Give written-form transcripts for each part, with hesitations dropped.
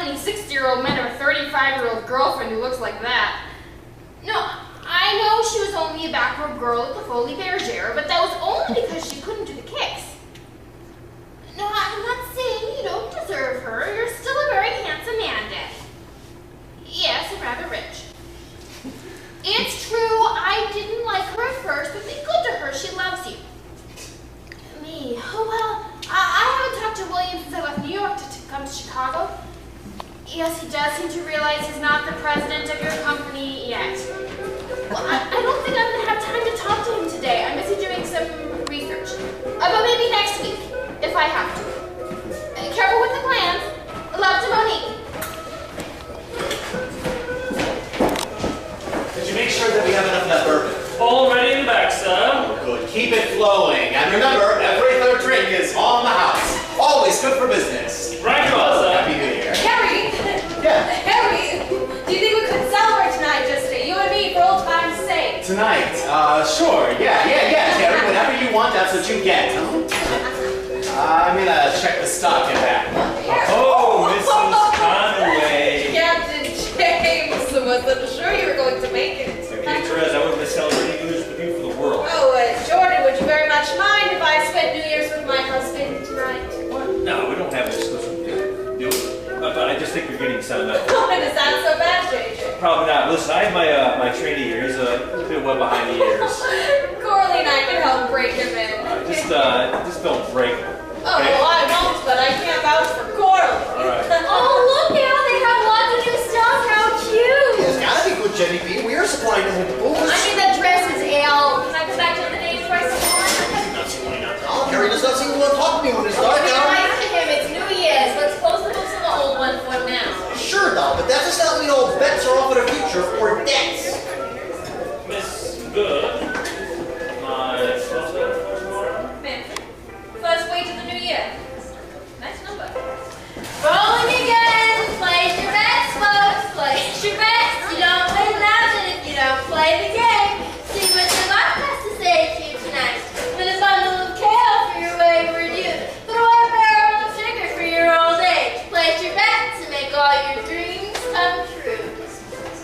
many 60-year-old men have a 35-year-old girlfriend who looks like that. No, I know she was only a backroom girl at the Folie Bergère, but that was only because she couldn't do the kicks. No, I'm not saying you don't deserve her. You're still a very handsome man, Daddy. Yes, and rather rich. It's true, I didn't like her at first, but be good to her. She loves you. Me? Oh, well, I haven't talked to William since I left New York to come to Chicago. Yes, he does seem to realize he's not the president of your company yet. Well, I don't think I'm going to have time to talk to him today. I'm busy doing some research. But maybe next week, if I have to. Careful with the plans. Love to Monique. Did you make sure that we have enough of that bourbon? All ready in the back, sir. Oh, good. Keep it flowing. And remember, every third drink is on the house. Always good for business. Right you are, sir. Happy New Year. Harry! Yeah. Harry! Do you think we could celebrate tonight, just you and me, for old time's sake? Tonight? Sure. Yeah, Terry. Whatever you want, that's what you get. I'm gonna check the stock in back. Oh, Mrs. Conway. Captain James, I wasn't sure you were going to make it. Okay, Therese, I wouldn't have celebrated New Year's with you for the world. Oh, Jordan, would you very much mind if I spent New Year's with my husband tonight? What? No, we don't have this exclusive do it. But I just think you're getting some Oh, does that so bad, JJ? Probably not. Listen, I have my trainee here. He's a bit wet behind the ears. Coralie and I can help break him in. Just don't break him. Oh, well, I won't, but I can't vouch for Coralie. All right. Oh, look now, they have lots of new stuff. How cute. It's gotta be good, Jennie Bea. We are supplying them with booze. I mean, the dress is ale. Can I go back to the days where I said Harry does not seem to want to talk to me when it's dark Be out. nice to him. It's New Year's. Let's close the books on the old one for now. Sure, though, but that does not mean all bets are off in the future or debts. Miss Good. My Manfred, first wait to the new year. Nice number. Rolling again. Place your bets, folks. Place your bets. You don't win nothing if you don't play the game. See what your luck has to say to you tonight. With a bundle of kale for your wayward youth. Throw a barrel of sugar for your old age. Place your bets and make all your dreams come true.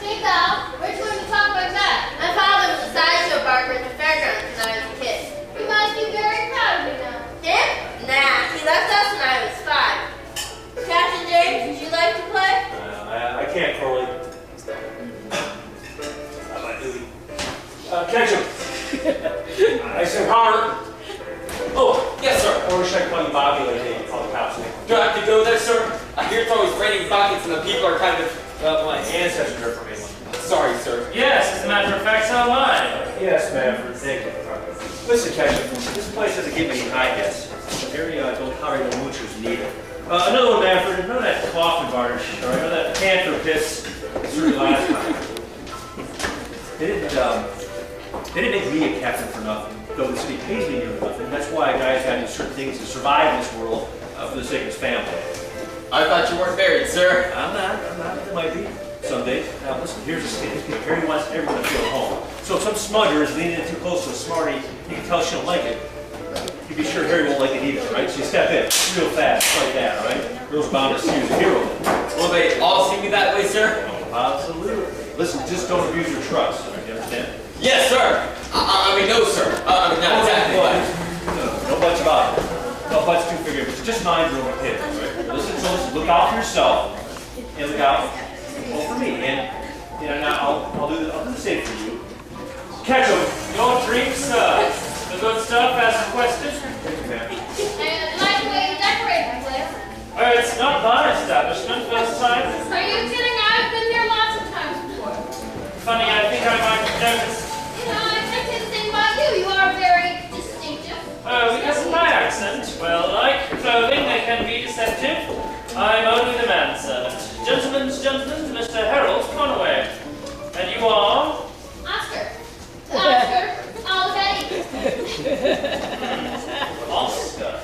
Hey, pal. Where'd you learn to talk like that? My father was a sideshow barker at the fairgrounds when I was a kid. You must be very proud of me now. Him? Nah, he left us when I was 5. Captain James, would you like to play? I can't, Coralie. How about duty? Ketchum. I said Howard. Oh, yes, sir. Or should I call you Bobby like they call the cops? Do I have to go there, sir? I hear it's always raining buckets and the people are kind of, My ancestors are from England. sorry, sir. Yes, as a matter of fact, so am I. Yes, Manfred. Thank you. Listen, Ketchum, this place doesn't give me any high guests. Very don't tolerate no moochers neither. Another one, Manfred. None of that coffin varnish, or none of that panther piss. Certainly last time. They didn't make me a captain for nothing. Though the city pays me nearly nothing. That's why a guy's got to do certain things to survive in this world for the sake of his family. I thought you weren't married, sir. I'm not. It might be someday. Now listen, here's the state. Harry wants everyone to feel at home. So if some smudger is leaning in too close to a smarty, you can tell she don't like it. You be sure Harry won't like it either, right? So you step in real fast, like that, all right? Girls bound to see you as a hero. Will they all see me that way, sir? Oh, absolutely. Listen, just don't abuse your trust. You understand? Yes, sir. I mean, no, sir. Not exactly what. No buts about it. No buts too figure, but just mind your own kid, right? Listen, look out for yourself, and look out for me. And now I'll do the same for you. Ketchum, your drinks, the good stuff as requested. I like the way you decorate the place. It's not my establishment, first time. Are you kidding? I've been here lots of times before. Funny, I think I might notice. You know, I say the same about you. You are very distinctive. Oh, because of my accent. Well, like clothing, they can be deceptive. I'm only the manservant. Gentlemen's gentleman, Mr. Harold Conway. And you are? Oscar. All about you. Oscar.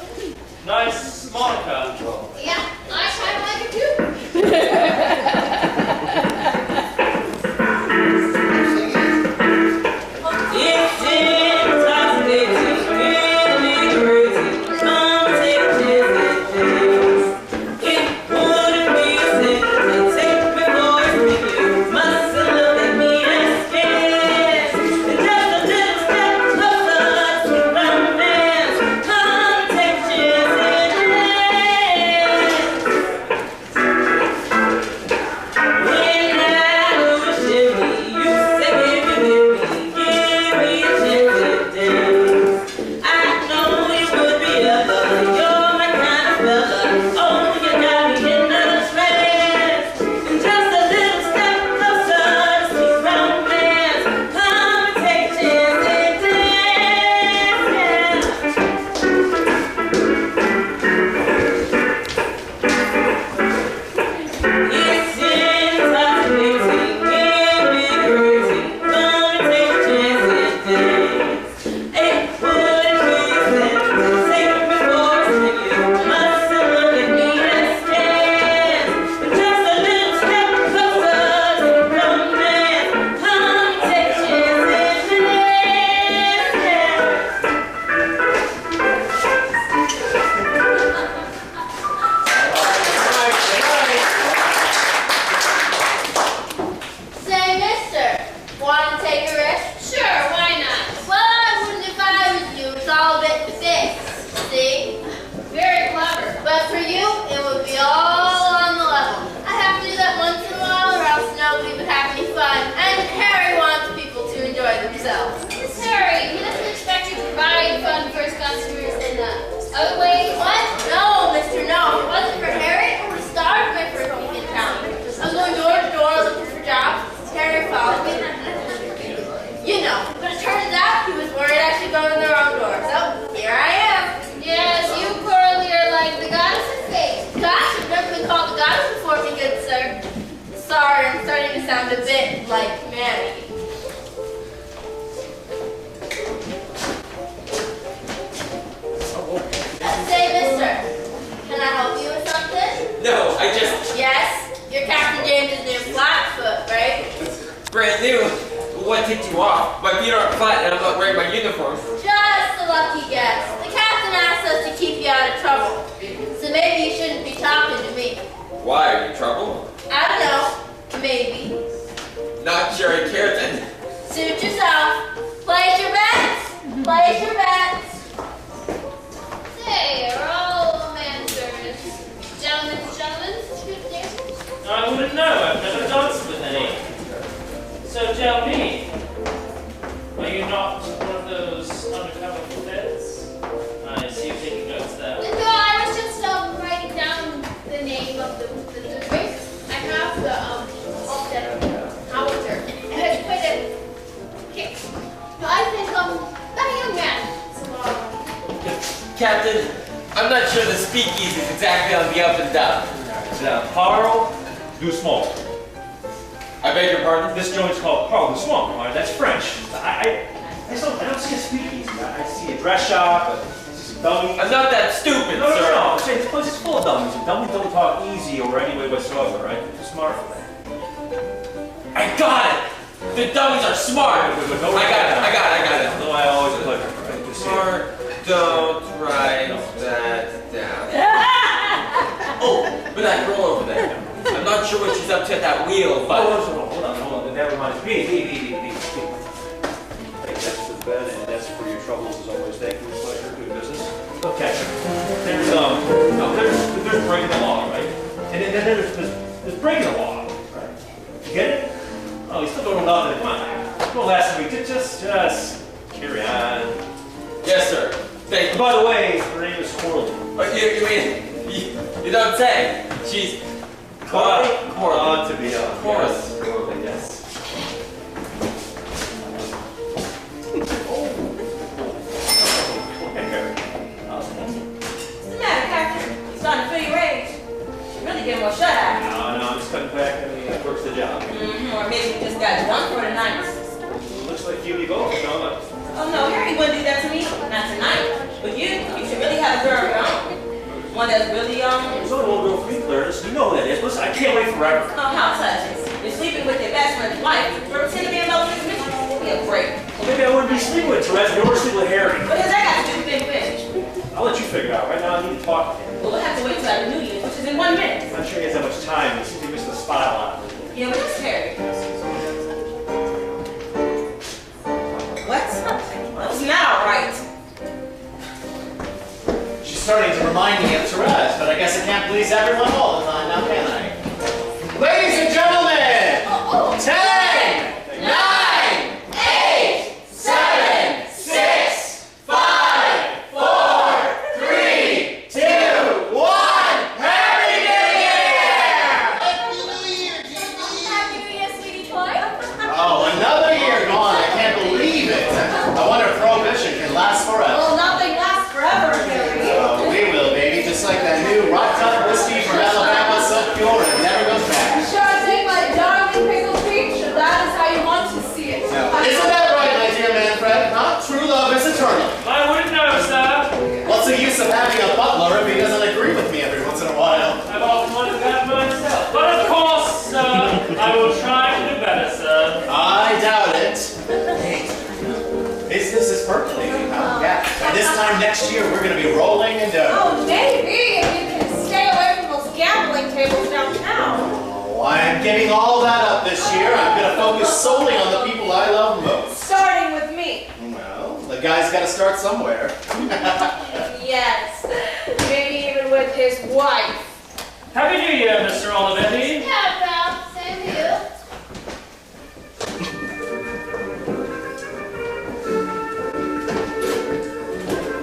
Nice moniker. Yeah, I kind of like it too. I just... Yes, your Captain James is named Flatfoot, right? Brand new. What ticked you off? My feet aren't flat and I'm not wearing my uniform. Just a lucky guess. The captain asked us to keep you out of trouble. So maybe you shouldn't be talking to me. Why? Are you in trouble? I don't know. Maybe. Not sure I care then. Suit yourself. Place your bets. Place your bets. Say, are all manservants gentlemen? I wouldn't know. I've never danced with any. So tell me, are you not one of those undercover feds? I see you taking notes there. No, I was just writing down the name of the drink. I have the howitzer. It has quite a kick. No, I think that young man. Captain, I'm not sure the speakeasy is exactly on the up and down. Parle Doucement. I beg your pardon? This joint's called Parle Doucement. That's French. I don't see a speakeasy. I see a dress shop, I see some dummies. I'm not that stupid, No. sir. This place is full of dummies, and dummies don't talk easy or any way whatsoever, right? They're too smart for that. I got it! The dummies are smart! I got it. Although I always a pleasure to see you. Smart, don't write that down. Oh, but that girl over there. I'm not sure what she's up to at that wheel, but... Hold on. Never mind. Be. Take that to the bed and ask for your troubles as always. Thank you. Pleasure. Good business. Okay. There's breaking the law, right? And then there's breaking the law, right? You get it? Oh, you still don't know nothing. Come on. Well, last week, just carry on. Yes, sir. Thank you. By the way, her name is Coralie. You mean... You don't say. She's... Coralie? To be Coralie. Yes. What's the matter, Captain? You starting to feel your rage? You really getting more shut eye. No, I'm just cutting back. I mean, that works the job. Or maybe you just got done for the night. Looks like you go. Oh no, Harry wouldn't do that to me. Not tonight. But you should really have a girl of your own. One that's really There's only one girl for me, Therese. You know who that is. Listen, I can't wait forever. Oh, how touching. You're sleeping with your best friend's wife. You're pretending to be in love with his mission. Give me a break. Well, maybe I wouldn't be sleeping with Therese. You were sleeping with Harry. What does that got to do with Big Fish? I'll let you figure it out. Right now, I need to talk to him. Well, we'll have to wait till after New Year's, which is in 1 minute. I'm not sure he has that much time. He seems to miss the spot a lot. Yeah, but that's Harry. What? That was not right. She's starting to remind me of Therese, but I guess I can't please everyone all the time now, can I? Ladies and gentlemen! 10, 9, 8, 7, 6, 5, 4, 3, 2, 1. Happy New Year! Happy New Year, sweetie toy. Oh, another year gone. I can't believe it. I wonder if prohibition can last forever. Well, nothing lasts forever, Harry. Oh, we will, baby. Just like that new rock top whiskey from Alabama, so pure and never goes back. Sure thing, my darling pickled creature. That is how you want to see it. Isn't that right, my dear Manfred? Huh? True love is eternal. I wouldn't know, sir. What's the use of having a butler if he doesn't agree with me every once in a while? I've often wondered that myself. But of course, sir, I will try to do better, sir. I doubt it. Business is percolating, huh? Yeah. By this time next year, we're going to be rolling in dough. Oh, maybe if you can stay away from those gambling tables downtown. Oh, I'm giving all that up this year. I'm going to focus solely on the people I love most. Starting with me. Well, the guy's got to start somewhere. Yes. Maybe even with his wife. Happy New Year, Mr. Olivetti. Yeah, pal. Same to you.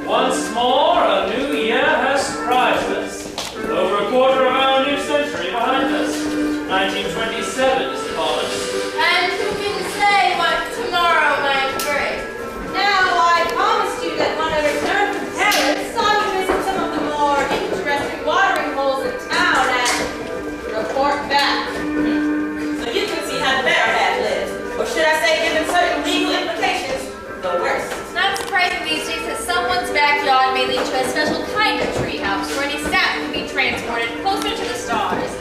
Once more, a new year has surprised us. Over a quarter of our new century behind us. 1927 is upon us. And who can say what tomorrow might bring? Now, I promised you that when I return from Paris, I would visit some of the more interesting watering holes in town and report back. So you can see how the better half lives. Or should I say, given certain legal implications, the worst. It's not surprising these days that someone's backyard may lead to a special kind of treehouse where any staff can be transported closer to the stars.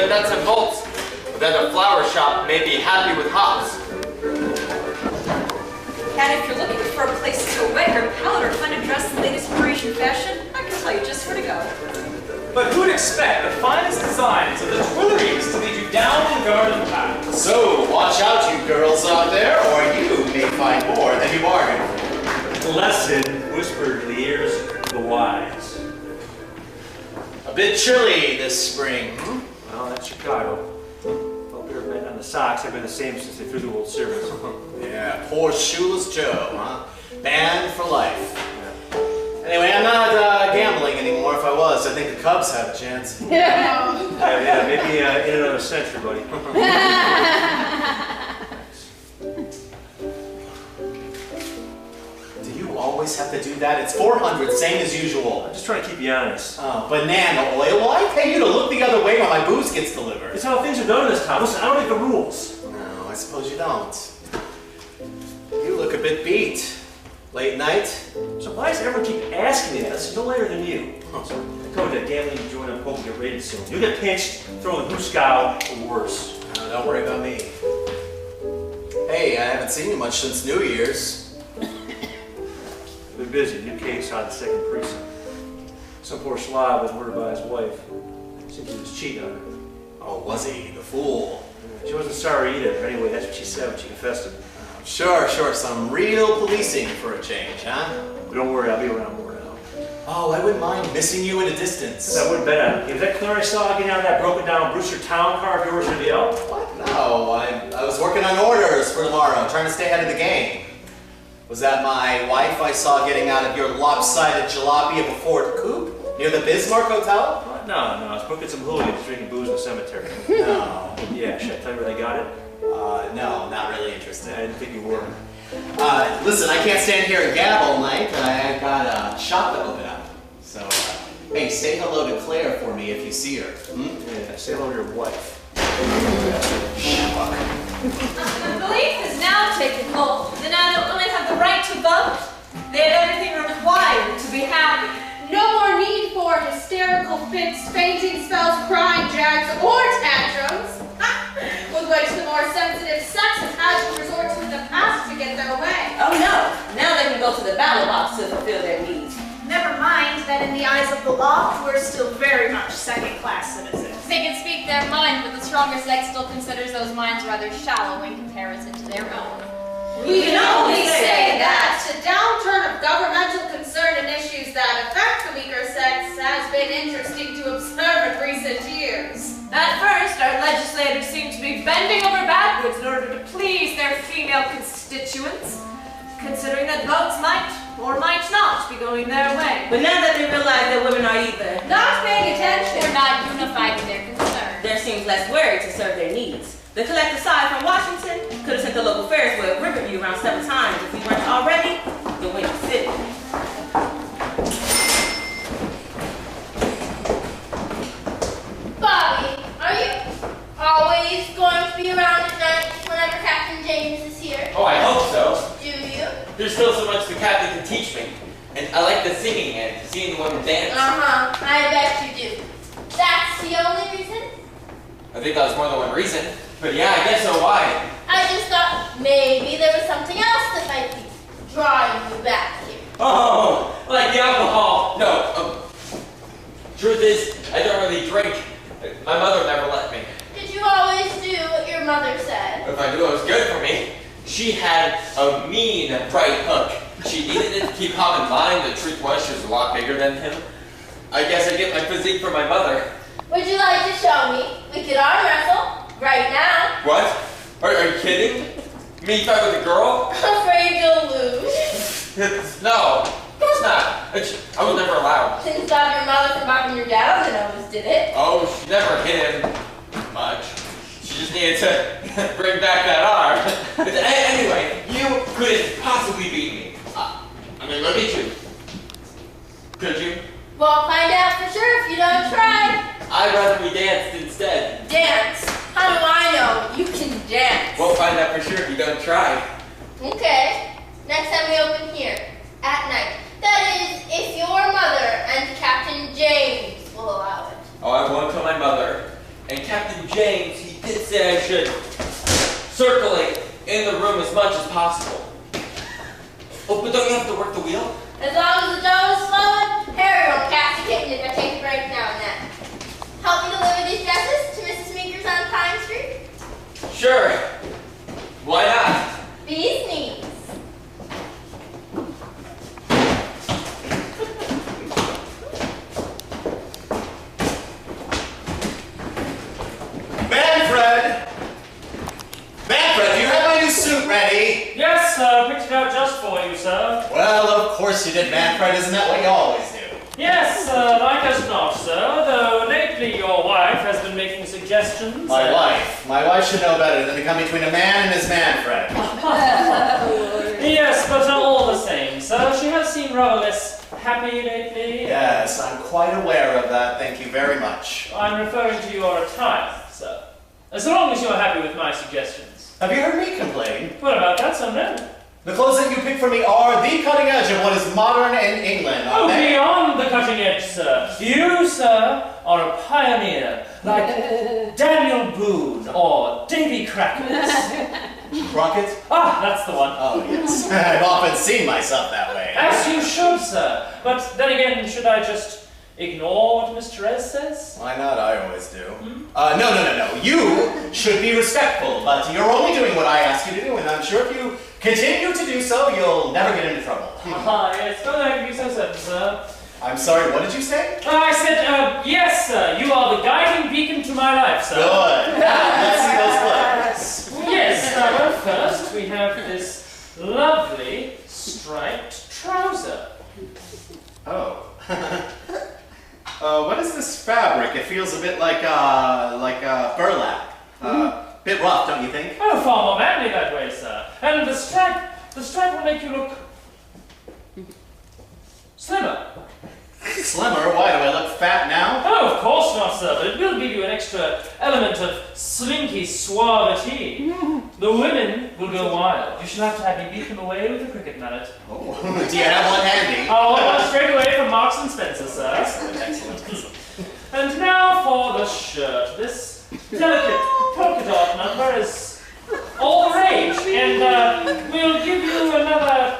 the nuts and bolts. But then a flower shop may be happy with hops. And if you're looking for a place to wet your palate or find a dress in the latest Parisian fashion, I can tell you just where to go. But who'd expect the finest designs of the Tuileries to lead you down the garden path? So, watch out, you girls out there, or you may find more than you bargained for. Lesson whispered in the ears of the wise. A bit chilly this spring. Well, that's Chicago. Hope your bet on the socks have been the same since they threw the World Series. Yeah, poor shoeless Joe, huh? Banned for life. Anyway, I'm not gambling anymore. If I was, I think the Cubs have a chance. Yeah, maybe in another century, buddy. Do you always have to do that? It's 400, same as usual. I'm just trying to keep you honest. Oh, banana oil? Well, I pay you to look the other way when my booze gets delivered. It's how things are done in this town. Listen, I don't make the rules. No, I suppose you don't. You look a bit beat. Late night? So why does everyone keep asking me that? This is no later than you. So I told you that gambling joint I'm hoping to get raided soon. You get pinched, throw the Huskow, or worse. No, don't worry about me. Hey, I haven't seen you much since New Year's. I've been busy. New case on the 2nd precinct. Some poor slob was murdered by his wife. Seems he was cheating on her. Oh, was he? The fool. She wasn't sorry either. Anyway, that's what she said when she confessed it. Sure. Some real policing for a change, huh? But don't worry, I'll be around more now. Oh, I wouldn't mind missing you at a distance. I wouldn't bet on it. Was that clear I saw getting out of that broken down Brewster Town car of yours in the L? What? No, I was working on orders for tomorrow, trying to stay ahead of the game. Was that my wife I saw getting out of your lopsided jalopy of a Ford coupe near the Bismarck Hotel? No, I was booking some hooligans drinking booze in the cemetery. No. Yeah, should I tell you where they got it? No, not really interested. I didn't think you were. Listen, I can't stand here and gab all night. I've got a shop to open up. So, hey, say hello to Claire for me if you see her. Yeah, say hello to your wife. Belief has now taken hold. The not only have the right to vote, they have everything required to be happy. No more need for hysterical fits, fainting spells, crying jags, or tantrums, with which the more sensitive sex has had to resort to in the past to get their way. Oh no, now they can go to the ballot box to fulfill their needs. Never mind that in the eyes of the law, we're still very much second-class citizens. They can speak their mind, but the stronger sex still considers those minds rather shallow in comparison to their own. We can only say that the downturn of governmental concern in issues that affect the weaker sex has been interesting to observe in recent years. At first, our legislators seemed to be bending over backwards in order to please their female constituents, considering that votes might or might not be going their way. But now that they realize that women are either Not paying attention. They're not unified in their concern. there seems less worried to serve their needs. The collective side from Washington could have sent the local Ferris wheel of Riverview around 7 times if we weren't already the Windy City. Bobby, are you always going to be around at night whenever Captain James is here? Oh, I hope so. Do you? There's still so much the captain can teach me. And I like the singing and seeing the women dance. Uh-huh, I bet you do. That's the only reason? I think that was more than one reason. But yeah, I guess so. Why? I just thought maybe there was something else that might be drawing you back here. Oh, like the alcohol. No, truth is, I don't really drink. My mother never let me. Did you always do what your mother said? If I knew it was good for me. She had a mean right hook. She needed it to keep Hom in line. The truth was, she was a lot bigger than him. I guess I get my physique from my mother. Would you like to show me? We could arm wrestle. Right now. What? Are you kidding? Me fight with a girl? Afraid you'll lose. No, of course not. I was never allowed. Didn't stop your mother from knocking you down, then always did it. Oh, she never hit him much. She just needed to bring back that arm. Anyway, you couldn't possibly beat me. I mean, look at you. Could you? Won't find out for sure if you don't try. I'd rather we danced instead. Dance? How do I know you can dance? Won't find out for sure if you don't try. Okay. Next time we open here. At night. That is, if your mother and Captain James will allow it. Oh, I won't tell my mother. And Captain should circulate in the room as much as possible. Oh, but don't you have to work the wheel? As long as the dough is flowing, Harry will catch a kitten if I take a break now and then. Help me deliver these dresses to Mrs. Meeker's on Pine Street? Sure. Why not? Bee's knees. Manfred! Manfred, do you have my new suit ready? Yes, sir. Picked it out just for you, sir. Well, of course you did, Manfred. Isn't that what you always do? Yes, like as not, sir. Though lately your wife has been making suggestions. My wife. My wife should know better than to come between a man and his Manfred. Yes, but all the same, sir. She has seemed rather less happy lately. Yes, I'm quite aware of that. Thank you very much. I'm referring to your attire, sir. As long as you're happy with my suggestions. Have you heard me complain? What about that, sir? No. The clothes that you pick for me are the cutting edge of what is modern in England, aren't they? Beyond the cutting edge, sir. You, sir, are a pioneer, like Daniel Boone or Davy Crockett. Crockett? Ah, that's the one. Oh, yes. I've often seen myself that way. As you should, sir. But then again, should I just ignore what Miss Therese says? Why not? I always do. No. You should be respectful, but you're only doing what I ask you to do, and I'm sure if you continue to do so, you'll never get into trouble. Yes, don't have to be so certain, sir. I'm sorry, what did you say? I said, yes, sir. You are the guiding beacon to my life, sir. Good. Now, let's see those clothes. Yes, well, first we have this lovely striped trouser. Oh. What is this fabric? It feels a bit like burlap. Bit rough, don't you think? Oh, far more manly that way, sir. And the stripe will make you look slimmer. Slimmer? Why, do I look fat now? Oh, of course not, sir, but it will give you an extra element of slinky suavity. The women will go wild. You shall have to have me beat them away with a cricket mallet. Oh, do you have one handy? Oh, one straight away from Marks and Spencer, sir. Excellent. And now for the shirt. This delicate polka dot number is all the rage, and we'll give you another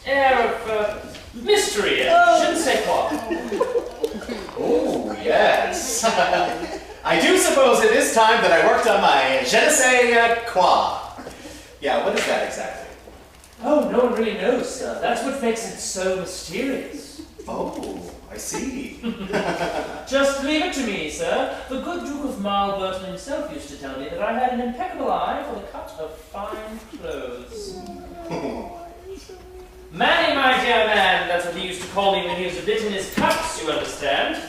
air of mystery and je ne sais quoi. Oh, yes. I do suppose it is time that I worked on my je ne sais quoi. Yeah, what is that exactly? Oh, no one really knows, sir. That's what makes it so mysterious. Oh, I see. Just leave it to me, sir. The good Duke of Marlburton himself used to tell me that I had an impeccable eye for the cut of fine clothes. Manny, my dear man, that's what he used to call me when he was a bit in his cups, you understand.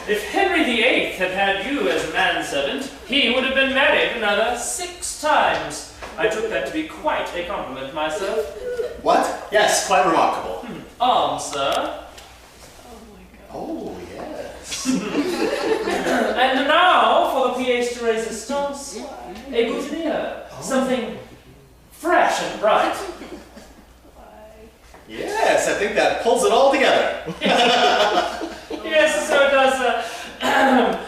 If Henry VIII had had you as a manservant, he would have been married another 6 times. I took that to be quite a compliment myself. What? Yes, quite remarkable. Arms, sir. Oh, yes. And now for the pièce de résistance, a boutonniere. Something fresh and bright. Yes, I think that pulls it all together. Yes, so it does.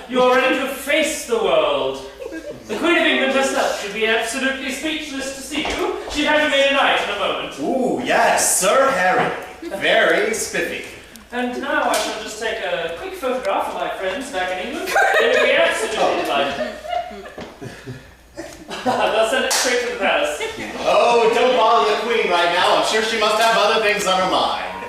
You're ready to face the world. The Queen of England herself should be absolutely speechless to see you. She'd have you made a knight in a moment. Ooh, yes, Sir Harry. Very spiffy. And now I shall just take a quick photograph of my friends back in England. They'll be absolutely delighted. They'll send it straight to the palace. Oh, don't bother the Queen right now. I'm sure she must have other things on her mind.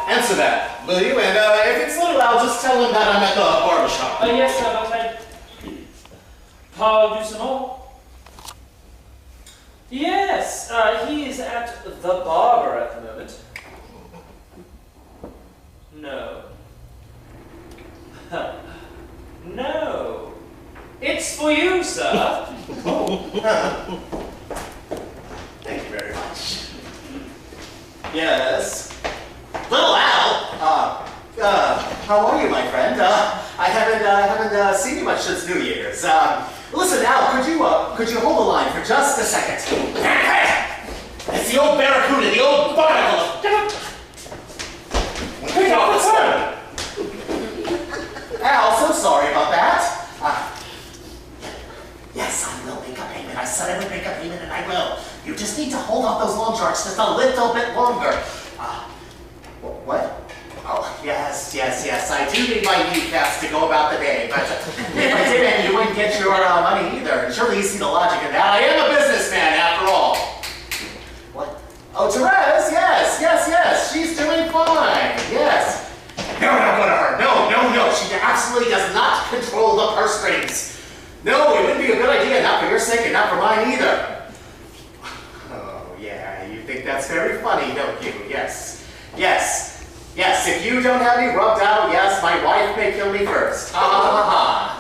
Answer that, will you? And if it's little, I'll just tell him that I'm at the barber shop. Yes, sir, but Parle Doucement? Yes, he is at the barber at the moment. No. No. It's for you, sir. Oh. Thank you very much. Yes. Little Al, how are you, my friend? I haven't seen you much since New Year's. Listen, Al, could you hold the line for just a second? It's the old barracuda, the old barnacle. Pick up the phone. Al, so sorry about that. works just a little bit longer. What? Oh, yes. I do need my kneecaps to go about the day, but if I didn't, you wouldn't get your money either. Surely you see the logic in that. I am a businessman, after all. What? Oh, Therese, yes. She's doing fine, yes. No, not go to her. No. She absolutely does not control the purse strings. No, it wouldn't be a good idea, not for your sake and not for mine either. Oh, yeah, you think that's very funny, don't you? Yes, if you don't have me rubbed out, yes, my wife may kill me first. Al,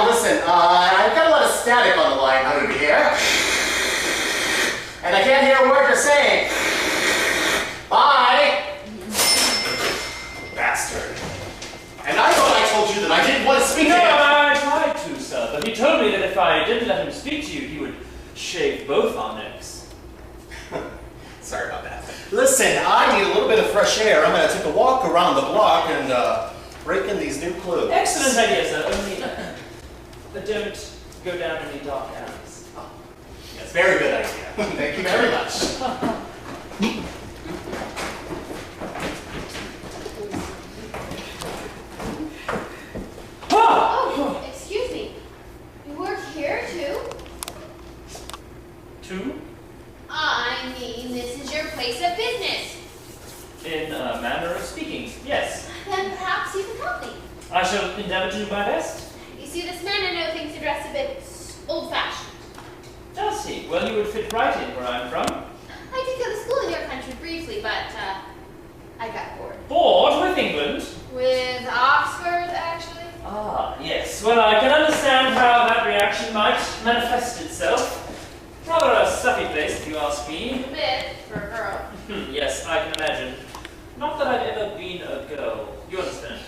listen, I've got a lot of static on the line over here. And I can't hear a word you're saying. Bye! Bastard. And I thought I told you that I didn't want to speak to him. No, I tried to, sir, but he told me that if I didn't let him speak to you, he would shave both our necks. Sorry about that. Listen, I need a little bit of fresh air. I'm going to take a walk around the block and break in these new clothes. Excellent idea, sir. Only don't go down any dark alleys. Oh, yes, very good idea. Thank you very much. Oh, excuse me. You work here too? Two? I mean, this is your place of business. In a manner of speaking, yes. Then perhaps you can help me. I shall endeavor to do my best. You see, this man I know thinks to dress a bit old-fashioned. Does he? Well, you would fit right in where I'm from. I did go to school in your country briefly, but I got bored. Bored with England? With Oxford, actually. Ah, yes. Well, I can understand how that reaction might manifest itself. Rather a stuffy place, if you ask me. A bit, for a girl. Yes, I can imagine. Not that I've ever been a girl. You understand?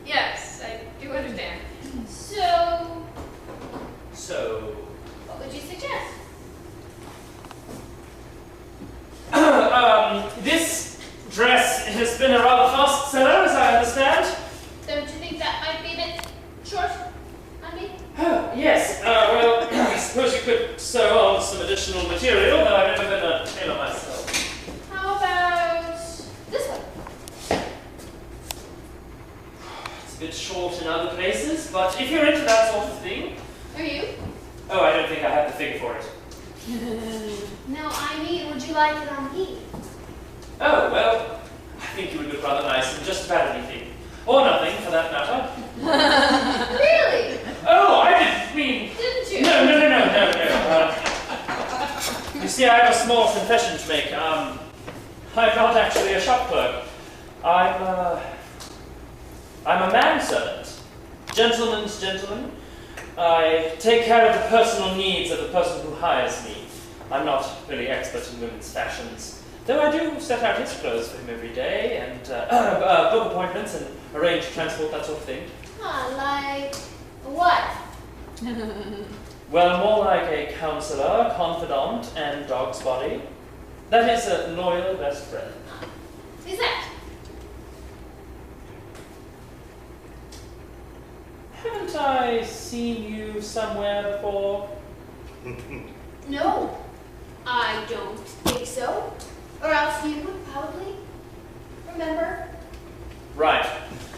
Yes, I do understand. So, what would you suggest? This dress has been a rather fast seller, as I understand. Don't you think that might be a bit short on me? Oh, yes. Well, I suppose you could sew on some additional material, but I've never been a tailor myself. How about this one? It's a bit short in other places, but if you're into that sort of thing... Are you? Oh, I don't think I have the figure for it. No, I mean, would you like it on me? Oh, well, I think you would look rather nice in just about anything. Or nothing, for that matter. Really? Oh, I didn't mean... Didn't you? No. You see, I have a small confession to make. I'm not actually a shop clerk. I'm a manservant. Gentleman's gentleman. I take care of the personal needs of the person who hires me. I'm not really expert in women's fashions, though I do set out his clothes for him every day and book appointments and arrange transport, that sort of thing. Like what? Well, more like a counselor, confidant, and dog's body. That is a loyal best friend. Lisette. Haven't I seen you somewhere before? No, I don't think so. Or else you would probably remember. Right.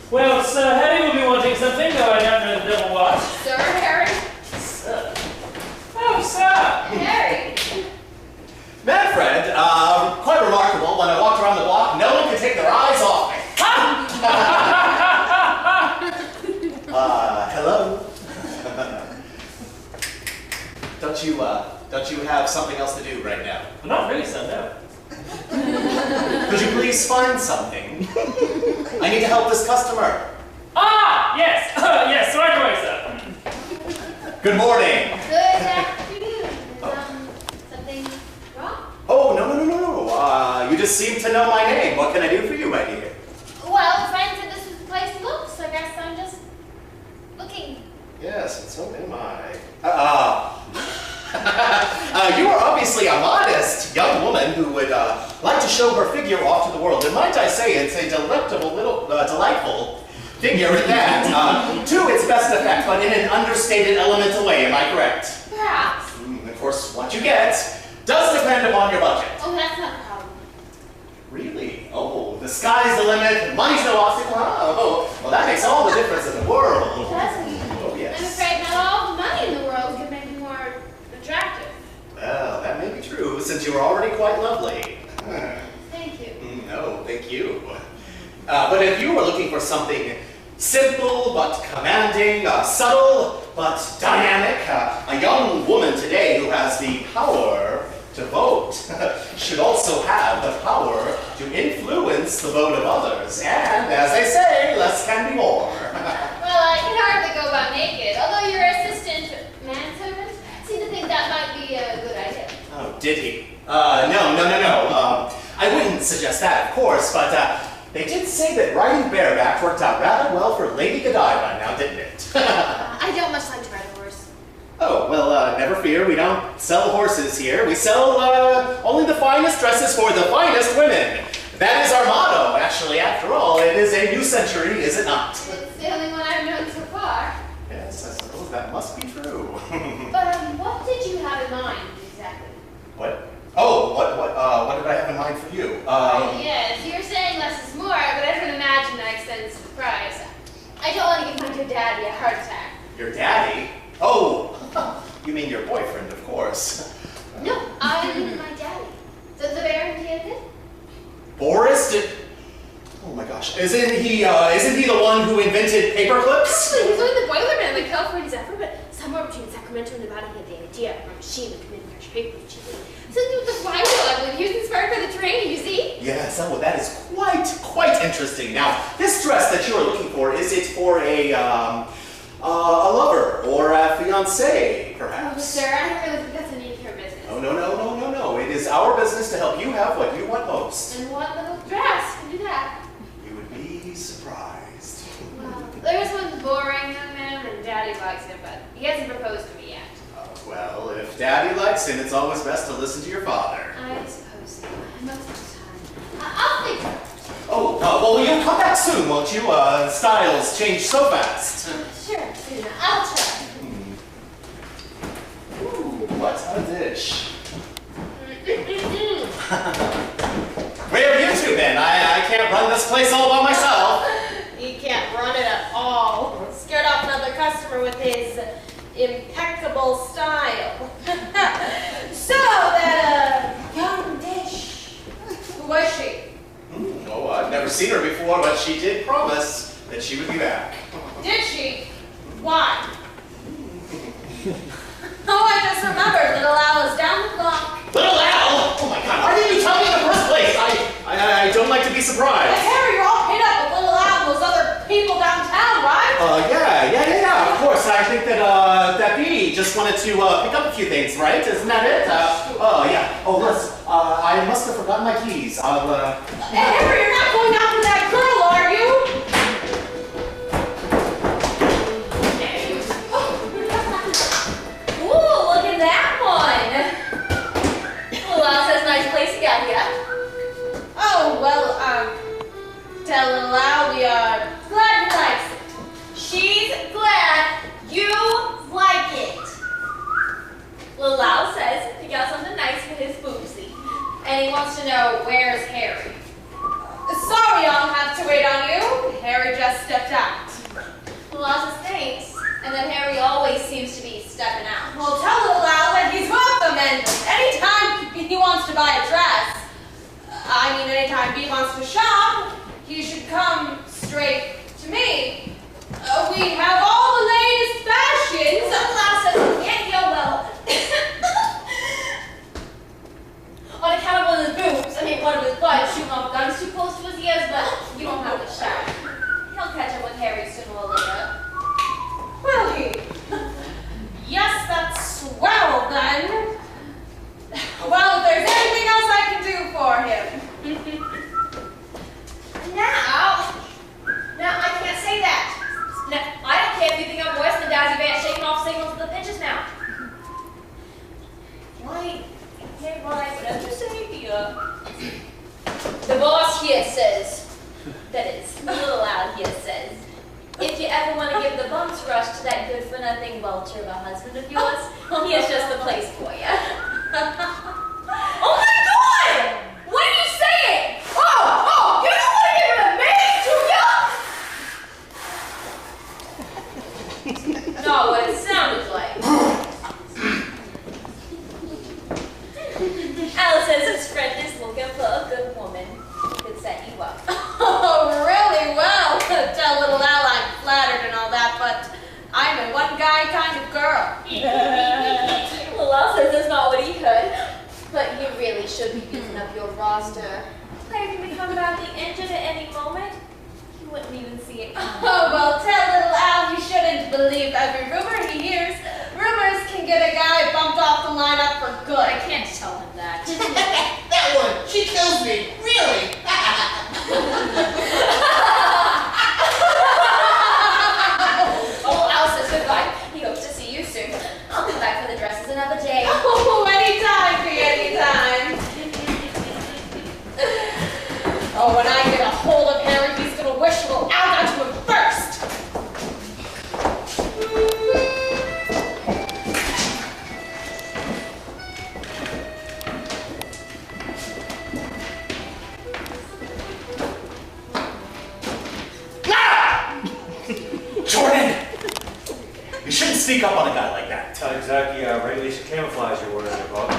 Well, Sir Harry will be wanting something, though I don't know the devil what. Sir Harry? Sir. Oh, sir! Harry! Manfred, quite remarkable. When I walked around the block, no one could take their eyes off me. Hello? Don't you have something else to do right now? Not really, sir, no. Could you please find something? I need to help this customer. Ah! Yes! Yes, right away, sir. Good morning. Good afternoon. Something wrong? Oh, no. You just seem to know my name. What can I do for you, my dear? Well, a friend said this was the place to look, so I guess I'm just looking. Yes, and so am I. You are obviously a modest young woman who would like to show her figure off to the world. And might I say, it's a delectable little, delightful figure at that. To its best effect, but in an understated, elemental way. Am I correct? Perhaps. of course, what you get does depend upon your budget. Oh, that's not a problem. Really? Oh, the sky's the limit, money's no obstacle. Oh, well, that makes all the difference in the world. It does. Oh, yes. I'm afraid not all the money in the world can make you more attractive. Well, that may be true, since you are already quite lovely. Thank you. No, thank you. But if you were looking for something simple but commanding, subtle but dynamic, a young woman today who has the power to vote should also have the power to influence the vote of others. And, as they say, less can be more. Well, I can hardly go about naked, although your assistant manservant seemed to think that might be a good idea. Oh, did he? No. I wouldn't suggest that, of course, but they did say that riding bareback worked out rather well for Lady Godiva now, didn't it? I don't much like to ride a horse. Oh, well, never fear, we don't sell horses here. We sell only the finest dresses for the finest women. That is our motto, actually, after all. It is a new century, is it not? It's the only one I've known so far. Yes, I suppose that must be true. But what did you have in mind, exactly? What? Oh, what did I have in mind for you? Yes, you're saying less is more, but I don't imagine that extends to the price. I don't want to give my dear daddy a heart attack. Your daddy? Oh, you mean your boyfriend, of course. No, I mean my daddy. The Baron David? Boris did... Oh my gosh, isn't he the one who invented paper clips? Actually, he's only the boilerman in the California's effort, but somewhere between Sacramento and Nevada, he had the idea of a machine that could manufacture paper cheaply. Something with the flywheel, I believe. He was inspired by the train, you see? Yes, oh, that is quite interesting. Now, this dress that you are looking for, is it for a lover or a fiancé, perhaps? Oh, sir, I don't really think that's any of your business. Oh, no. It is our business to help you have what you want most. And what little dress can do that? You would be surprised. Well, there's one boring young man, and Daddy likes him, but he hasn't proposed to me yet. Well, if Daddy likes him, it's always best to listen to your father. I suppose so. Most of the time. I'll think about it. Oh, well, you'll come back soon, won't you? Styles change so fast. Sure, soon. I'll try. Ooh, what a dish. Where are you two then? I can't run this place all by myself. He can't run it at all. Scared off another customer with his impeccable style. So that young dish. Who was she? Oh, I've never seen her before, but she did promise that she would be back. Did she? Why? Oh, I just remembered. Little Al is down the block. Little Al? Oh my God! Why didn't you tell me in the first place? I don't like to be surprised. But Harry, you're all hit up with Little Al and those other people downtown, right? Yeah. Of course. I think that Bea just wanted to pick up a few things, right? Isn't that it? Yeah. Oh, listen. I must have forgotten my keys. Harry, you're not going after that girl, are you? Ooh, look at that one. Well, Al says nice place you got here. Oh, well, tell Little Al we are glad he likes it. She's glad you like it. Little Al says he got something nice for his boozy. And he wants to know, where's Harry? Sorry I'll have to wait on you. Harry just stepped out. Little Al says thanks. And then Harry always seems to be stepping out. Well, tell Little Al that he's welcome, and anytime he wants to buy a dress, anytime he wants to shop, he should come straight to me. We have all the latest fashions. Little Al says he can't go well. On account of one of his boobs, one of his butt shooting off guns too close to his ears, but you won't have to shout. He'll catch up with Harry sooner or later. Will he? Yes, that's swell then. Well, if there's anything else I can do for him. Now, I can't say that. Now, I don't care if you think I'm worse than Dazzy Van shaking off signals to the pitches now. Why? Okay, whatever you say, dear. The boss here says, that is, Little Al here says, if you ever want to give the bumps rush to that good-for-nothing welcher of a husband of yours, he has just the place for you. Oh my God! What are you saying? Oh! You don't want to give him a man, do you? Not what it sounded like. Alice says his friend is looking for a good woman who could set you up. Oh, really? Well, tell little Al I'm flattered and all that, but I'm a one-guy kind of girl. Well, Al says that's not what he heard. But you really should be beefing up your roster. Claire can become badly injured at any moment. You wouldn't even see it coming. Oh, well, tell little Al he shouldn't believe every rumor he hears. Rumors can get a guy bumped off the lineup for good. I can't tell him that. That one, she kills me, really. Oh, Al says goodbye. He hopes to see you soon. I'll come back for the dresses another day. Oh, anytime, Fee, anytime. Oh, when I get a hold of Harry, he's gonna wish little Al got to him first. Jordan! You shouldn't sneak up on a guy like that. Not exactly regulation camouflage you're worried about.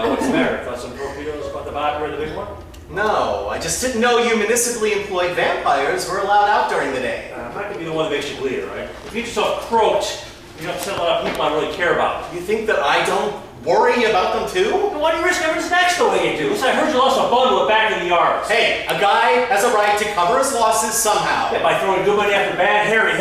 What's the matter? Thought some torpedoes about the vodka or the big one? No, I just didn't know you municipally employed vampires were allowed out during the day. I'm not going to be the one that makes you bleed, all right? If you get yourself croaked, you don't upset a lot of people I really care about. You think that I don't worry about them too? Then why do you risk everyone's necks the way you do? Listen, I heard you lost a bundle at back of the yards. Hey, a guy has a right to cover his losses somehow. Yeah, by throwing good money after bad. Harry!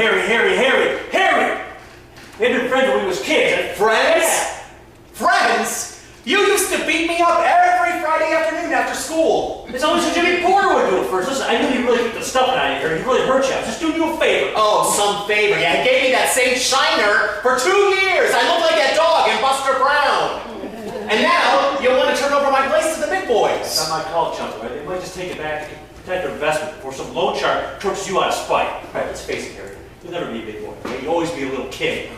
They'd been friends when we was kids. Friends? Yeah. Friends? You used to beat me up every Friday afternoon after school. It's only so Jimmy Porter would do it first. Listen, I knew you really took the stuff out of here. He really hurt you. I was just doing you a favor. Oh, some favor. Yeah, he gave me that same shiner for 2 years. I looked like that dog in Buster Brown. And now you want to turn over my place to the big boys. That's not my call, chump, right? They might just take it back to protect their investment before some loan shark tortures you out of spite. Right, let's face it, Harry. You'll never be a big boy. Okay? You'll always be a little kid.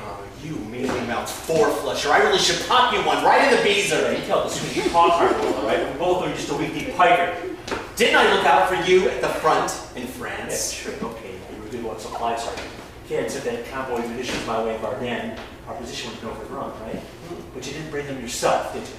You mealy-mouthed four-flusher. I really should pop you one right in the beezer. You tell the sweet talk hard, all right? We both are just a weak-deep piker. Didn't I look out for you at the front in France? Yeah, sure, okay. You were a good one, supply sergeant. If you hadn't sent that convoy of munitions my way of Ardennes, our position would have been overrun, right? But you didn't bring them yourself, did you?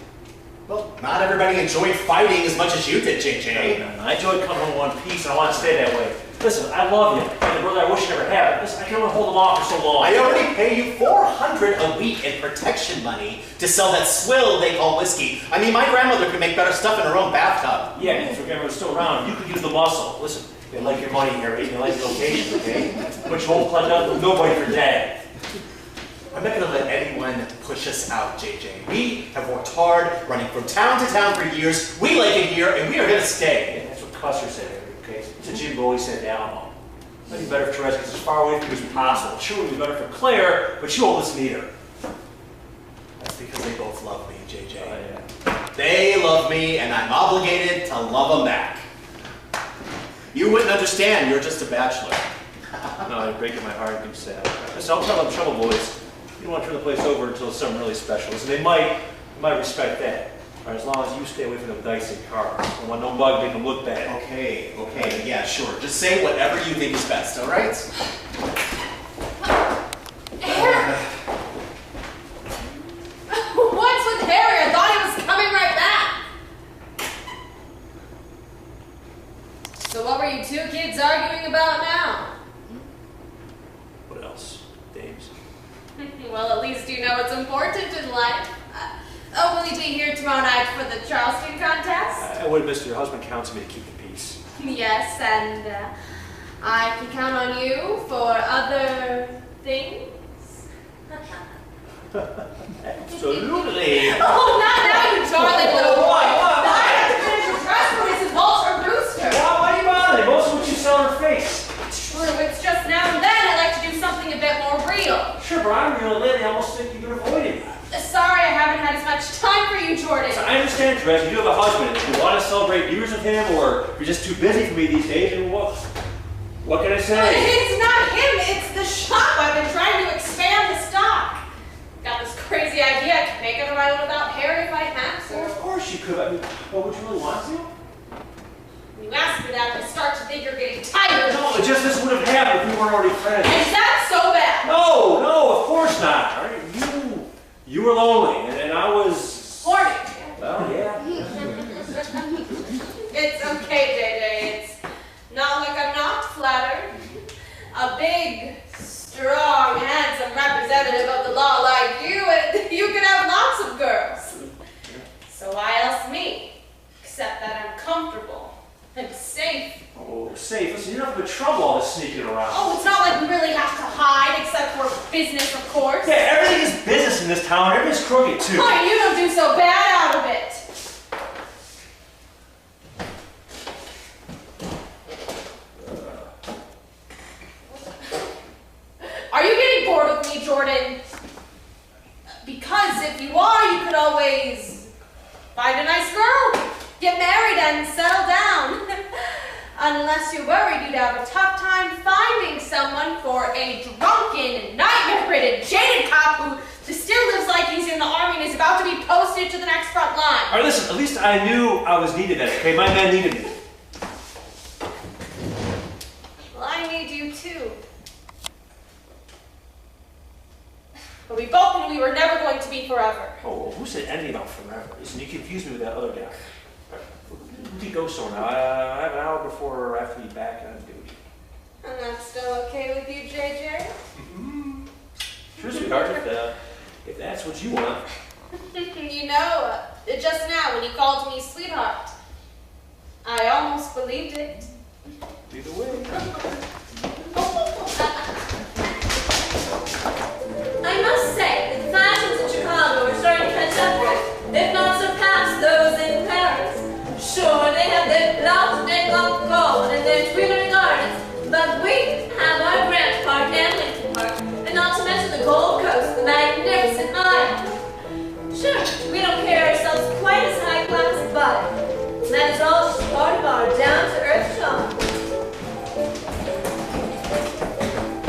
Well, not everybody enjoyed fighting as much as you did, JJ. No. I enjoyed coming home in one piece, and I want to stay that way. Listen, I love you, and the brother I wish I never had. Listen, I can only hold them off for so long. I already pay you $400 a week in protection money to sell that swill they call whiskey. I mean, my grandmother could make better stuff in her own bathtub. Yeah, and if your grandmother's still around, you could use the muscle. Listen, they like your money, Harry. They like the location, okay? But you won't plunge out with nobody for dad. I'm not going to let anyone push us out, JJ. We have worked hard, running from town to town for years. We like it here, and we are going to stay. Yeah, that's what Custer said, Harry, okay? It's what Jim always said to Alamo. It might be better for Therese because as far away from you as possible. Sure, it would be better for Claire, but she won't listen either. That's because they both love me, JJ. Oh, yeah. They love me, and I'm obligated to love them back. You wouldn't understand. You're just a bachelor. No, you're breaking my heart. I'm sad. Listen, I'll tell them trouble, boys. You don't want to turn the place over until it's something really special. Listen, they might respect that. All right, as long as you stay away from them dice and cards. I don't want no bug make them look bad. Okay, yeah, sure. Just say whatever you think is best, all right? What's with Harry? I thought he was coming right back. So what were you two kids arguing about now? What else? Dames? Well, at least you know what's important in life. Will you be here tomorrow night for the Charleston contest? I would, Mr. Your husband counts me to keep the peace. Yes, and I can count on you for other things. Absolutely. Oh, not now, you darling little boy. What? I have to finish your press release and Walter Brewster. Why do you bother? Most of what you sell are fakes. True, it's just now and then I like to do something a bit more real. Sure, but I'm real lately. I almost think you've been avoiding me. Sorry, I haven't had as much time for you, Jordan. So I understand, Therese, you do have a husband. If you want to celebrate New Year's with him, or if you're just too busy for me these days, and what can I say? It's not him nothing. It's the shop. I've been trying to expand the stock. Got this crazy idea I could make it right without Harry if I had to. Well, of course you could. I mean, well, would you really want to? When you ask me that, I start to think you're getting tired. No, it just this would have happened if we weren't already friends. Is that so bad? No, no, of course not. All right? You were lonely, and I was... Horny. Well, yeah. It's okay, JJ. It's not like I'm not flattered. A big, strong, handsome representative of the law like you, and you can have lots of girls. So why else me? Except that I'm comfortable and safe. Oh, safe. Listen, you don't have to put trouble all this sneaking around. Oh, it's not like we really have to hide, except for business, of course. Yeah, everything is business in this town. Everything's crooked, too. Oh, you don't do so bad out of it. Are you getting bored with me, Jordan? Because if you are, you could always find a nice girl, get married, and settle down. Unless you're worried you'd have a tough time finding someone for a drunken, nightmare-ridden, jaded cop who still lives like he's in the army and is about to be posted to the next front line. All right, listen, at least I knew I was needed then, okay? My man needed me. Well, I need you too. But we both knew we were never going to be forever. Oh, who said anything about forever? Listen, you confused me with that other guy. We can go somewhere now. I have an hour before I have to be back on duty. And that's still okay with you, JJ? Sure, sweetheart, if that's what you want. You know, just now when you called me sweetheart, I almost believed it. Either way. I must say that the fashions in Chicago are starting to catch up with, if not surpass those in Paris. Sure, they have their blouses, their gold, and their Tuileries gardens, but we have our Grant Park and Lincoln Park, and not to mention the Gold Coast, the magnificent Mile. Sure, we don't carry ourselves quite as high class, but that is all just part of our down-to-earth charm.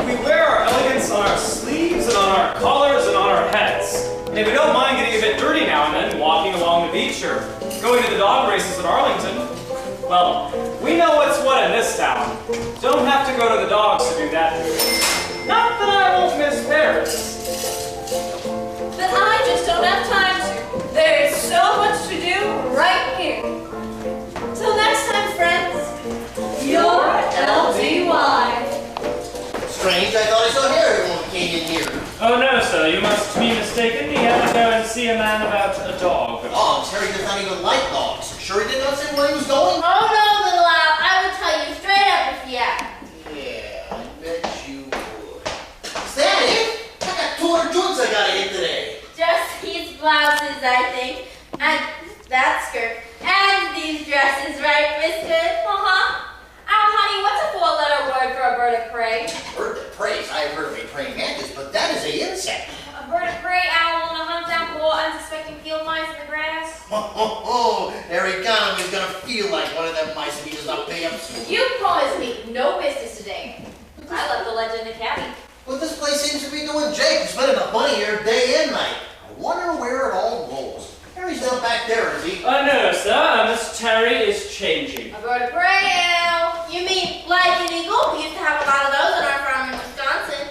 We wear our elegance on our sleeves and on our collars and on our heads. And if we don't mind getting a bit dirty now and then, walking along the beach or going to the dog races at Arlington, well, we know what's what in this town. Don't have to go to the dogs to do that. Not that I won't miss Paris. But I just don't have time to. There is so much to do right here. Till next time, friends, your LDY. Strange, I thought I saw Harry when we came in here. Oh no, sir, you must be mistaken. He had to go and see a man about a dog. Dogs? Harry does not even like dogs. Sure he did not say where he was going? Oh no, little Al, I would tell you straight up if you asked. Yeah, I bet you would. Is that it? I got 200 jutes I gotta hit today. Just these blouses, I think, and that skirt, and these dresses, right, mister? Uh-huh. Al, honey, what's a 4-letter word for a bird of prey? Bird that prays. I have heard of a praying mantis, but that is a insect. A bird of prey, owl, on a hunt down poor, unsuspecting field mice in the grass. Oh, Harry Conley's gonna feel like one of them mice if he does not pay up soon. You promised me no business today. I left the ledger in the cabby. Well, this place seems to be doing Jake. He's spending the money here day and night. I wonder where it all goes. Harry's down back there, is he? No, sir. Miss Terry is changing. A bird of prey, Al. You mean like an eagle? We used to have a lot of those on our farm in Wisconsin.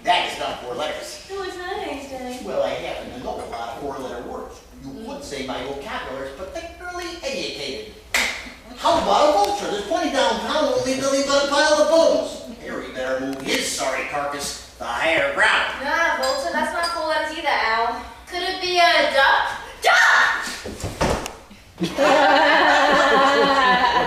That is not 4 letters. Oh, it's nice, Daddy. Well, I happen to know a lot of 4-letter words. You would say my vocabulary is particularly educated. How about a vulture? There's plenty downtown who will leave nothing but a pile of bones. Harry better move his sorry carcass to higher ground. Nah, vulture, that's not 4 letters either, Al. Could it be a duck? Duck!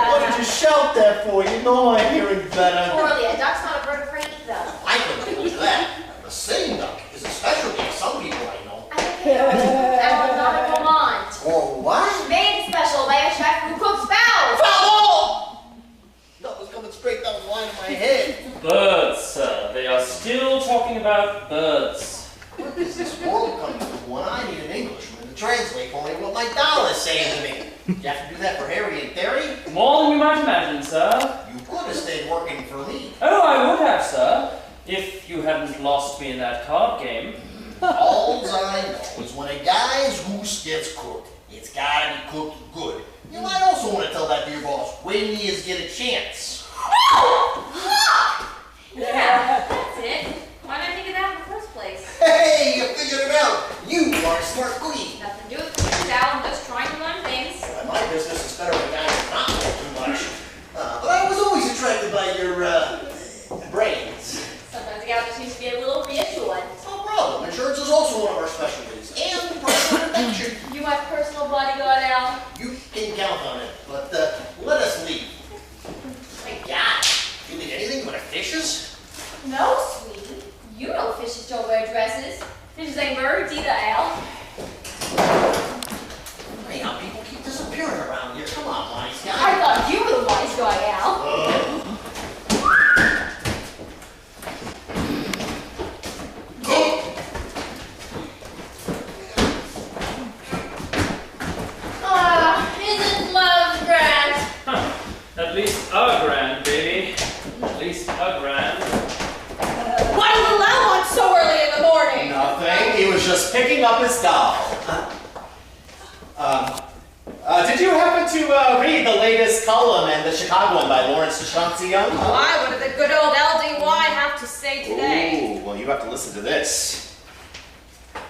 What did you shout that for? You know I'm hearing better. Coralie, a duck's not a bird of prey either. I couldn't believe that. The singing duck is a specialty of some people I know. I think it's not a gourmand. Or what? Made special by a chef who cooks fowls. Foul! That was coming straight down the line of my head. Birds, sir. They are still talking about birds. What is this world coming to when I need an Englishman to translate for me what my doll is saying to me? You have to do that for Harry and Terry? More than you might imagine, sir. You could have stayed working for me. Oh, I would have, sir. be in that card game. All I know is when a guy's goose gets cooked, it's gotta be cooked good. You might also want to tell that to your boss when you get a chance. Yeah, that's it. Why didn't I think of that in the first place? Hey, you figured it out. You are a smart queen. Nothing to do with cooking out. I'm just trying to learn things. Well, my business is better when guys are not doing too much. But I was always attracted by your brains. Sometimes the gal just needs to be a little reassured. No problem. Insurance is also one of our specialties. And personal protection. You my personal bodyguard, Al. You can count on it. But let us leave. My God. You need anything but fishes? No, sweetie. You know fishes don't wear dresses. Fishes ain't birds either, Al. Hey, how people keep disappearing around here. Come on, wise guy. I thought you were the wise guy, Al. Isn't love grand? At least a grand, baby. At least a grand. Why does the lamb want so early in the morning? Nothing. He was just picking up his doll. Did you happen to read the latest column in the Chicagoan by Lawrence de Young? Why? What did the good old LDY have to say today? Ooh, well, you have to listen to this.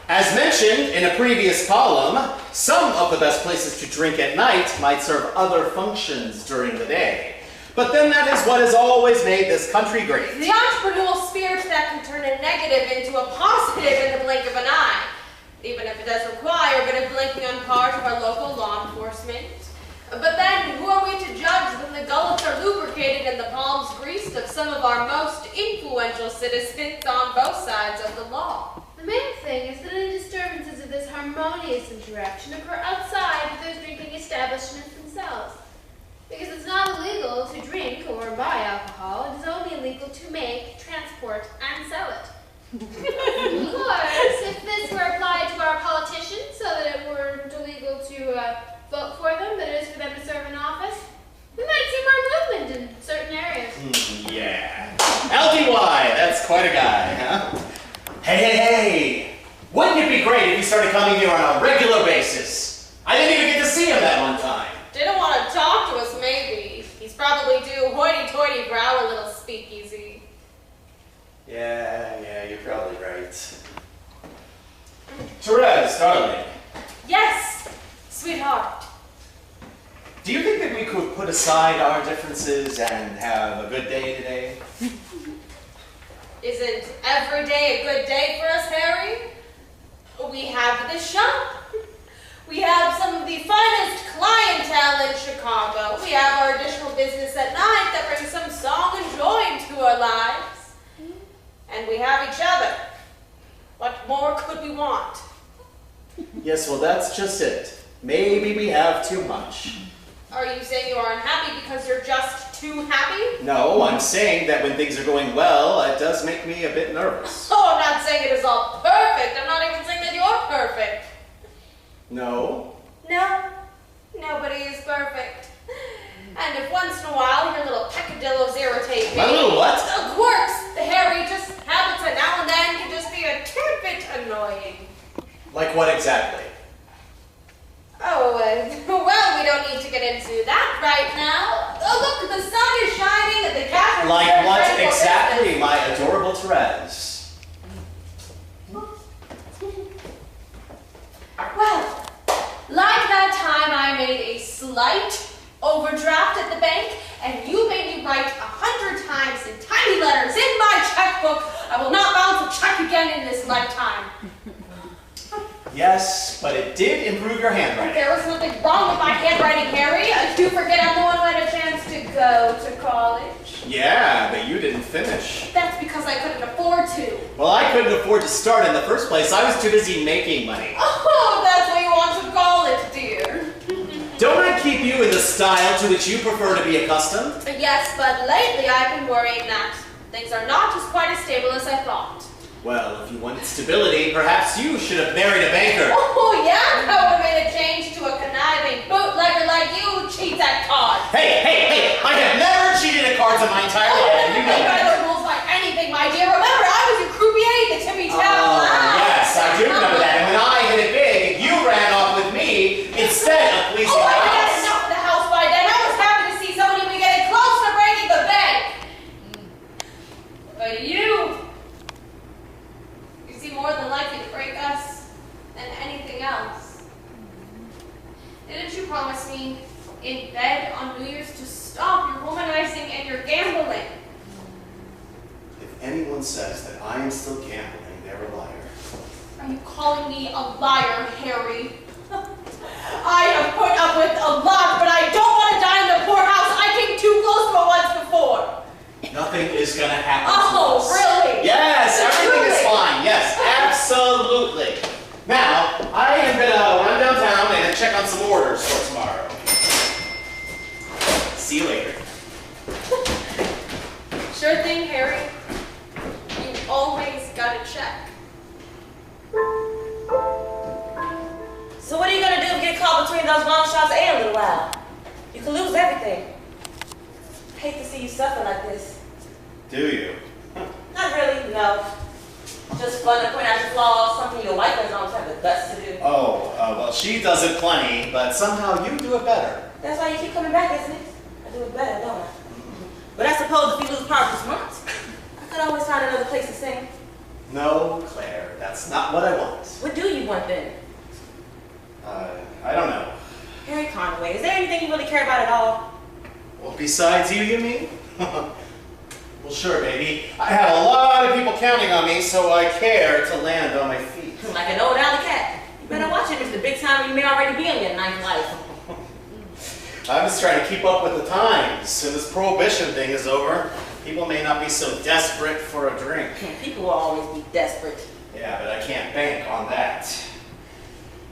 As mentioned in a previous column, some of the best places to drink at night might serve other functions during the day. But then that is what has always made this country great. The entrepreneurial spirit that can turn a negative into a positive in the blink of an eye. Even if it does require a bit of blinking on part of our local law enforcement. But then, who are we to judge when the gullets are lubricated and the palms greased of some of our most influential citizens on both sides of the law? The main thing is that any disturbances of this harmonious interaction occur outside of those drinking establishments themselves. Because it's not illegal to drink or buy alcohol, it is only illegal to make, transport, and sell it. Of course, if this were applied to our politicians so that it weren't illegal to vote for them, but it is for them to serve in office, we might see more movement in certain areas. Yeah. LDY, that's quite a guy, huh? Hey. Wouldn't it be great if he started coming here on a regular basis? I didn't even get to see him that one time. Didn't want to talk to us, maybe. He's probably due hoity-toity growl a little speakeasy. Yeah, you're probably right. Therese, darling. Yes, sweetheart. Do you think that we could put aside our differences and have a good day today? Isn't every day a good day for us, Harry? We have the shop. We have some of the finest clientele in Chicago. We have our additional business at night that brings some song and joy into our lives. And we have each other. What more could we want? Yes, well, that's just it. Maybe we have too much. Are you saying you are unhappy because you're just too happy? No, I'm saying that when things are going well, it does make me a bit nervous. Oh, I'm not saying it is all perfect. I'm not even saying that you're perfect. No? No, nobody is perfect. And if once in a while your little peccadillos irritate me. My little what? The quirks, the hairy just habits that now and then can just be a tad bit annoying. Like what exactly? Oh, well, we don't need to get into that right now. Oh, look, the sun is shining and the cat is Like what tranquil exactly, business. my adorable Therese? Well, like that time I made a slight overdraft at the bank, and you made me write 100 times in tiny letters in my checkbook, I will not bounce a check again in this lifetime. Yes, but it did improve your handwriting. There was nothing wrong with my handwriting, Harry. You forget I'm the one who had a chance to go to college. Yeah, but you didn't finish. That's because I couldn't afford to. Well, I couldn't afford to start in the first place. I was too busy making money. Oh, that's what you want to call it, dear. Don't I keep you in the style to which you prefer to be accustomed? Yes, but lately I've been worrying that things are not as quite as stable as I thought. Well, if you wanted stability, perhaps you should have married a banker. Oh, yeah? That would have made a change to a conniving bootlegger like you who cheats at cards. Hey! I have never cheated at cards in my entire life, and you know by that. the rules by anything, my dear. Remember, I was your croupier, the New Year's to stop your womanizing and your gambling. If anyone says that I am still gambling, they're a liar. Are you calling me a liar, Harry? I have put up with a lot, but I don't want to die in the poorhouse. I came too close for once before. Nothing is gonna happen to Oh, us. really? Yes, everything is Truly? fine. Yes, absolutely. Now, I am gonna run downtown and check on some orders for tomorrow. See you later. Sure thing, Harry. You always gotta check. So what are you gonna do if you get caught between those long shots and a little while? You could lose everything. I hate to see you suffer like this. Do you? Not really, no. Just fun to point out your flaws, something your wife doesn't always have the guts to do. Oh, well, she does it plenty, but somehow you do it better. That's why you keep coming back, isn't it? I do it better, don't I? But I suppose if you lose Parle Doucement, I could always find another place to sing. No, Claire, that's not what I want. What do you want then? I don't know. Harry Conway, is there anything you really care about at all? Well, besides you mean? Well, sure, baby. I have a lot of people counting on me, so I care to land on my feet. Like an old alley cat. You better watch it, Mr. Big Time, or you may already be in your ninth life. I'm just trying to keep up with the times. When this prohibition thing is over, people may not be so desperate for a drink. People will always be desperate. Yeah, but I can't bank on that.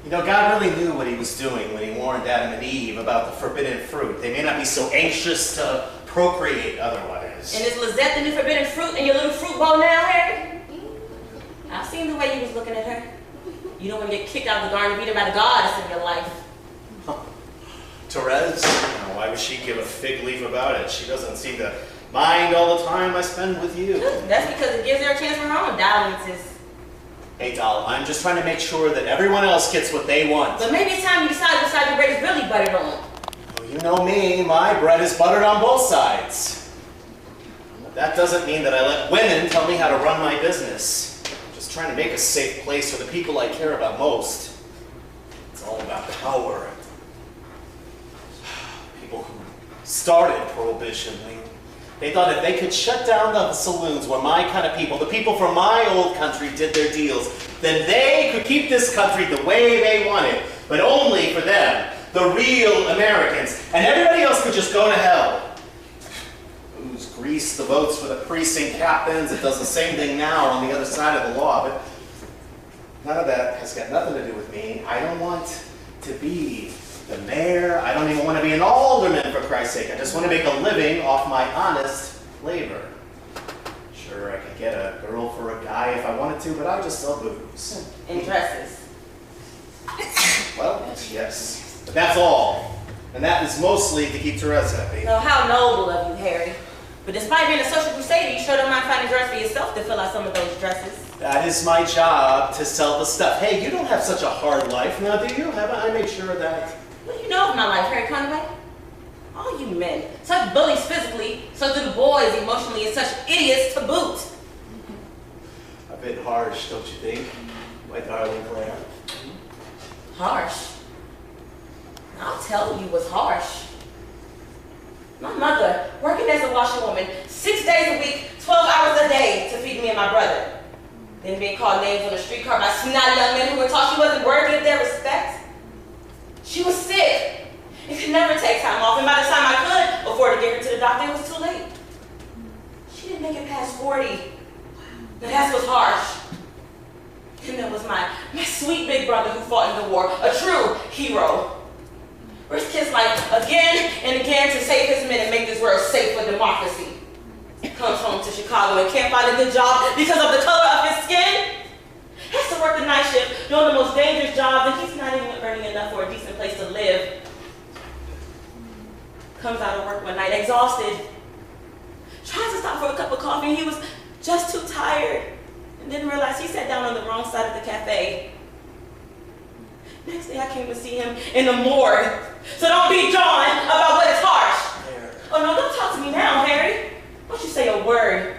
You know, God really knew what he was doing when he warned Adam and Eve about the forbidden fruit. They may not be so anxious to procreate otherwise. And is Lisette the new forbidden fruit in your little fruit bowl now, Harry? I've seen the way you was looking at her. You don't want to get kicked out of the garden beaten by the goddess in your life. Therese, why would she give a fig leaf about it? She doesn't seem to mind all the time I spend with you. That's because it gives her a chance for her own dalliances. Hey, doll, I'm just trying to make sure that everyone else gets what they want. But maybe it's time you decide which side your bread is really buttered on. Oh, you know me, my bread is buttered on both sides. But that doesn't mean that I let women tell me how to run my business. I'm just trying to make a safe place for the people I care about most. It's all about power. People who started prohibition, they thought if they could shut down the saloons where my kind of people, the people from my old country, did their deals, then they could keep this country the way they wanted, but only for them, the real Americans, and everybody else could just go to hell. Who's greased the votes for the precinct captains? It does the same thing now on the other side of the law, but none of that has got nothing to do with me. I don't want to be the mayor. I don't even want to be an alderman, for Christ's sake. I just want to make a living off my honest labor. Sure, I could get a girl for a guy if I wanted to, but I just sell booze. And dresses. Well, yes. But that's all. And that is mostly to keep Therese happy. So how noble of you, Harry. But despite being a social crusader, you sure don't mind finding a dress for yourself to fill out some of those dresses. That is my job, to sell the stuff. Hey, you don't have such a hard life now, do you? Haven't I made sure of that? What do you know of my life, Harry Conway? All you men, such bullies physically, so do the boys emotionally, and such idiots to boot. A bit harsh, don't you think, my darling Claire? Harsh? I'll tell you what's harsh. My mother, working as a washerwoman, 6 days a week, 12 hours a day to feed me and my brother. Then being called names on the streetcar by snotty young men who were taught she wasn't worthy of their respect. She was sick and could never take time off, and by the time I could afford to get her to the doctor, it was too late. She didn't make it past 40. Now that's what's harsh. And there was my sweet big brother who fought in the war, a true hero. Risked his life again and again to save his men and make this world safe for democracy. Comes home to Chicago and can't find a good job because of the color of his skin. Has to work the night shift, doing the most dangerous jobs, and he's not even earning enough for a decent place to live. Comes out of work one night, exhausted. Tries to stop for a cup of coffee, and he was just too tired. And didn't realize he sat down on the wrong side of the cafe. Next day I came to see him in the morgue. So don't be John about what is harsh. Oh no, don't talk to me now, Harry. Don't you say a word.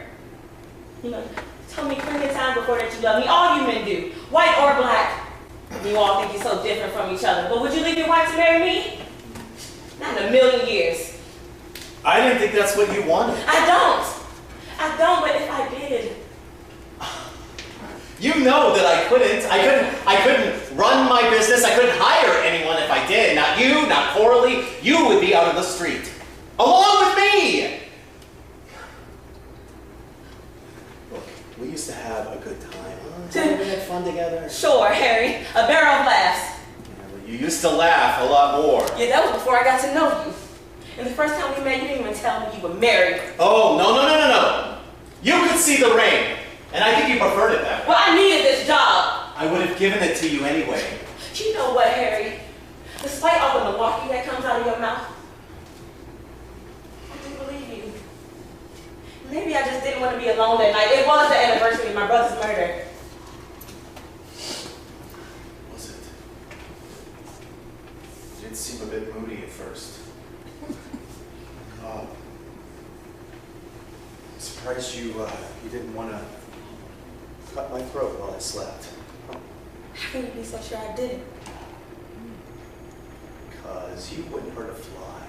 You know, tell me plenty of time before that you love me. All you men do, white or black. You all think you're so different from each other. But would you leave your wife to marry me? Not in a million years. I didn't think that's what you wanted. I don't, but if I did. You know that I couldn't run my business. I couldn't hire anyone if I did. Not you, not Coralie. You would be out on the street. Along with me! Look, we used to have a good time. Huh? We had fun together. Sure, Harry. A barrel of laughs. Yeah, well, you used to laugh a lot more. Yeah, that was before I got to know you. And the first time we met, you didn't even tell me you were married. Oh, no. You could see the rain. And I think you preferred it that way. Well, I needed this job. I would have given it to you anyway. You know what, Harry? Despite all the malarkey that comes out of your mouth, I do believe you. Maybe I just didn't want to be alone that night. It was the anniversary of my brother's murder. Was it? You did seem a bit moody at first. I'm surprised you didn't want to cut my throat while I slept. How can you be so sure I didn't? Because you wouldn't hurt a fly.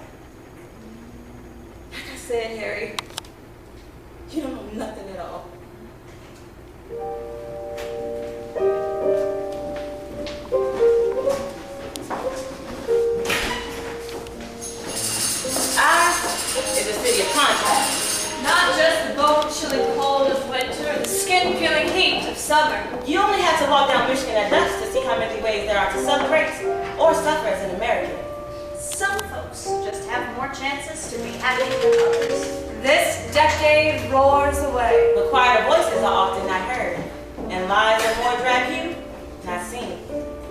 Like I said, Harry, you don't know nothing at all. Is a city of contrast. Not just the bone-chilling cold of winter, the skin-peeling heat of summer. You only have to walk down Michigan at dusk to see how many ways there are to celebrate or suffer as an American. Some folks just have more chances to be happy than others. This decade roars away. But quieter voices are often not heard, and lies are more drag not seen.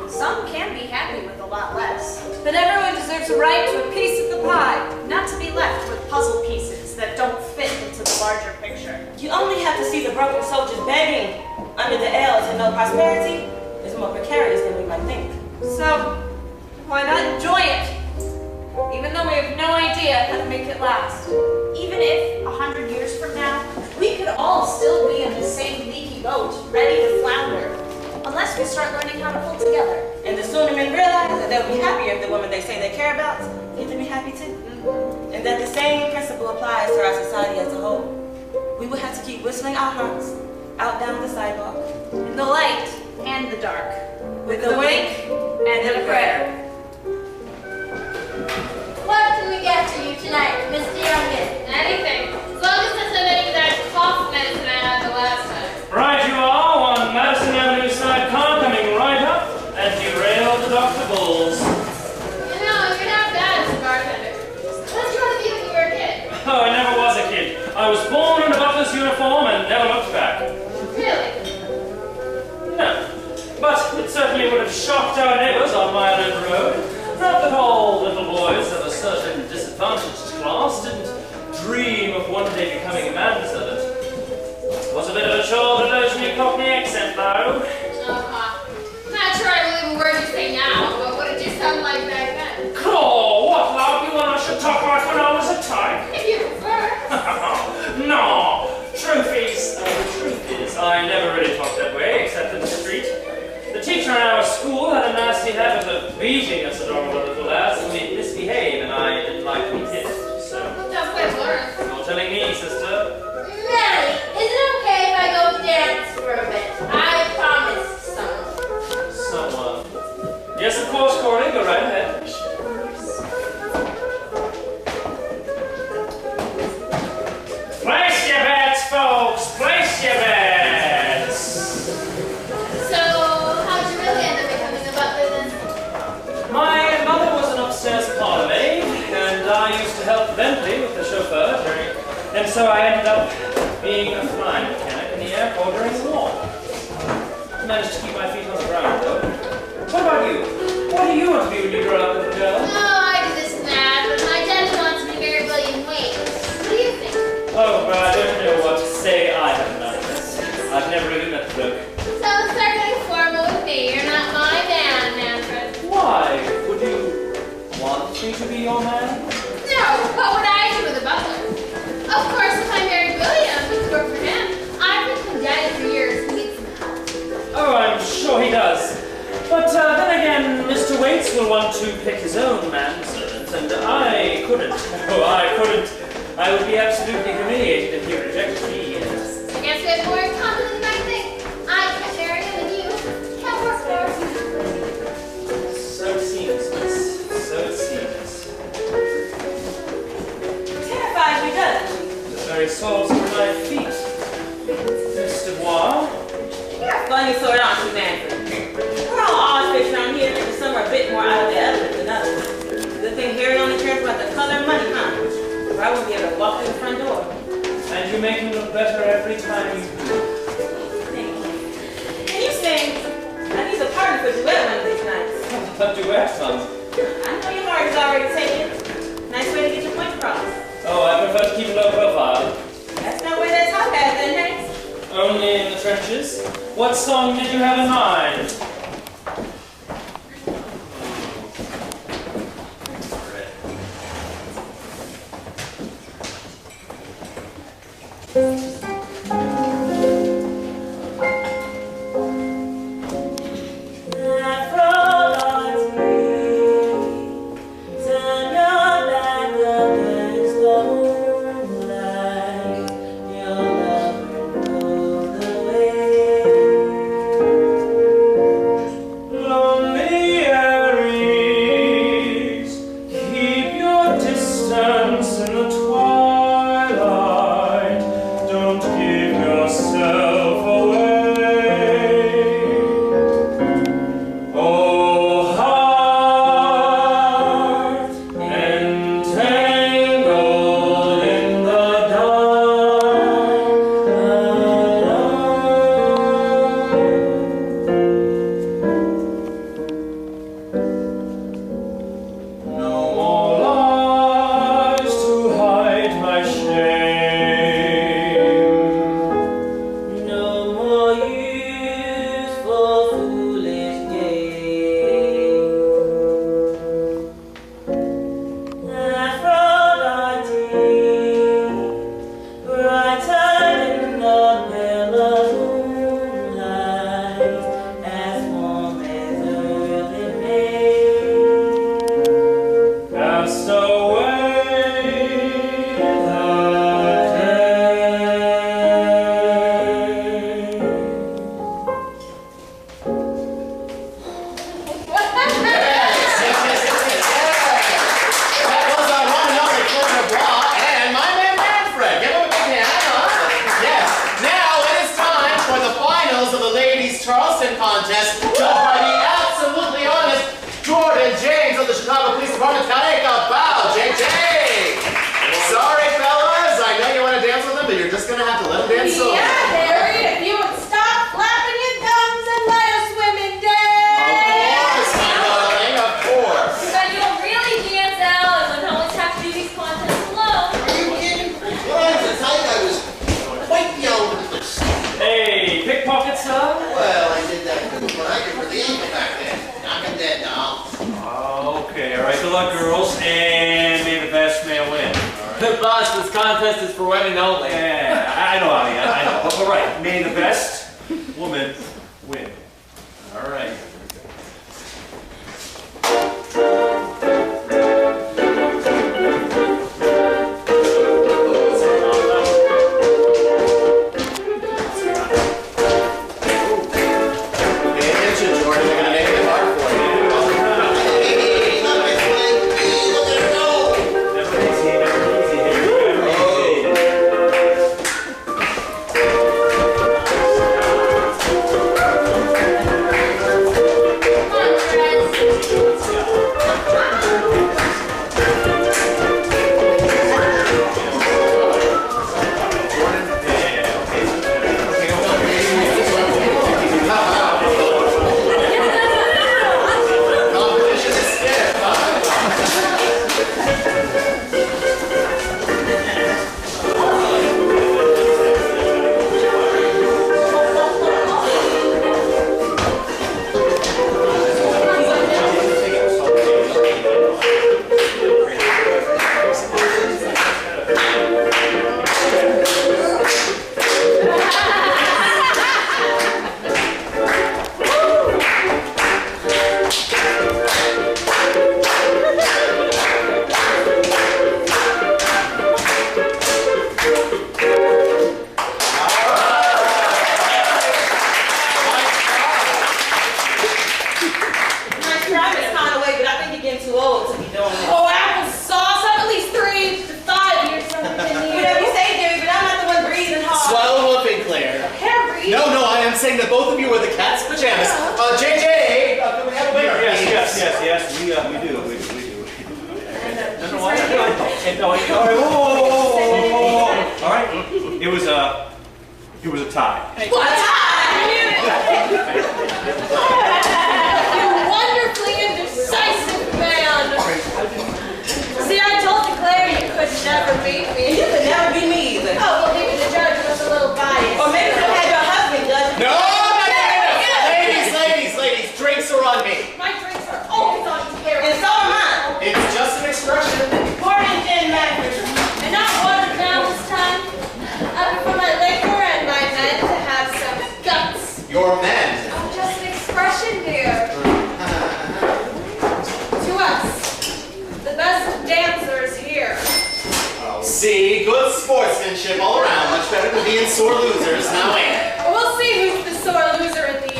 Some can be happy with a lot less. But everyone deserves a right to a piece of the pie. Not to be left with puzzle pieces that don't fit into the larger picture. You only have to see the broken soldiers begging under the L's, and no prosperity is more precarious than we might think. So, why not enjoy it? Even though we have no idea how to make it last. Even if, 100 years from now, we could all still be in the same leaky boat, ready to flounder. Unless we start learning how to pull together. And the sooner men realize that they'll be happier if the woman they say they care about get to be happy too. And that the same principle applies to our society as a whole. We will have to keep whistling our hearts out down the sidewalk. In the light And the dark. with a wink and a prayer. What can we get for you tonight, Miss de Jungen? Anything. As long as there's any of that cough medicine I had the last time. Right you are, on Madison Avenue sidecar coming right up and derail the Dr. Bulls. You know, you're not bad as a bartender. What did you want to be when you were a kid? Oh, I never was a kid. I was born in a butler's uniform and never looked back. Really? No. But it certainly would have shocked our neighbors on my own road. Not that all little boys of a certain disadvantaged class didn't dream of one day becoming a manservant. It was a bit of a chore to learn your Cockney accent, though. Not sure I believe a word you say now, but what did you sound like back then? Oh, what, love? You want I should talk like when I was a tyke? If you prefer. No. Truth is, I never really talked that way, except in the street. The teacher in our school had a nasty habit of beating us adorable little lads when we'd misbehave, and I didn't like to be hit, so... Tough way to learn. You're telling me, sister? Nellie, is it okay if I go dance for a bit? I promised someone. Someone. Yes, of course, Coralie, go right ahead. Place your bets, folks! Place your bets! So, how'd you really end up becoming a butler then? My mother was an upstairs parlor maid, and I used to help Bentley with the chauffeur and so I ended up being a flying mechanic in the airport during the war. Managed to keep my feet on the ground, though. What about you? What do you want to be when you grow up, little girl? Oh, I do this math, but my dad wants to be Mary William Wayne. What do you think? Oh, but I don't know what to say. I haven't done this. I've never even met the bloke. So start getting formal with me. You're not my man, Manfred. Why? Would you want me to be your man? No, what would I do with a butler? Of course, if I married William, we could work for him. I've been from Daddy for years. He needs some help. Oh, I'm sure he does. But then again, Mr. Waits will want to pick his own man I would be absolutely humiliated if you rejected me. I guess we have more in common than I think. I can't marry him and you can't work for us. So it seems, miss. So it seems. Terrified we doesn't. The very soles of my feet. Miss de Voix? You're a funny sort, aren't you, Manfred? We're all odd fish around here, and some are a bit more out of their element than others. Good thing Harry only cares about the color of money, huh? Or I wouldn't be able to walk through the front door. And you make him look better every time you do. Thank you. Can you sing? I need a partner for duet one of these nights. A duet, son. I know your heart is already taken. Nice way to get your point across. Oh, I prefer to keep a low profile. That's no way that's how bad then, Therese. Only in the trenches. What song did you have in mind? All right, it was a tie. What? You wonderfully indecisive man. See, I told you, Claire, you could never beat me. You could never beat me either. Oh, well, maybe the judge was a little biased. Or maybe you had your husband judge. No! Ladies, drinks are on me. My drinks are always on Claire. And so am I. It's just an expression. Pouring in, Manfred. And not watered down this time. For my liquor and my men to have some guts. Your men. Oh, just an expression, dear. To us, the best dancers here. Oh, see, good sportsmanship all around. Much better than being sore losers. Now ain't it? We'll see who's the sore loser at the end.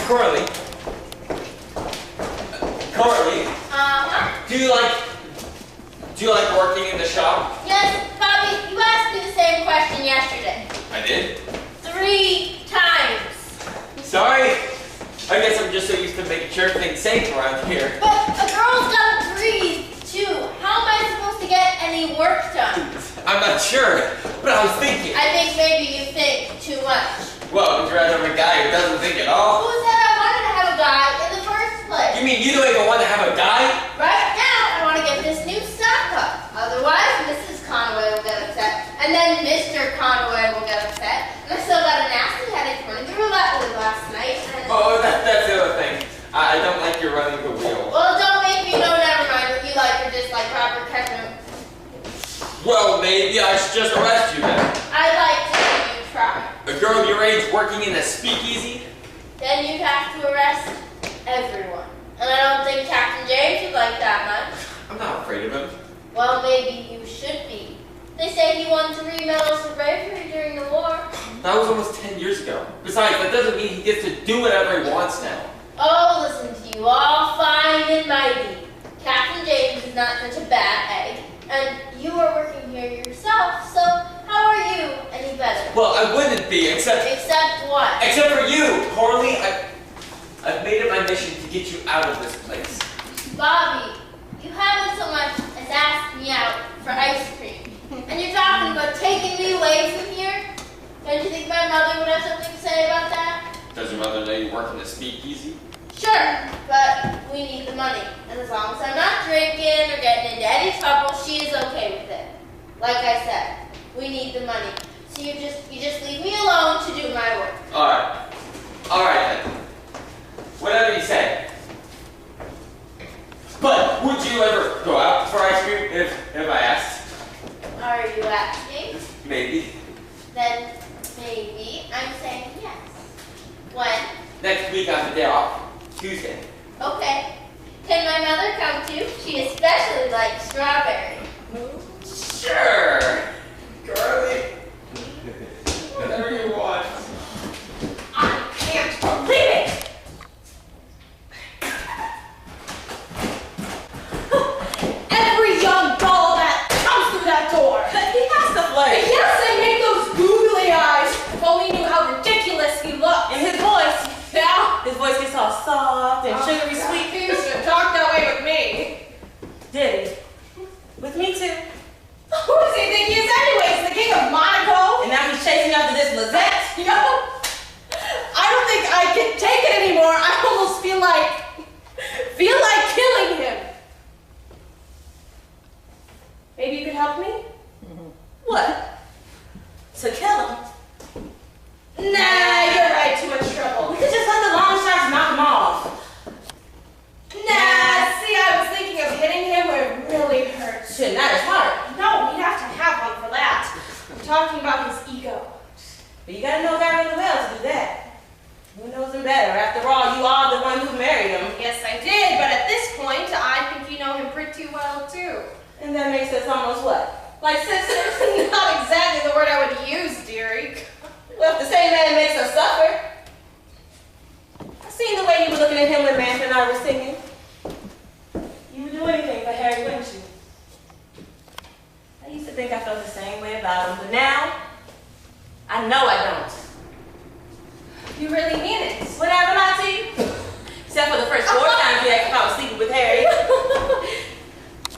Coralie. Coralie. Do you like working in the shop? Yes, Bobby, you asked me the same question yesterday. I did. 3 times. Sorry. I guess I'm just so used to making sure everything's safe around here. But a girl's gotta breathe, too. How am I supposed to get any work done? I'm not sure, but I was thinking. I think maybe you think too much. Well, would you rather have a guy who doesn't think at all? Who said I wanted to have a guy in the first place? You mean you don't even want to have a guy? Right now, I want to get this new stock up. Otherwise, Mrs. Conway will get upset, and then Mr. Conway will get upset. And I still got a nasty headache running through that last night. And Oh, that's the other thing. I don't like you running the wheel. well, don't make me know. Never mind what you like or dislike, Robert Ketchum. Well, maybe I should just arrest you then. I'd like to see you try. A girl your age working in a speakeasy? Then you'd have to arrest everyone. And I don't think Captain James would like that much. I'm not afraid of him. Well, maybe you should be. They say he won 3 medals for bravery during the war. That was almost 10 years ago. Besides, that doesn't mean he gets to do whatever he wants now. Oh, listen to you, all fine and mighty. Captain James is not such a bad egg. And you are working here yourself, so how are you any better? Well, I wouldn't be, except what? Except for you, Coralie. I've made it my mission to get you out of this place. Bobby, you haven't so much as asked me out for ice cream. And you're talking about taking me away from here? Don't you think my mother would have something to say about that? Does your mother know you work in a speakeasy? Sure, but we need the money. And as long as I'm not drinking or getting into any trouble, she is okay with it. Like I said, we need the money. So you just leave me alone to do my work. Alright then. Whatever you say. But would you ever go out for ice cream if I asked? Are you asking? Maybe. Then maybe I'm saying yes. When? Next week I have a day off. Tuesday. Okay. Can my mother come too? She especially likes strawberry. Sure. Coralie. Whatever you want. I can't believe it! Every young doll that comes through that door! He has to flirt. Yes, and make those googly eyes! If only you knew how ridiculous he looked! And his voice. Yeah? His voice gets all soft and sugary sweet. He used to talk that way with me. Did he? With me too. Who does he think he is anyways? The king of Monaco? And now he's chasing after this Lisette. Yo, I don't think I can take it anymore. I almost feel like killing him. Maybe you could help me? What? To kill him? Nah, you're right. Too much trouble. We could just let the long shots knock him off. Nah, see, I was thinking of hitting him where it really hurts. Shit, not his heart. No, we'd have to have one for that. I'm talking about his ego. But you gotta know that really well to do that. Who knows him better? After all, you are the one who married him. Yes, I did, but at this point, I think you know him pretty well, too. And that makes us almost what? Like sisters? Not exactly the word I would use, dearie. Well, if the same man makes us suffer. I seen the way you were looking at him when Manfred and I were singing. You would do anything for Harry, wouldn't you? I used to think I felt the same way about him, but now I know I don't. You really mean it? Would I ever lie to you? Except for the first 4 times you asked if I was sleeping with Harry.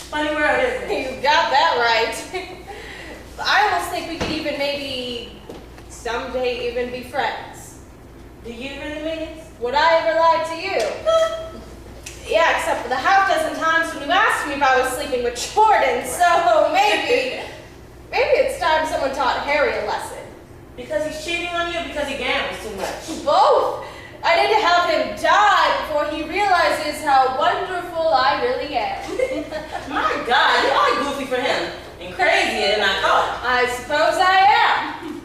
Funny world, isn't it? You got that right. I almost think we could even maybe someday even be friends. Do you really mean it? Would I ever lie to you? Yeah, except for the half dozen times when you asked me if I was sleeping with Jordan, so maybe it's time someone taught Harry a lesson. Because he's cheating on you or because he gambles too much? Both. I need to help him die before he realizes how wonderful I really am. My God, you are goofy for him and crazier than I thought. I suppose I am.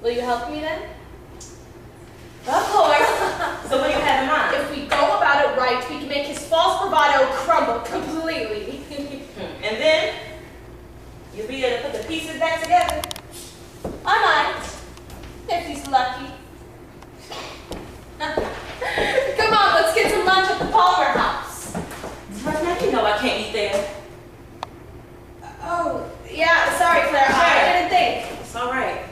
Will you help me then? Of course. So what do you have in mind? If we go about it right, we can make his false bravado crumble completely. And then you'll be able to put the pieces back together. I might, if he's lucky. Come on, let's get some lunch at the Palmer house. Now you know I can't eat there. Oh, yeah, sorry, Claire, I didn't think. It's all right.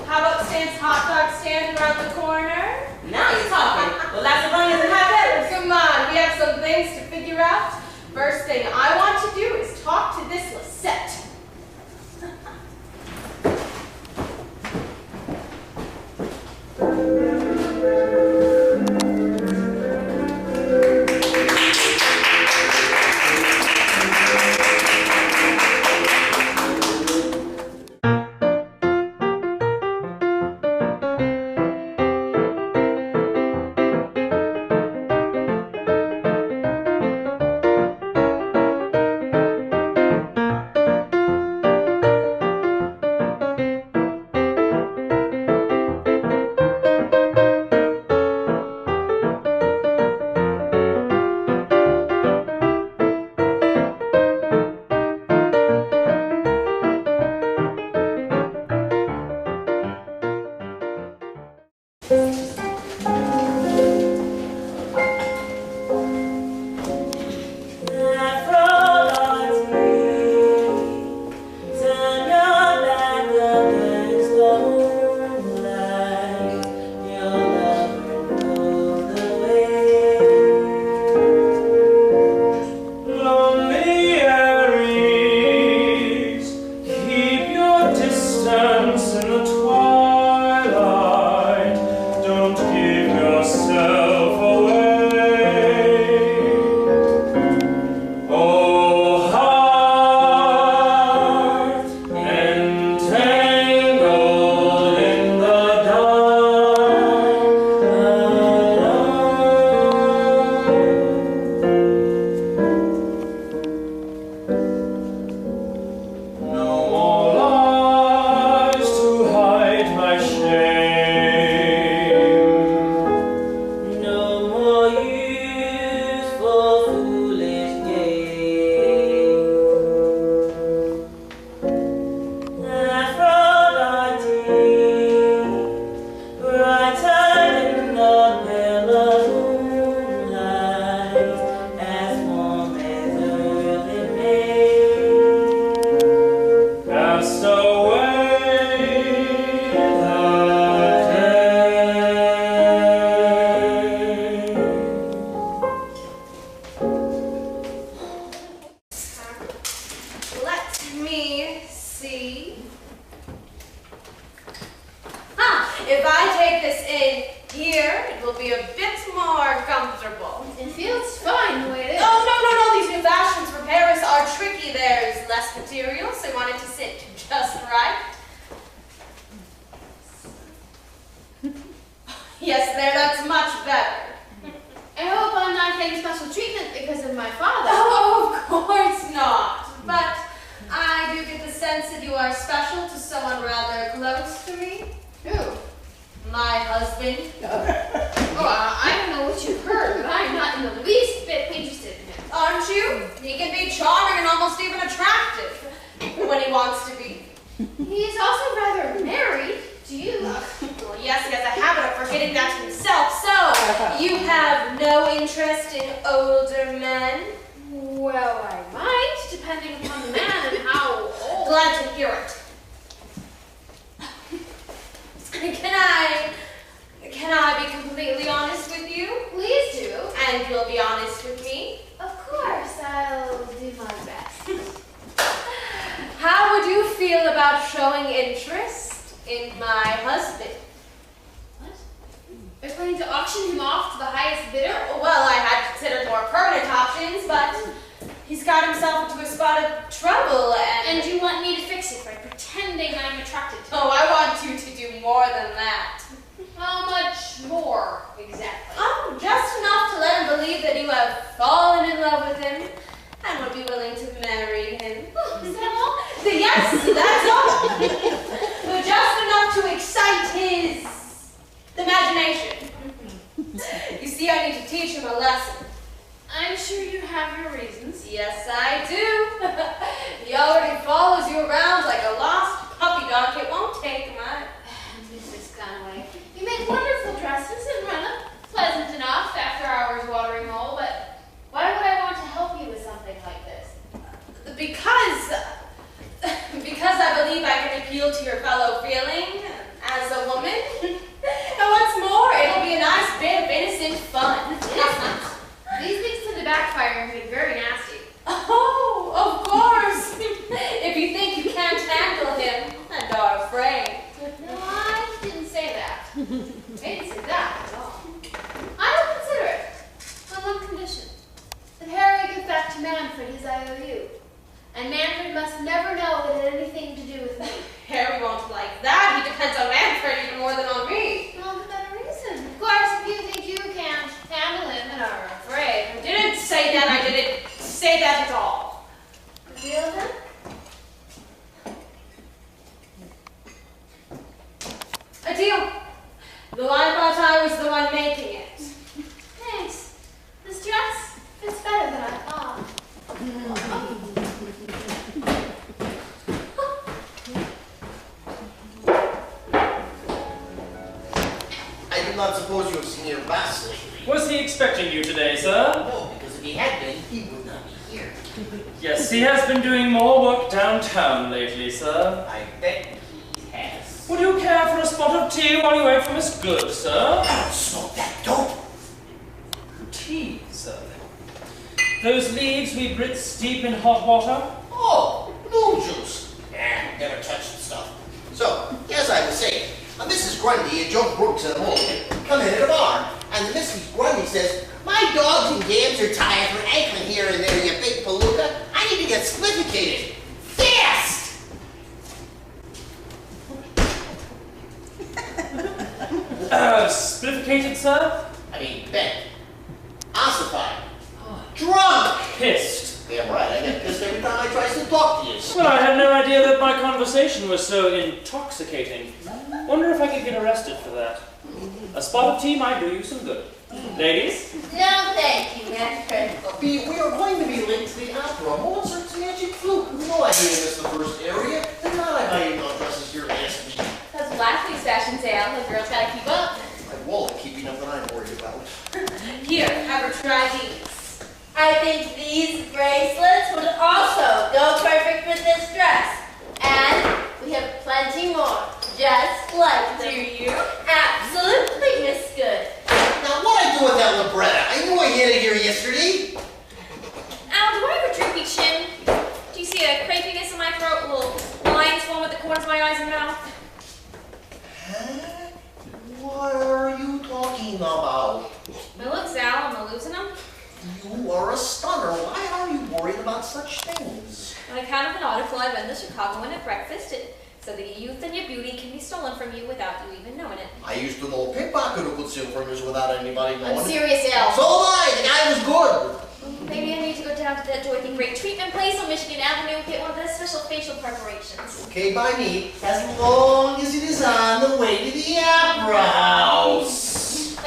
How about Stan's hot dog stand around the corner? Now you're talking. Well, lots of onions and hot peppers. Come on, we have some things to figure out. First thing I want to do is talk to this Lisette. completely honest with you? Please do. And you'll be honest with me? Of course, I'll do my best. How would you feel about showing interest in my husband? What? Are you planning to auction him off to the highest bidder? Well, I had considered more permanent options, but he's got himself into a spot of trouble And you want me to fix it by pretending I'm attracted to him? Oh, I want you to do more than that. How much more, exactly? Oh, just enough to let him believe that you have fallen in love with him and would be willing to marry him. Is that all? Yes, that's all. But just enough to excite his imagination. You see, I need to teach him a lesson. I'm sure you have your reasons. Yes, I do. He already follows you around like a lost puppy dog. It won't take much. Mrs. Conway, you make wonderful dresses and run up pleasant enough after hours watering hole, but why would I want to help you with something like this? Because I believe I can appeal to your fellow feeling as a woman. And what's more, it'll be a nice bit of innocent fun. These things tend to backfire and get very nasty. Oh, of course. If you think you can't handle him and are afraid. No, I didn't say that. I didn't say that at all. I'll consider it. On one condition. That Harry gets back to Manfred his IOU. And Manfred must never know that it had anything to do with me. Harry won't like that. He depends on Manfred even more than on me. All the better reason. Of course, if you think you can't handle him and are afraid. I didn't say that. I didn't say that at all. A deal then? A deal. Though I thought I was the one making it. Thanks. This dress fits better than I thought. I do not suppose you have seen your boss lately. Was he expecting you today, sir? No, because if he had been, he would not be here. Yes, he has been doing more work downtown lately, sir. I bet he has. Would you care for a spot of tea while you wait for Miss Good, sir? Don't smoke that dope. Tea, sir. Those leaves we Brits steep in hot water? Oh, blue juice. Never touched the stuff. So, as I was saying, Mrs. Grundy and Joe Brooks and Moll come in at a bar, and the Mrs. Grundy says, "My dogs and gams are tired from ankling here and there, you big palooka. I need to get splificated. Fast!" Splificated, sir? I mean, bent. Ossified. Drunk! Pissed. Damn right, I get pissed every time I try to talk to you. Well, I had no idea that my conversation was so intoxicating. Wonder if I could get arrested for that. A spot of tea might do you some good. Ladies? No, thank you, Manfred. We are going to be late to the opera. Mozart's Magic Flute. No idea missed the first area. They're not hiding on dresses here last week. That's last week's fashion sale. The girls gotta keep up. My wallet keeping up that I'm worried about. Here, have her try these. I think these bracelets would also go perfect with this dress. And we have plenty more, just like them. Do you? Absolutely, Miss Good. Now, what I do with that libretta? I knew I had it here yesterday. Al, do I have a droopy chin? Do you see a crepiness in my throat? Little lines form at the corners of my eyes and mouth? Huh? What are you talking about? My looks, Al, am I losing them? You are a stunner. Why are you worried about such things? On account of an article I read in the Chicagoan at breakfast, so that your youth and your beauty can be stolen from you without you even knowing it. I used to know a pickpocket who could steal from us without anybody knowing I'm it. serious, Al. So am I. The guy was good. Maybe I need to go down to that Dorothy Great treatment place on Michigan Avenue and get one of those special facial preparations. Okay by me, as long as it is on the way to the opera house.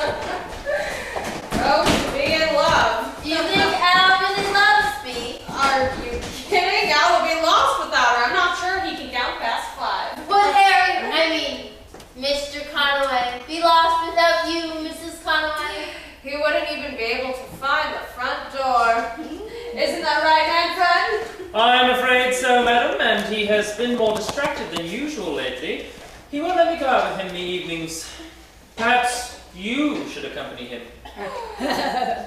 Oh, to be in love. You think Al really loves me? Are you kidding? Al will be lost without her. I'm not sure he can count past 5. Would Mr. Conway be lost without you, Mrs. Conway? He wouldn't even be able to find the front door. Isn't that right, Manfred? I'm afraid so, madam, and he has been more distracted than usual lately. He won't let me go out with him in the evenings. Perhaps You should accompany him.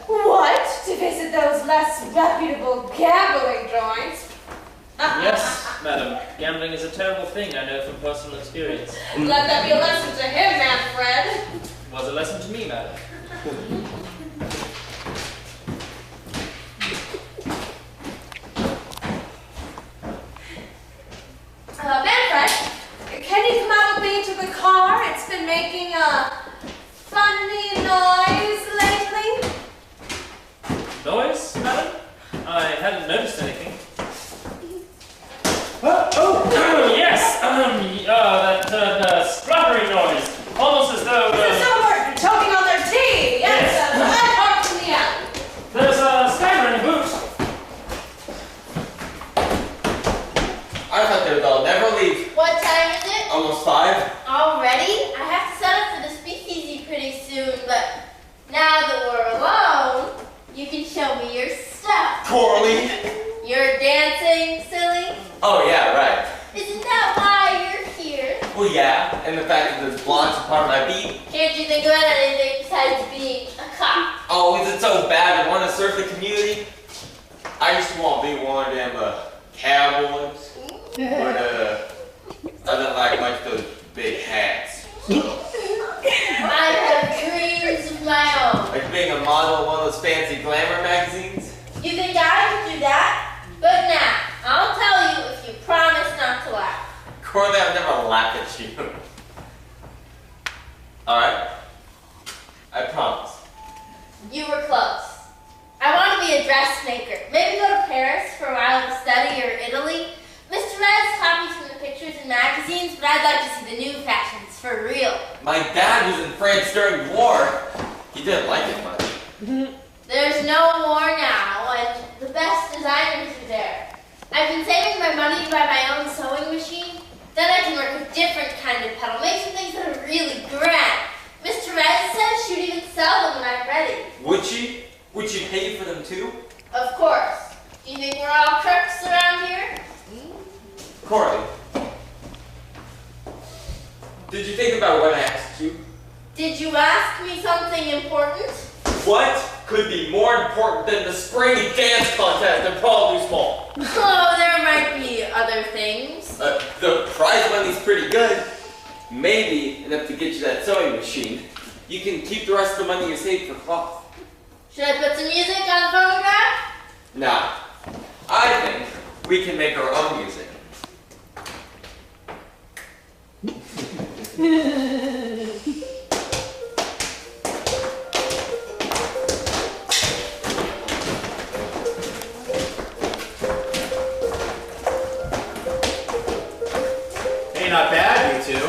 What? To visit those less reputable gambling joints? Yes, madam. Gambling is a terrible thing, I know from personal experience. Let that be a lesson to him, Manfred. It was a lesson to me, madam. Manfred, can you come out with me to the car? It's been making a funny noise lately. Noise, madam? I hadn't noticed anything. Yes, that spluttering noise. Almost as though... Someone choking on their tea. Yes, I parked in the alley. There's a stammering boot. I thought they would all never leave. What time is it? Almost 5. Already? I have to set up for the speakeasy pretty soon, but now that we're alone, you can show me your stuff. Coralie. You're dancing, silly? Oh yeah, right. Isn't that why you're here? Well, yeah, and the fact that there's blocks apart my beat. Can't you think about anything besides being a cop? Oh, is it so bad to want to serve the community? I used to want to be one of them cowboys, but I didn't like much those big hats. I have dreams of my own. Like being a model in one of those fancy glamour magazines. You think I could do that? But now, I'll tell you if you promise not to laugh. Coralie, I've never laughed at you. Alright? I promise. You were close. I want to be a dressmaker. Maybe go to Paris for a while to study or Italy. Mr. Therese taught me from the pictures in magazines, but I'd like to see the new fashions for real. My dad was in France during the war. He didn't like it much. There's no war now, and the best designers are there. I've been saving my money to buy my own sewing machine. Then I can work with different kind of pedal, make some things that are really grand. Mr. Therese says she'd even sell them when I'm ready. Would she? Would she pay you for them too? Of course. Do you think we're all crooks around here? Coralie, did you think about what I asked you? Did you ask me something important? What could be more important than the springy dance contest in Parle Doucement? Oh, there might be other things. The prize money's pretty good. Maybe enough to get you that sewing machine. You can keep the rest of the money you saved for cloth. Should I put some music on the phonograph? No. I think we can make our own music. Hey, not bad, you two.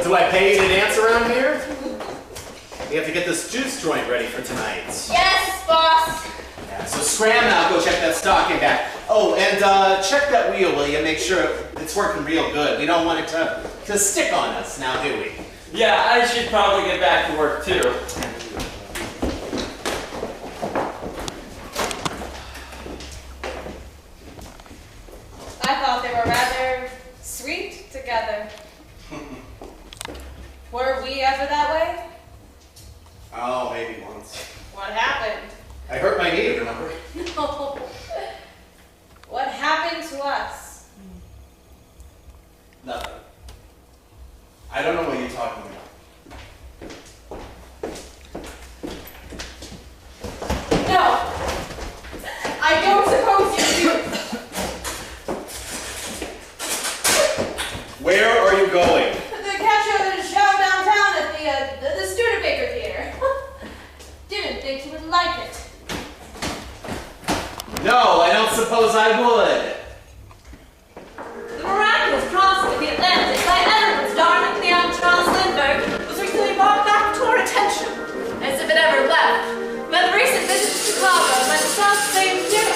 Do I pay you to dance around here? We have to get this juice joint ready for tonight. Yes, boss. Yeah, so scram now, go check that stocking back. Oh, and check that wheel, will you? Make sure it's working real good. We don't want it to stick on us now, do we? Yeah, I should probably get back to work too. I thought they were rather sweet together. Were we ever that way? Oh, maybe once. What happened? I hurt my knee, remember? No. What happened to us? Nothing. I don't know what you're talking about. No. I don't suppose you do. Where are you going? The Ketchum show downtown at the Studebaker Theater. Didn't think you would like it. No, I don't suppose I would. The miraculous crossing of the Atlantic by Edward's darling Leon Charles Lindbergh was recently brought back to our attention, as if it ever left, by the recent visit to Chicago by the self-same hero.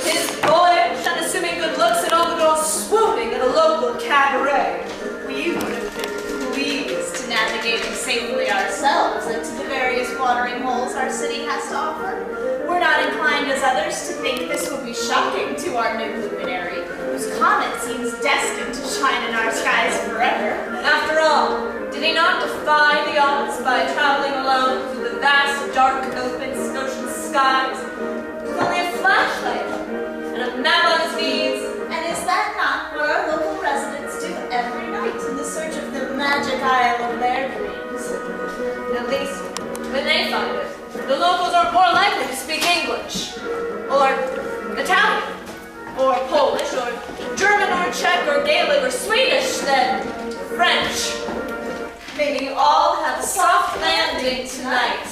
His boyish, unassuming good looks and all the girls swooning at a local cabaret. We would have been pleased to navigating safely ourselves into the various watering holes our city has to offer. We're not inclined as others to think this would be shocking to our new luminary, whose comet seems destined to shine in our skies forever. After all, did he not not defy the odds by traveling alone through the vast, dark, open, ocean skies with only a flashlight and a map on his knees. And is that not what our local residents do every night in the search of the magic isle of their dreams? At least, when they find it, the locals are more likely to speak English, or Italian, or Polish, or German, or Czech, or Gaelic, or Swedish than French. May you all have a soft landing tonight.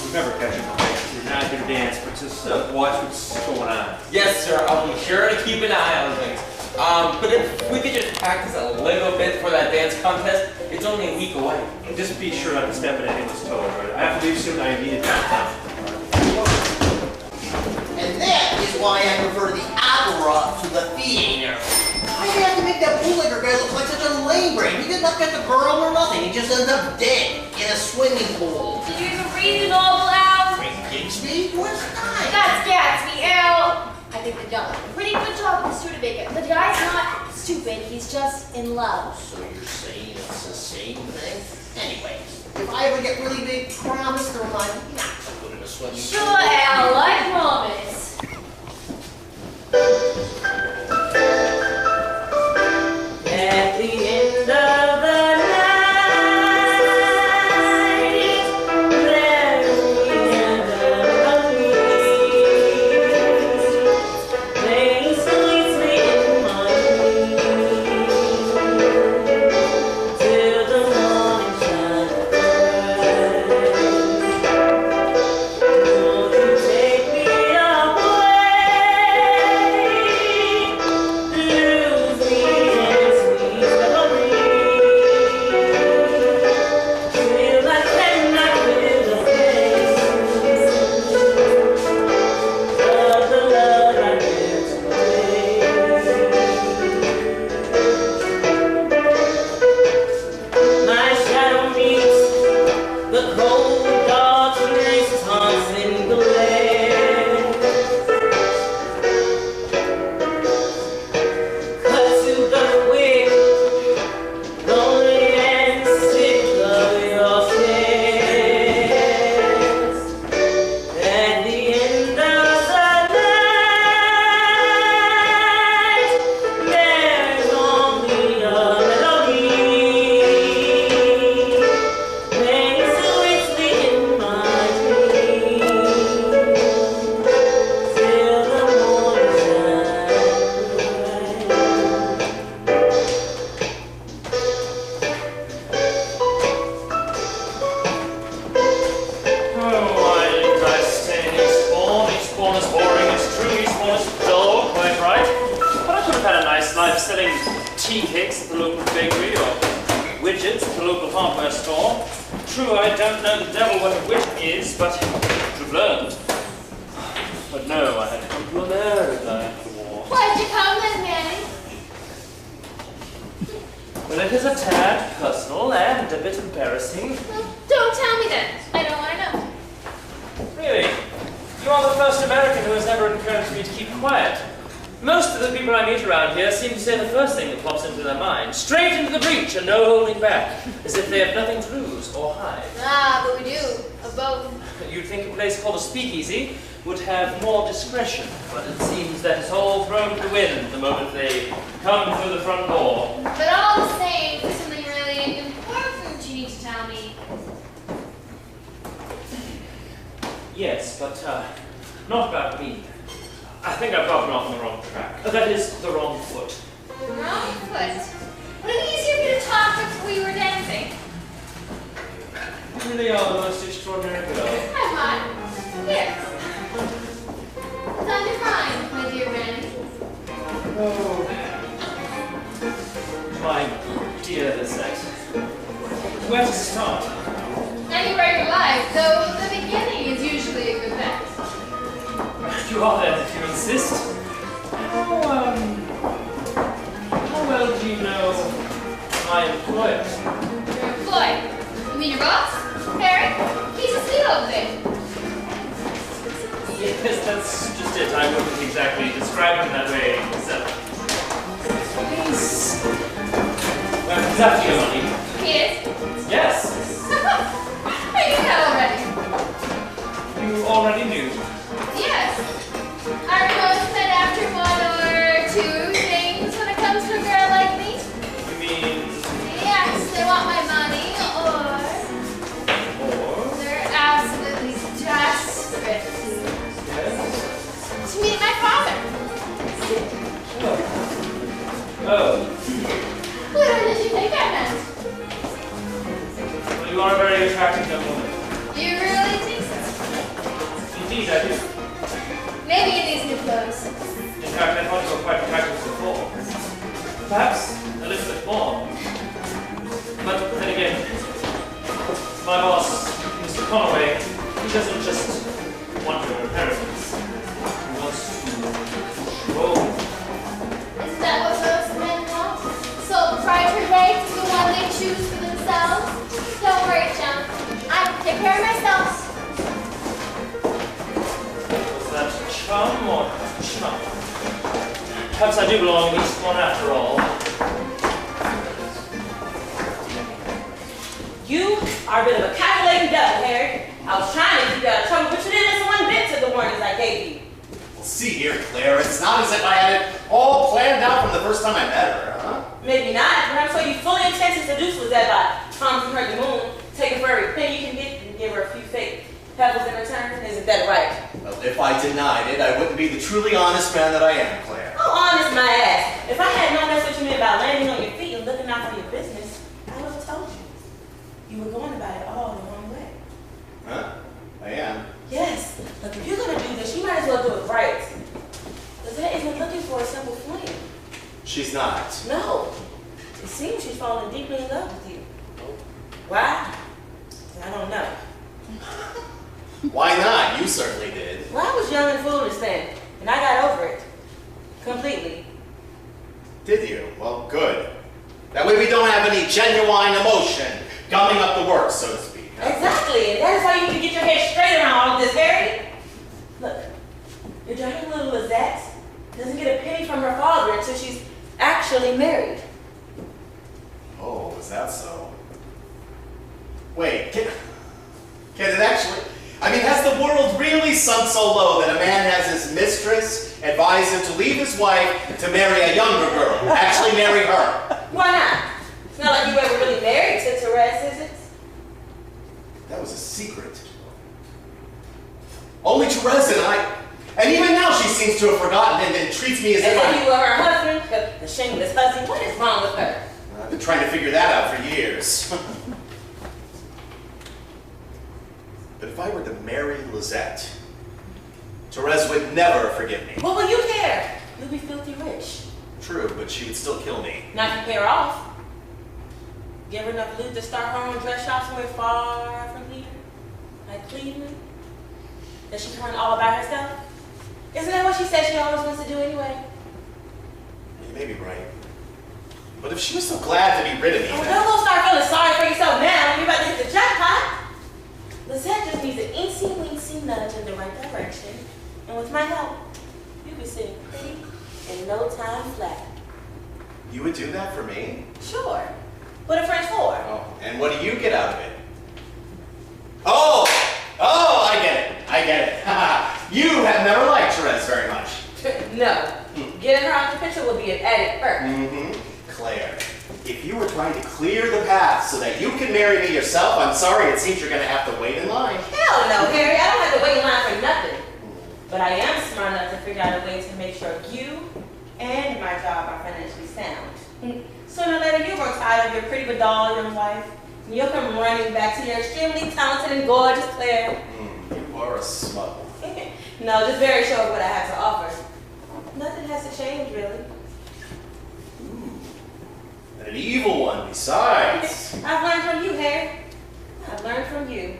Remember, Ketchum, you're not going to dance, but just watch what's going on. Yes, sir. I'll be sure to keep an eye on things. But if we could just practice a little bit for that dance contest, it's only a week away. Just be sure not to step in anyone's toe, right? I have to leave soon. I need time. And that is why I prefer the opera to the theater. I have to make that bootlegger guy look like such a lame brain. He didn't look at the girl or nothing. He just ends up dead in a swimming pool. Did you even read the novel out? Gatsby? What's that? That's Gatsby, Al. I think they've done a pretty good job with Studebaker. The guy's not stupid, he's just in love. So you're saying it's the same thing? Anyway, if I ever get really big, promise to remind me not to put in a swimming pool. Sure, Al, I promise. At the end of the Speakeasy would have more discretion, but it seems that it's all thrown to the wind the moment they come through the front door. But all the same, there's something really important you need to tell me. Yes, but not about me. I think I've gotten off on the wrong track. That is, the wrong foot. The wrong foot? Would it be easier for you to talk before you were dancing? You really are the most extraordinary girl. I'm not. Here. It's on your mind, my dear Granny. Oh, my dear Lisette. Where to start? Anywhere you like, though the beginning is usually a good bet. You are then, if you insist. How well do you know my employer? Your employer? You mean your boss? Harry? He's asleep over there. Yes, that's just it. I wouldn't exactly describe him that way myself. after your money. He is? Yes. I knew that already. You already knew. Yes. Are most men after one or two things when it comes to a girl like me? You mean... Yes, they want my money, or they're absolutely desperate to meet my father. Oh. What did you think I meant? Well, you are a very attractive young woman. You really think so? Indeed, I do. Maybe in these new clothes. In fact, I thought you were quite attractive before. Perhaps a little bit more. But then again, my boss, Mr. Conway, he doesn't just want your inheritance. He wants to control. Isn't that what most men want? Sole proprietary rights, the one they choose for themselves? Don't worry, John. I can take care of myself. Was that chum or chum? Perhaps I do belong to each one after all. You are a bit of a calculating devil, Harry. I was trying to keep you out of trouble, but you didn't listen one bit to the warnings I gave you. Well, see here, Claire, it's not as if I had it all planned out from the first time I met her, huh? Maybe not, but I'm sure you fully intend to seduce Lisette by promising her the moon, taking for every penny you can get, and give her a few fake pebbles in return. Isn't that right? Well, if I denied it, I wouldn't be the truly honest man that I am, Claire. Oh, honest, my ass. If I had known that's what you meant by landing on your feet and looking out for your business, I would have told you. You were going about it all the wrong way. Huh? I am. Yes, but if you're going to do this, you might as well do it right. Lisette isn't looking for a simple fling. She's not. No. It seems she's fallen deeply in love with you. Why? I don't know. Why not? You certainly did. Well, I was young and foolish then, and I got over it. Completely. Did you? Well, good. That way we don't have any genuine emotion gumming up the works, so to speak. Huh? Exactly, and that is why you need to get your head straight around all of this, Harry. Look, your darling little Lisette doesn't get a penny from her father until she's actually married. Oh, is that so? Wait, can it actually... I mean, has the world really sunk so low that a man has his mistress advise him to leave his wife to marry a younger girl? Actually marry her? Why not? It's not like you ever really married to Therese, is it? That was a secret. Only Therese and I... And even now she seems to have forgotten and treats me as if you were her husband, the shameless husband. What is wrong with her? I've been trying to figure that out for years. But if I were to marry Lisette, Therese would never forgive me. What will you care? You'll be filthy rich. True, but she would still kill me. Not if you pay her off. Give her enough loot to start her own dress shop somewhere far from here. Like Cleveland. Does she run all by herself? Isn't that what she said she always wants to do anyway? You may be right. But if she was so glad to be rid of me, Oh, don't go start feeling sorry for yourself now. You're about to hit the jackpot. Lisette just needs an eensy-weensy nudge in the right direction. And with my help, you'll be sitting pretty in no time flat. You would do that for me? Sure. What are friends for? Oh, and what do you get out of it? Oh, I get it. You have never liked Therese very much. No. Getting her out the picture would be an added perk. Claire, if you were trying to clear the path so that you can marry me yourself, I'm sorry, it seems you're going to have to wait in line. Hell no, Harry. I don't have to wait in line for nothing. But I am smart enough to figure out a way to make sure you and my job are financially sound. Sooner or later, you grow tired of your pretty but doll young wife, and you'll come running back to your extremely talented and gorgeous Claire. You are a smug. No, just very sure of what I have to offer. Nothing has to change, really. And an evil one besides. I've learned from you, Harry. I've learned from you.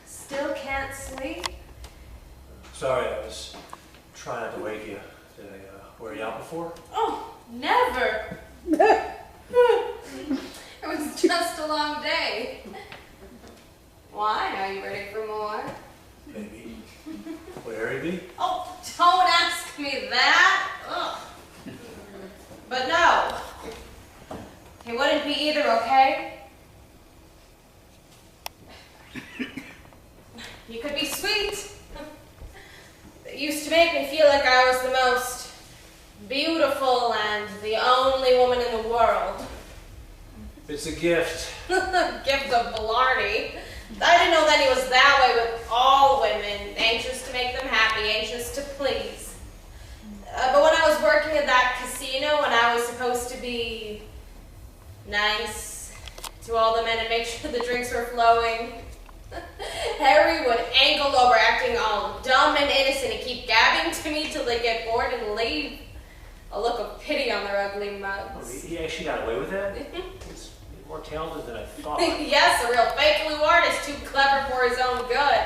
Still can't sleep? Sorry, I was trying not to wake you. Did I wear you out before? Oh, never. It was just a long day. Why? Are you ready for more? Maybe. Would Harry be? Oh, don't ask me that. Ugh. But no. He wouldn't be either, okay? You could be sweet. It used to make me feel like I was the most beautiful and the only woman in the world. It's a gift. Gift of Blarney. I didn't know that he was that way with all women, anxious to make them happy, anxious to please. But when I was working at that casino and I was supposed to be nice to all the men and make sure the drinks were flowing, Harry would ankle over acting all dumb and innocent and keep gabbing to me till they get bored and leave. A look of pity on their ugly mugs. Oh, he actually got away with that? He's more talented than I thought. Yes, a real fake blue artist, too clever for his own good.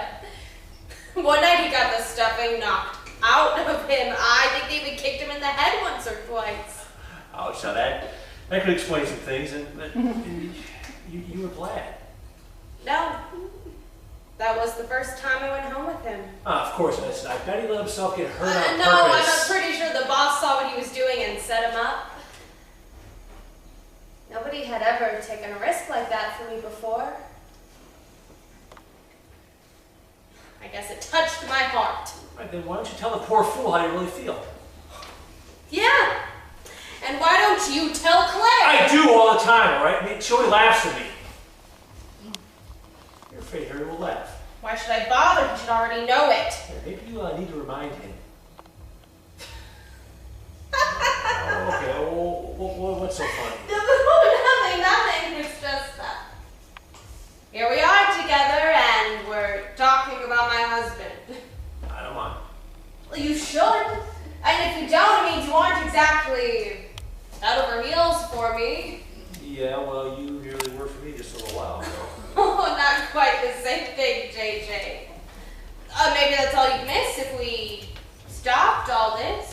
One night he got the stuffing knocked out of him. I think they even kicked him in the head once or twice. Ouch, now that could explain some things, and you were glad. No. That was the first time I went home with him. Of course, I bet he let himself get hurt on No, purpose. I'm pretty sure the boss saw what he was doing and set him up. Nobody had ever taken a risk like that for me before. I guess it touched my heart. Right, then why don't you tell the poor fool how you really feel? Yeah. And why don't you tell Claire? I do all the time, all right? I mean, she only laughs at me. You're afraid Harry will laugh. Why should I bother? He should already know it. Yeah, maybe you need to remind him. Oh, okay, well, what's so funny? Nothing. It's just that. Here we are together and we're talking about my husband. I don't mind. Well, you should. And if you don't, it means you aren't exactly head over heels for me. Yeah, well, you really were for me just a little while ago. Oh, not quite the same thing, JJ. Maybe that's all you'd miss if we stopped all this.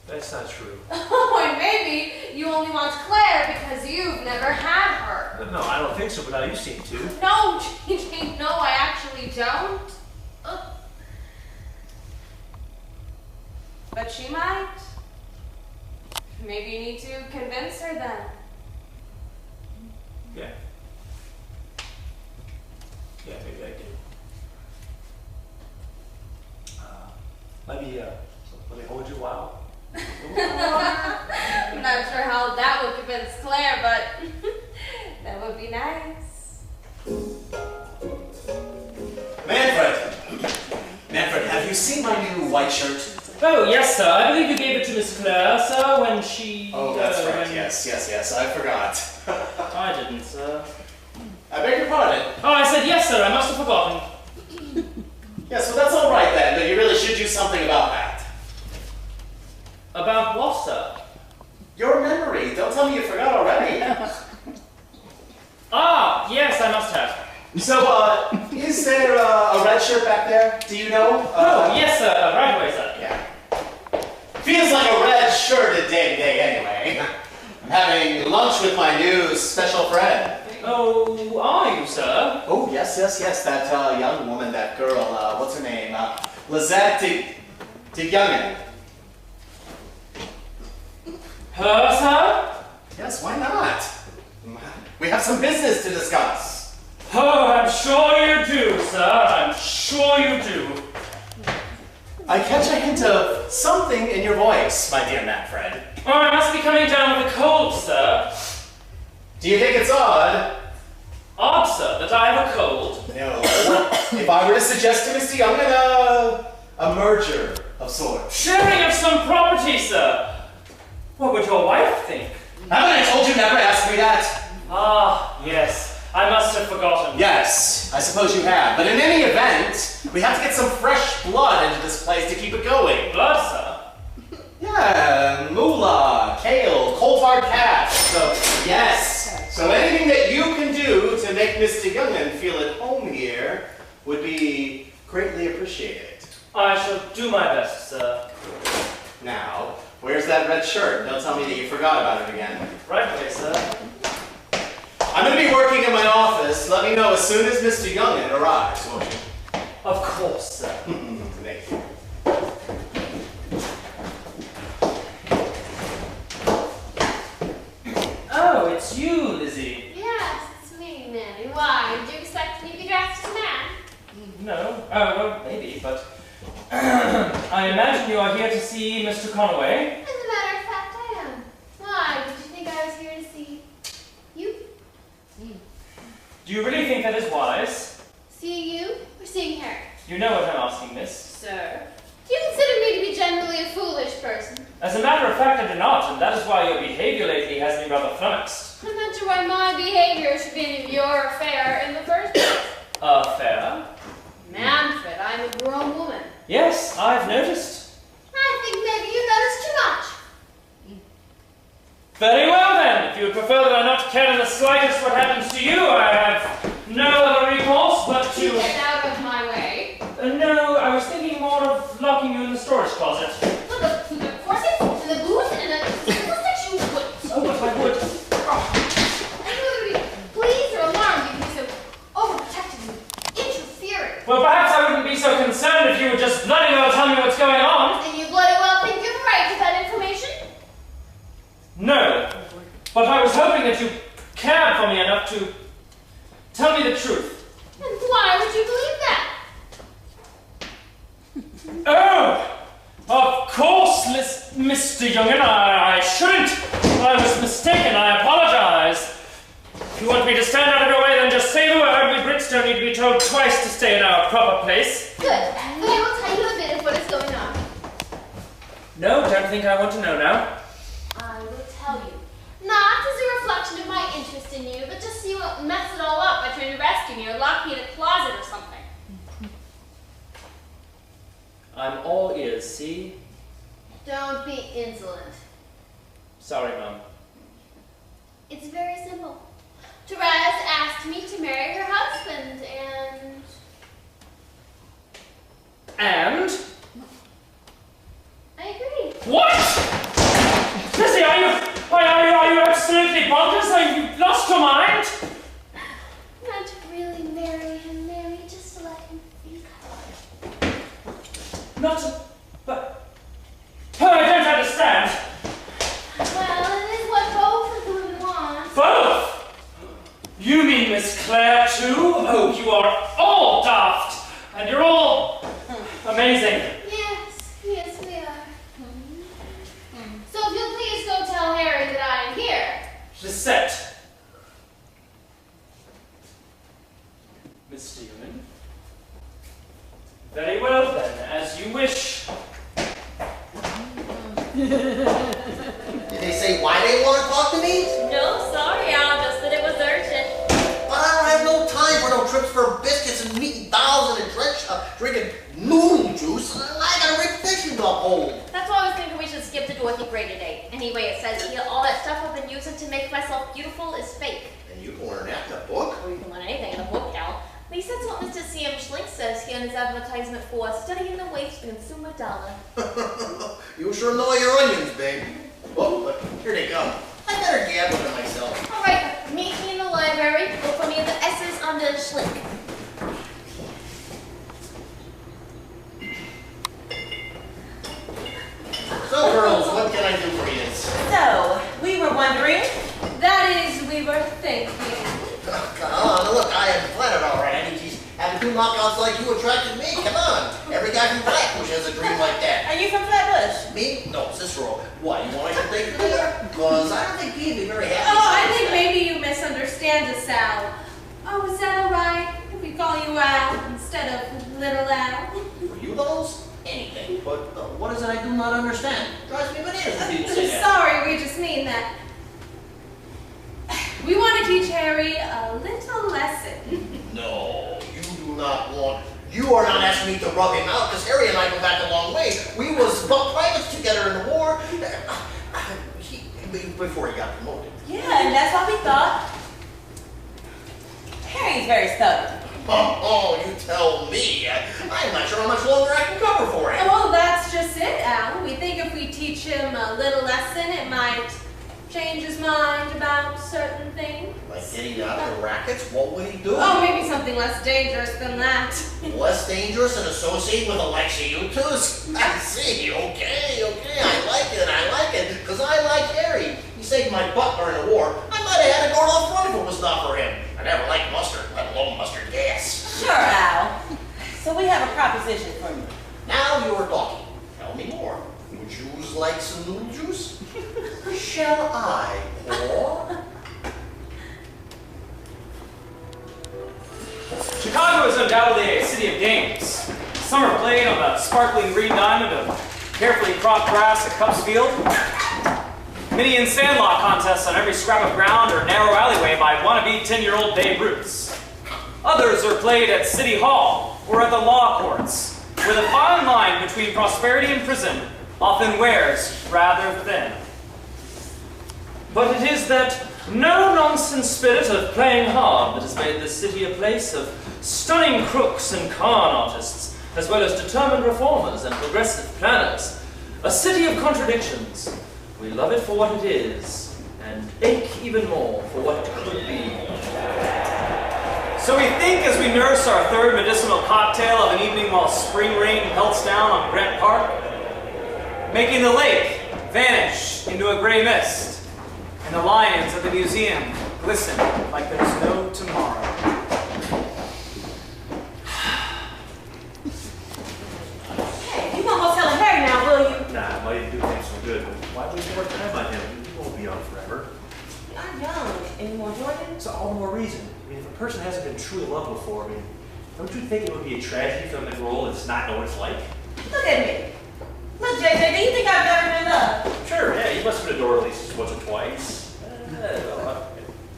That's not true. Oh, and maybe you only want Claire because you've never had her. No, I don't think so, but now you seem to. No, JJ, no, I actually don't. But she might. Maybe you need to convince her then. Yeah. Yeah, maybe I do. Let me hold you a while. I'm not sure how that would convince Claire, but that would be nice. Manfred, have you seen my new white shirt? Oh, yes, sir. I believe you gave it to Miss Claire, sir, when she... Oh, that's right. Yes. I forgot. I didn't, sir. I beg your pardon. Oh, I said yes, sir. I must have forgotten. Yes, well, that's all right then, but you really should do something about that. About what, sir? Your memory. Don't tell me you forgot already. Ah, yes, I must have. So, is there a red shirt back there? Do you know? Oh, yes, sir. Right away, sir. Yeah. Feels like a red shirted day today anyway. I'm having lunch with my new special friend. Oh, are you, sir? Oh, yes. That young woman, that girl, what's her name? Lisette de Jungen. Her, sir? Yes, why not? We have some business to discuss. Oh, I'm sure you do, sir. I'm sure you do. I catch a hint of something in your voice, my dear Manfred. Oh, I must be coming down with a cold, sir. Do you think it's odd? Odd, sir, that I have a cold? No. If I were to suggest to Mr. Young a merger of sorts. Sharing of some property, sir. What would your wife think? Haven't I told you never ask me that? Ah, yes. I must have forgotten. Yes, I suppose you have. But in any event, we have to get some fresh blood into this place to keep it going. Blood, sir? Yeah, moolah, kale, cold hard cash. So, yes. So anything that you can do to make Mr. Youngman feel at home here would be greatly appreciated. I shall do my best, sir. Now, where's that red shirt? Don't tell me that you forgot about it again. Right away, sir. I'm going to be working in my office. Let me know as soon as Mr. Jungen arrives, won't you? Of course, sir. Thank you. Oh, it's you, Lizzie. Yes, it's me, Manny. Why? Did you expect me to be dressed as a man? No. Well, maybe, but... I imagine you are here to see Mr. Conaway. As a matter of fact, I am. Why? Did you think I was here to see you? Do you really think that is wise? See you or seeing her? You know what I'm asking, miss. Sir. Do you consider me to be generally a foolish person? As a matter of fact, I do not, and that is why your behavior lately has me rather flummoxed. I'm not sure why my behavior should be any of your affair in the first place. Affair? Manfred, I'm a grown woman. Yes, I've noticed. I think maybe you noticed too much. Very well then, if you would prefer that I not care in the slightest what happens to you, I have no other recourse but to... Get out of my way. No, I was thinking more of locking you in the storage closet. Look, the corsets, and the boots, and the that you wouldn't. Oh, but I would. I knew whether to be pleased or alarmed you'd be so overprotective and interfering. Well, perhaps I wouldn't be so concerned if you would just bloody well tell me what's going on. And you bloody well think you're right to that information? No, but I was hoping that you cared for me enough to tell me the truth. And why would you believe that? Oh, of course, Mr. Jungen, I shouldn't. I was mistaken, I apologize. If you want me to stand out of your way, then just say the word. We Brits don't need to be told twice to stay in our proper place. Good. Then I will tell you a bit of what is going on. No, don't think I want to know now. I will tell you. Not as a reflection of my interest in you, but just so you won't mess it all up by trying to rescue me or lock me in a closet or something. I'm all ears, see? Don't be insolent. Sorry, Mum. It's very simple. Therese asked me to marry her husband, and... And? I agree. What? Lizzie, are you absolutely bonkers? Are you lost your mind? Not to really marry him, Mary, just to let him think about it. Not to... but... Oh, I don't understand. Well, it is what both of the women want. Both? You mean Miss Claire, too? Oh, you are all daft. And you're all... amazing. Yes, we are. So if you'll please go tell Harry that I am here. Lisette. Mr. Jungen. Very well then, as you wish. Did they say why they want to talk to me? No, sorry, Al, just that it was urgent. But I don't have no time for no trips for biscuits and meat and dolls and a drink shop drinking noodle juice. I got a big fishing dog hole. That's why I was thinking we should skip the Dorothy Gray today. Anyway, it says here all that stuff I've been using to make myself beautiful is fake. And you can learn that in a book? Or you can learn anything in a book, Al. At least that's what Mr. C.M. Schlink says here in his advertisement for studying the waste to consume a dollar. You sure know your onions, babe. Oh, but here they come. I better gather them myself. All right, meet me in the library. Look for me in the S's under Schlink. So, girls, what can I do for you? So, we were wondering. That is, we were thinking. Oh, come on, look, I am flattered all right. I mean, geez, having two knockouts like you attracted me. Come on. Every guy from Flatbush has a dream like that. Are you from Flatbush? Me? No, Cicero. Why, you want me to take you there? Because I don't think he'd be very happy. Oh, I think maybe you misunderstand us, Al. Oh, is that all right if we call you Al instead of Little Al? For you, dolls? Anything. But what is it I do not understand? Drives me bananas if you say that. Sorry, we just mean that. We want to teach Harry a little lesson. No, you do not want. You are not asking me to rub him out, because Harry and I go back a long way. We was privates together in the war. Before he got promoted. Yeah, and that's what we thought. Harry's very stubborn. Oh, you tell me. I'm not sure how much longer I can cover for him. Well, that's just it, Al. We think if we teach change his mind about certain things. Like getting out of the rackets? What would he do? Oh, maybe something less dangerous than that. Less dangerous than associating with Alexa Eutus? I see. Okay. I like it. Because I like Harry. He saved my butt during the war. I might have had to go to the front if it was not for him. I never liked mustard, let alone mustard gas. Sure, Al. So we have a proposition for you. Now you're talking. Tell me more. Would you like some noodle juice? Shall I pour? Chicago is undoubtedly a city of games. Some are played on the sparkling green diamond of carefully cropped grass at Cup's Field. Many in sandlot contests on every scrap of ground or narrow alleyway by wannabe 10-year-old Babe Ruths. Others are played at City Hall or at the law courts, where the fine line between prosperity and prison often wears rather thin. But it is that no-nonsense spirit of playing hard that has made this city a place of stunning crooks and con artists, as well as determined reformers and progressive planners. A city of contradictions. We love it for what it is, and ache even more for what it could be. So we think as we nurse our third medicinal cocktail of an evening while spring rain pelts down on Grant Park, making the lake vanish into a gray mist, and the lions at the museum glisten like there's no tomorrow. Hey, you won't go tell Harry now, will you? Nah, why do you do things so good? Why waste more time on him? He won't be on forever. You're not young anymore, Jordan. It's all the more reason. I mean, if a person hasn't been truly loved before, I mean, don't you think it would be a tragedy for them to grow old and just not know what it's like? Look at me. Look, JJ, do you think I've ever been loved? Sure, yeah, you must have been adored at least once or twice.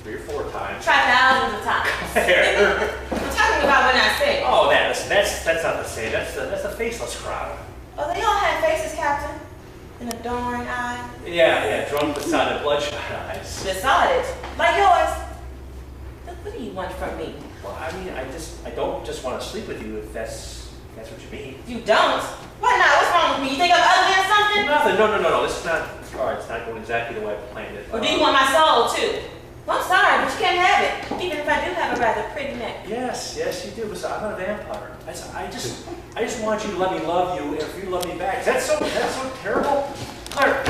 3 or 4 times. Try thousands of times. There. I'm talking about when I say. Oh, that's not the same. That's the faceless crowd. Oh, they all had faces, Captain. An adoring eye. Yeah, drunk, besotted, bloodshot eyes. Besotted. Like yours. What do you want from me? Well, I mean, I don't just want to sleep with you if that's what you mean. You don't? Why not? What's wrong with me? You think I'm ugly or something? Nothing. No. This is not. All right, it's not going exactly the way I planned it. Or do you want my soul too? Well, I'm sorry, but you can't have it. Even if I do have a rather pretty neck. Yes, you do. But I'm not a vampire. I just want you to let me love you if you love me back. That's so terrible. Clerk,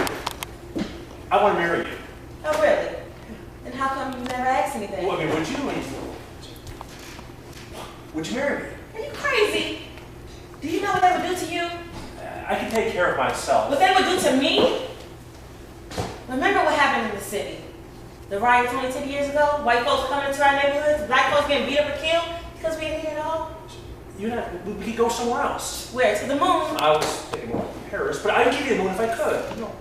I want to marry you. Oh, really? Then how come you never asked anything? Well, I mean, would you? Would you marry me? Are you crazy? Do you know what they would do to you? I can take care of myself. What they would do to me? Remember what happened in the city? The riot 22 years ago? White folks coming into our neighborhoods? Black folks getting beat up or killed? Because we ain't here at all? We could go somewhere else. Where? To the moon? I was thinking more Paris, but I'd give you the moon if I could. No.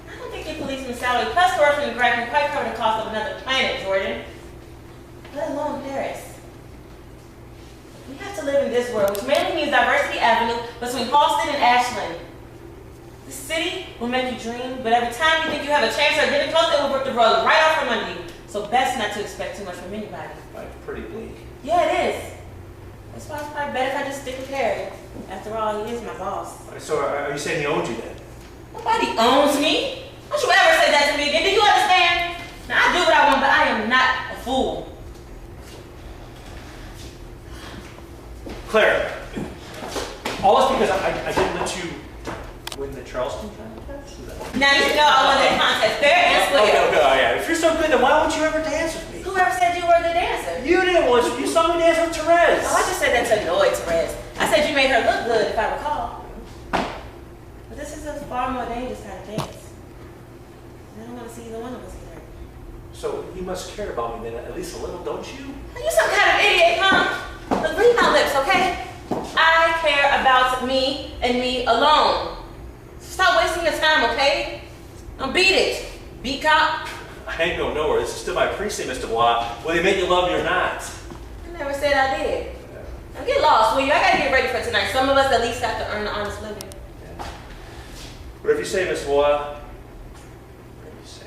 I don't think your policeman's salary plus corruption and graft can quite cover the cost of another planet, Jordan. Let alone Paris. We have to live in this world, which mainly means Diversity Avenue between Halsted and Ashland. The city will make you dream, but every time you think you have a chance of getting close, it will rip the rug right off from under you. So best not to expect too much from anybody. Like pretty bleak. Yeah, it is. That's why it's probably better if I just stick with Harry. After all, he is my boss. So are you saying he owns you then? Nobody owns me. Don't you ever say that to me again. Do you understand? Now, I do what I want, but I am not a fool. Claire, all this because I didn't let you win the Charleston contest? Now you know I won that contest fair and square. Okay, yeah. If you're so good, then why won't you ever dance with me? Whoever said you were a good dancer? You did once. You saw me dance with Therese. Oh, I just said that to annoy Therese. I said you made her look good, if I recall. But this is a far more dangerous kind of dance. I don't want to see either one of us get hurt. So you must care about me then, at least a little, don't you? Are you some kind of idiot, huh? Look, read my lips, okay? I care about me and me alone. Stop wasting your time, okay? Now beat it. Beat cop. I ain't going nowhere. This is still my precinct, Mr. Voix. Will they make you love me or not? I never said I did. Now get lost, will you? I gotta get ready for tonight. Some of us at least have to earn an honest living. Yeah. Whatever you say, Miss Voix. Whatever you say.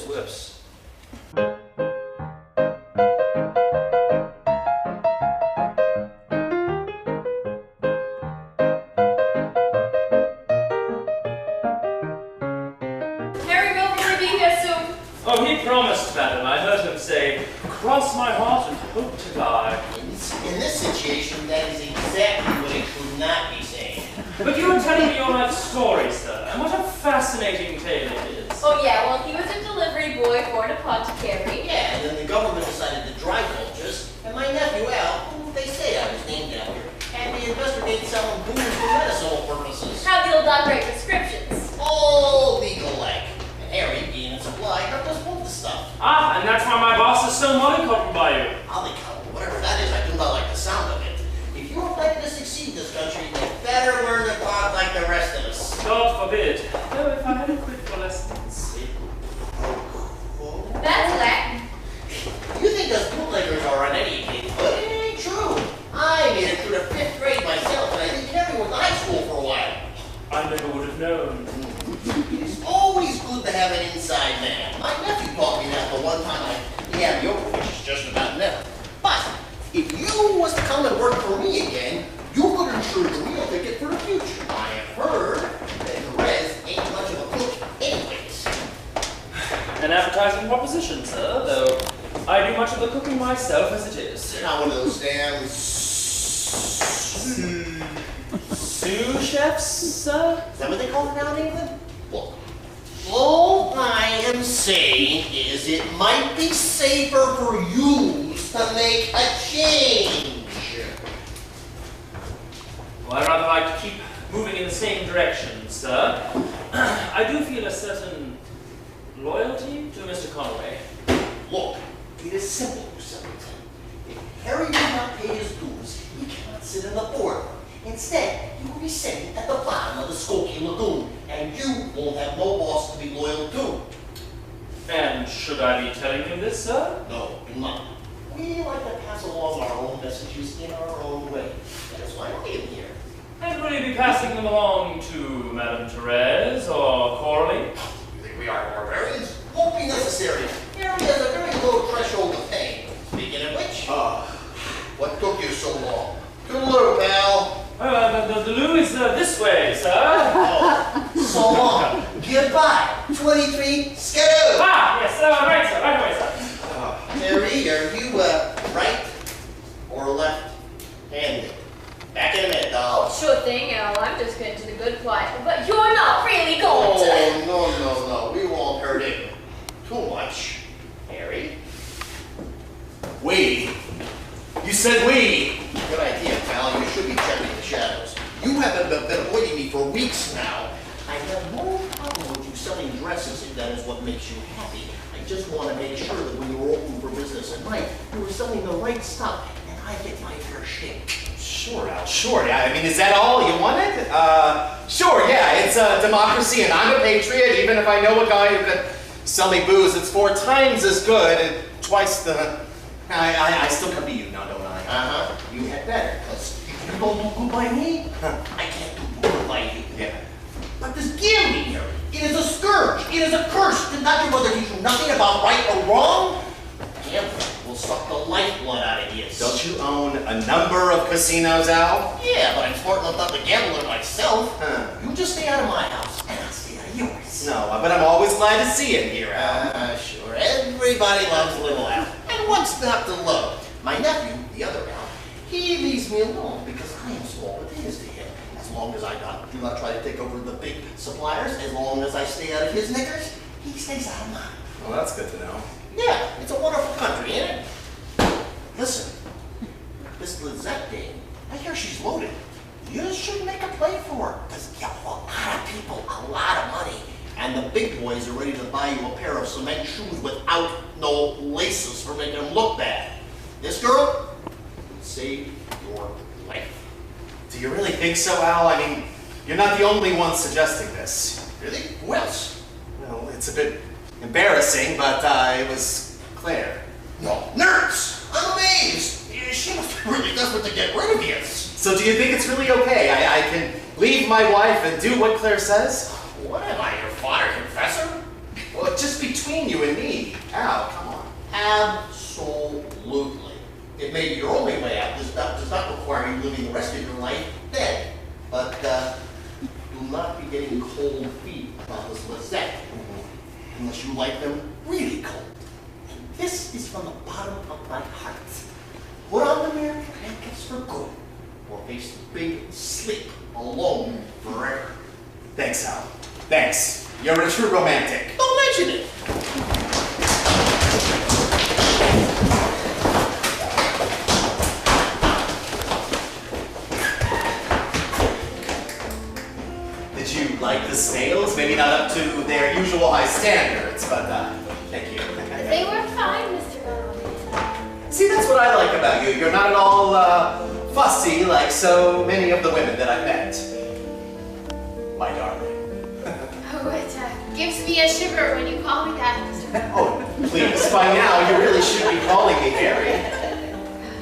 lips. Harry will really be here soon. Oh, he promised, madam. I heard him say, cross my heart and hope to die. In this situation, that is exactly what it should not be saying. But you were telling me your life story, sir, and what a fascinating tale it is. Oh yeah, well he was a delivery boy for an apothecary. Yeah, and then the government decided to dry cultures, and my nephew Al, who they say I was named after, had me investigate selling booze for medicinal purposes. How the old doc write prescriptions. All legal-like. And Harry, being in supply, helped us move the stuff. Ah, and that's why my boss is so mollycoddled by you. Mollycoddle, whatever that is, I do not like the sound of it. If you're planning to succeed in this country, you better learn to talk like the rest of us. God forbid. Though if I had a quid for lessons. That's Latin. You think us bootleggers are uneducated, but it ain't true. I made it through the 5th grade myself, and I think Harry went to high school for a while. I never would have known. It's always good to have an inside man. My nephew taught me that the one time I had yoga, which is just about never. But if you was to come and work for me again, you could ensure the real ticket for the future. I have heard that Therese ain't much of a cook anyways. An appetizing proposition, sir, though I do much of the cooking myself as it is. You're not one of those damn Sous chefs, sir? Is that what they call it now in England? Look, all I am saying is it might be safer for you to make a change. Well, I'd rather like to keep moving in the same direction, sir. I do feel a certain loyalty to Mr. Conway. Look, it is simple, you simpleton. If Harry will not pay his dues, he cannot sit in the boardroom. Instead, he will be sitting at the bottom of the Skokie Lagoon, and you won't have no boss to be loyal to. And should I be telling him this, sir? No, do not. We like to pass along our own messages in our own way. That is why I am here. And will you be passing them along to Madame Therese or Coralie? You think we are barbarians? Won't be necessary. Harry has a very low threshold of pain. Speaking of which, what took you so long? Toodaloo, pal. The loo is this way, sir. Oh, so long. Goodbye. 23, skidoo. Ah, yes, right, sir. Right away, sir. Harry, are you right or left-handed? Back in a minute, doll. Oh, sure thing, Al. I'm just getting to the good part. But you're not really going to. Oh, no. We won't hurt him too much. Harry? We? You said we! Good idea, pal. You should be checking the shadows. You haven't been avoiding me for weeks now. I have no problem with you selling dresses if that is what makes you happy. I just want to make sure that when you're open for business at night, you are selling the right stuff, and I get my fair share. Sure, Al, sure. Yeah, I mean, is that all you wanted? Sure, yeah, it's a democracy, and I'm a patriot, even if I know a guy who could sell me booze that's 4 times as good and twice the... I still come to you now, don't I? Uh-huh. You had better, because if you don't do good by me, I can't do good by you. Yeah. But this gambling here, it is a scourge. It is a curse. Did not your mother teach you nothing about right or wrong? Gambling will suck the lifeblood out of you. Don't you own a number of casinos, Al? Yeah, but I'm smart enough not to gamble myself. You just stay out of my house, and I'll stay out of yours. No, but I'm always glad to see it here, Al. Sure. Everybody loves little Al. And what's not to love? My nephew, the other Al, he leaves me alone because I am small potatoes to him. As long as I do not try to take over the big suppliers, as long as I stay out of his knickers, he stays out of mine. Well, that's good to know. Yeah, it's a wonderful country, ain't it? Listen, this Lisette dame, I hear she's loaded. You should make a play for her, because you have a lot of people, a lot of money. And the big boys are ready to buy you a pair of cement shoes without no laces for making them look bad. This girl will save your life. Do you really think so, Al? I mean, you're not the only one suggesting this. Really? Who else? Well, it's a bit embarrassing, but it was Claire. No. Nerds! I'm amazed! She must be really desperate to get rid of you. So do you think it's really okay? I can leave my wife and do what Claire says? What am I, your fodder confessor? Well, just between between you and me, Al, come on. Absolutely. It may be your only way out. This does not require you living the rest of your life dead. But you'll not be getting cold feet about this Lisette. Unless you like them really cold. And this is from the bottom of my heart. Put on the mirror blankets for good. Or face the big sleep alone forever. Thanks, Al. Thanks. You're a true romantic. Don't mention it. Did you like the snails? Maybe not up to their usual high standards, but thank you. They were fine, Mr. Coralie. See, that's what I like about you. You're not at all fussy like so many of the women that I've met. My darling. Oh, it gives me a shiver when you call me that, Mr. Oh, please, by now you really should be calling me Harry.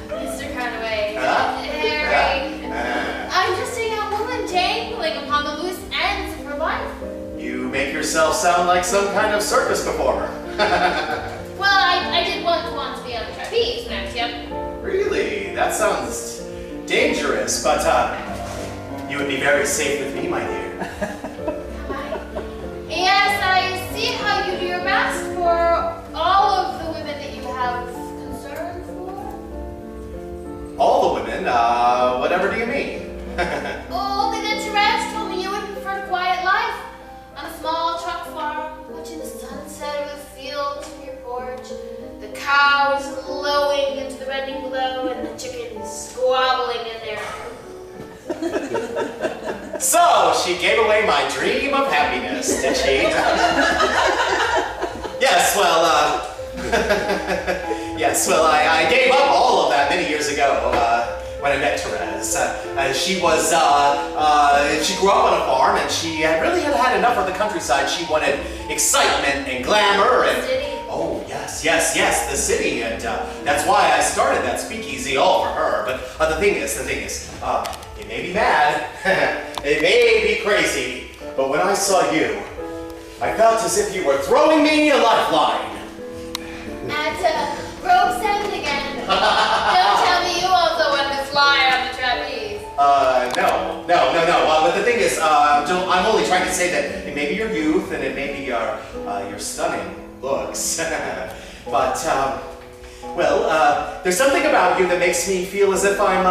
Mr. Conway. Huh? Harry. I'm just a young woman dangling upon the loose ends of her life. You make yourself sound like some kind of circus performer. Well, I did once want to be on the trapeze when I was young. Really? That sounds dangerous, but you would be very safe with me, my dear. Yes, I see how you do your best for all of the women that you have concern for. All the women? Whatever do you mean? Only that Therese told me you would prefer a quiet life on a small truck farm, watching the sunset over the fields from your porch, the cows lowing into the reddening glow, and the chickens squabbling in there. So, she gave away my dream of happiness, did she? Yes, well, I gave up all of that many years ago when I met Therese. She grew up on a farm and she really had enough of the countryside. She wanted excitement and glamour and... The city. Oh, yes, the city, and that's why I started that speakeasy all for her. But the thing is, it may be mad, it may be crazy, but when I saw you, I felt as if you were throwing me a lifeline. At rope's end again. Don't tell me you also want to fly on the trapeze. No. But the thing is, I'm only trying to say that it may be your youth and it may be your stunning looks. But, there's something about you that makes me feel as if I'm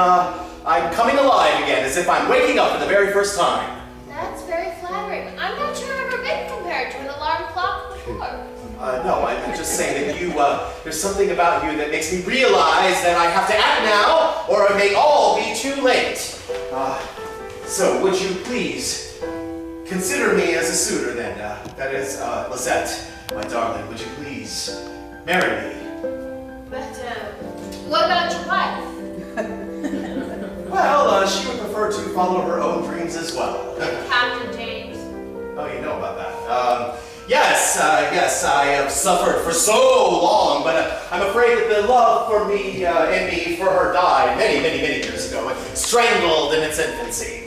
coming alive again, as if I'm waking up for the very first time. That's very flattering. I'm not sure I've ever been compared to an alarm clock before. No, I'm just saying that there's something about you that makes me realize that I have to act now, or it may all be too late. So would you please consider me as a suitor then? That is, Lisette, my darling, would you please marry me? But, what about your wife? Well, she would prefer to follow her own dreams as well. Captain James. Oh, you know about that. Yes, I have suffered for so long, but I'm afraid that the love for me and me for her died many years ago, strangled in its infancy.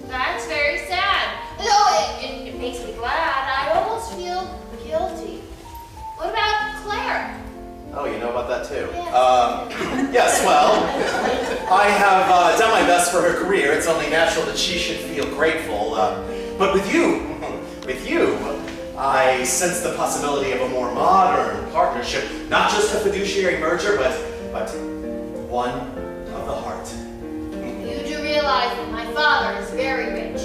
That's very sad. Though it makes me glad. I almost feel guilty. What about Claire? Oh, you know about that too? Yes. Yes, well, I have done my best for her career. It's only natural that she should feel grateful. But with you, I sense the possibility of a more modern partnership. Not just a fiduciary merger, but one of the heart. You do realize that my father is very rich.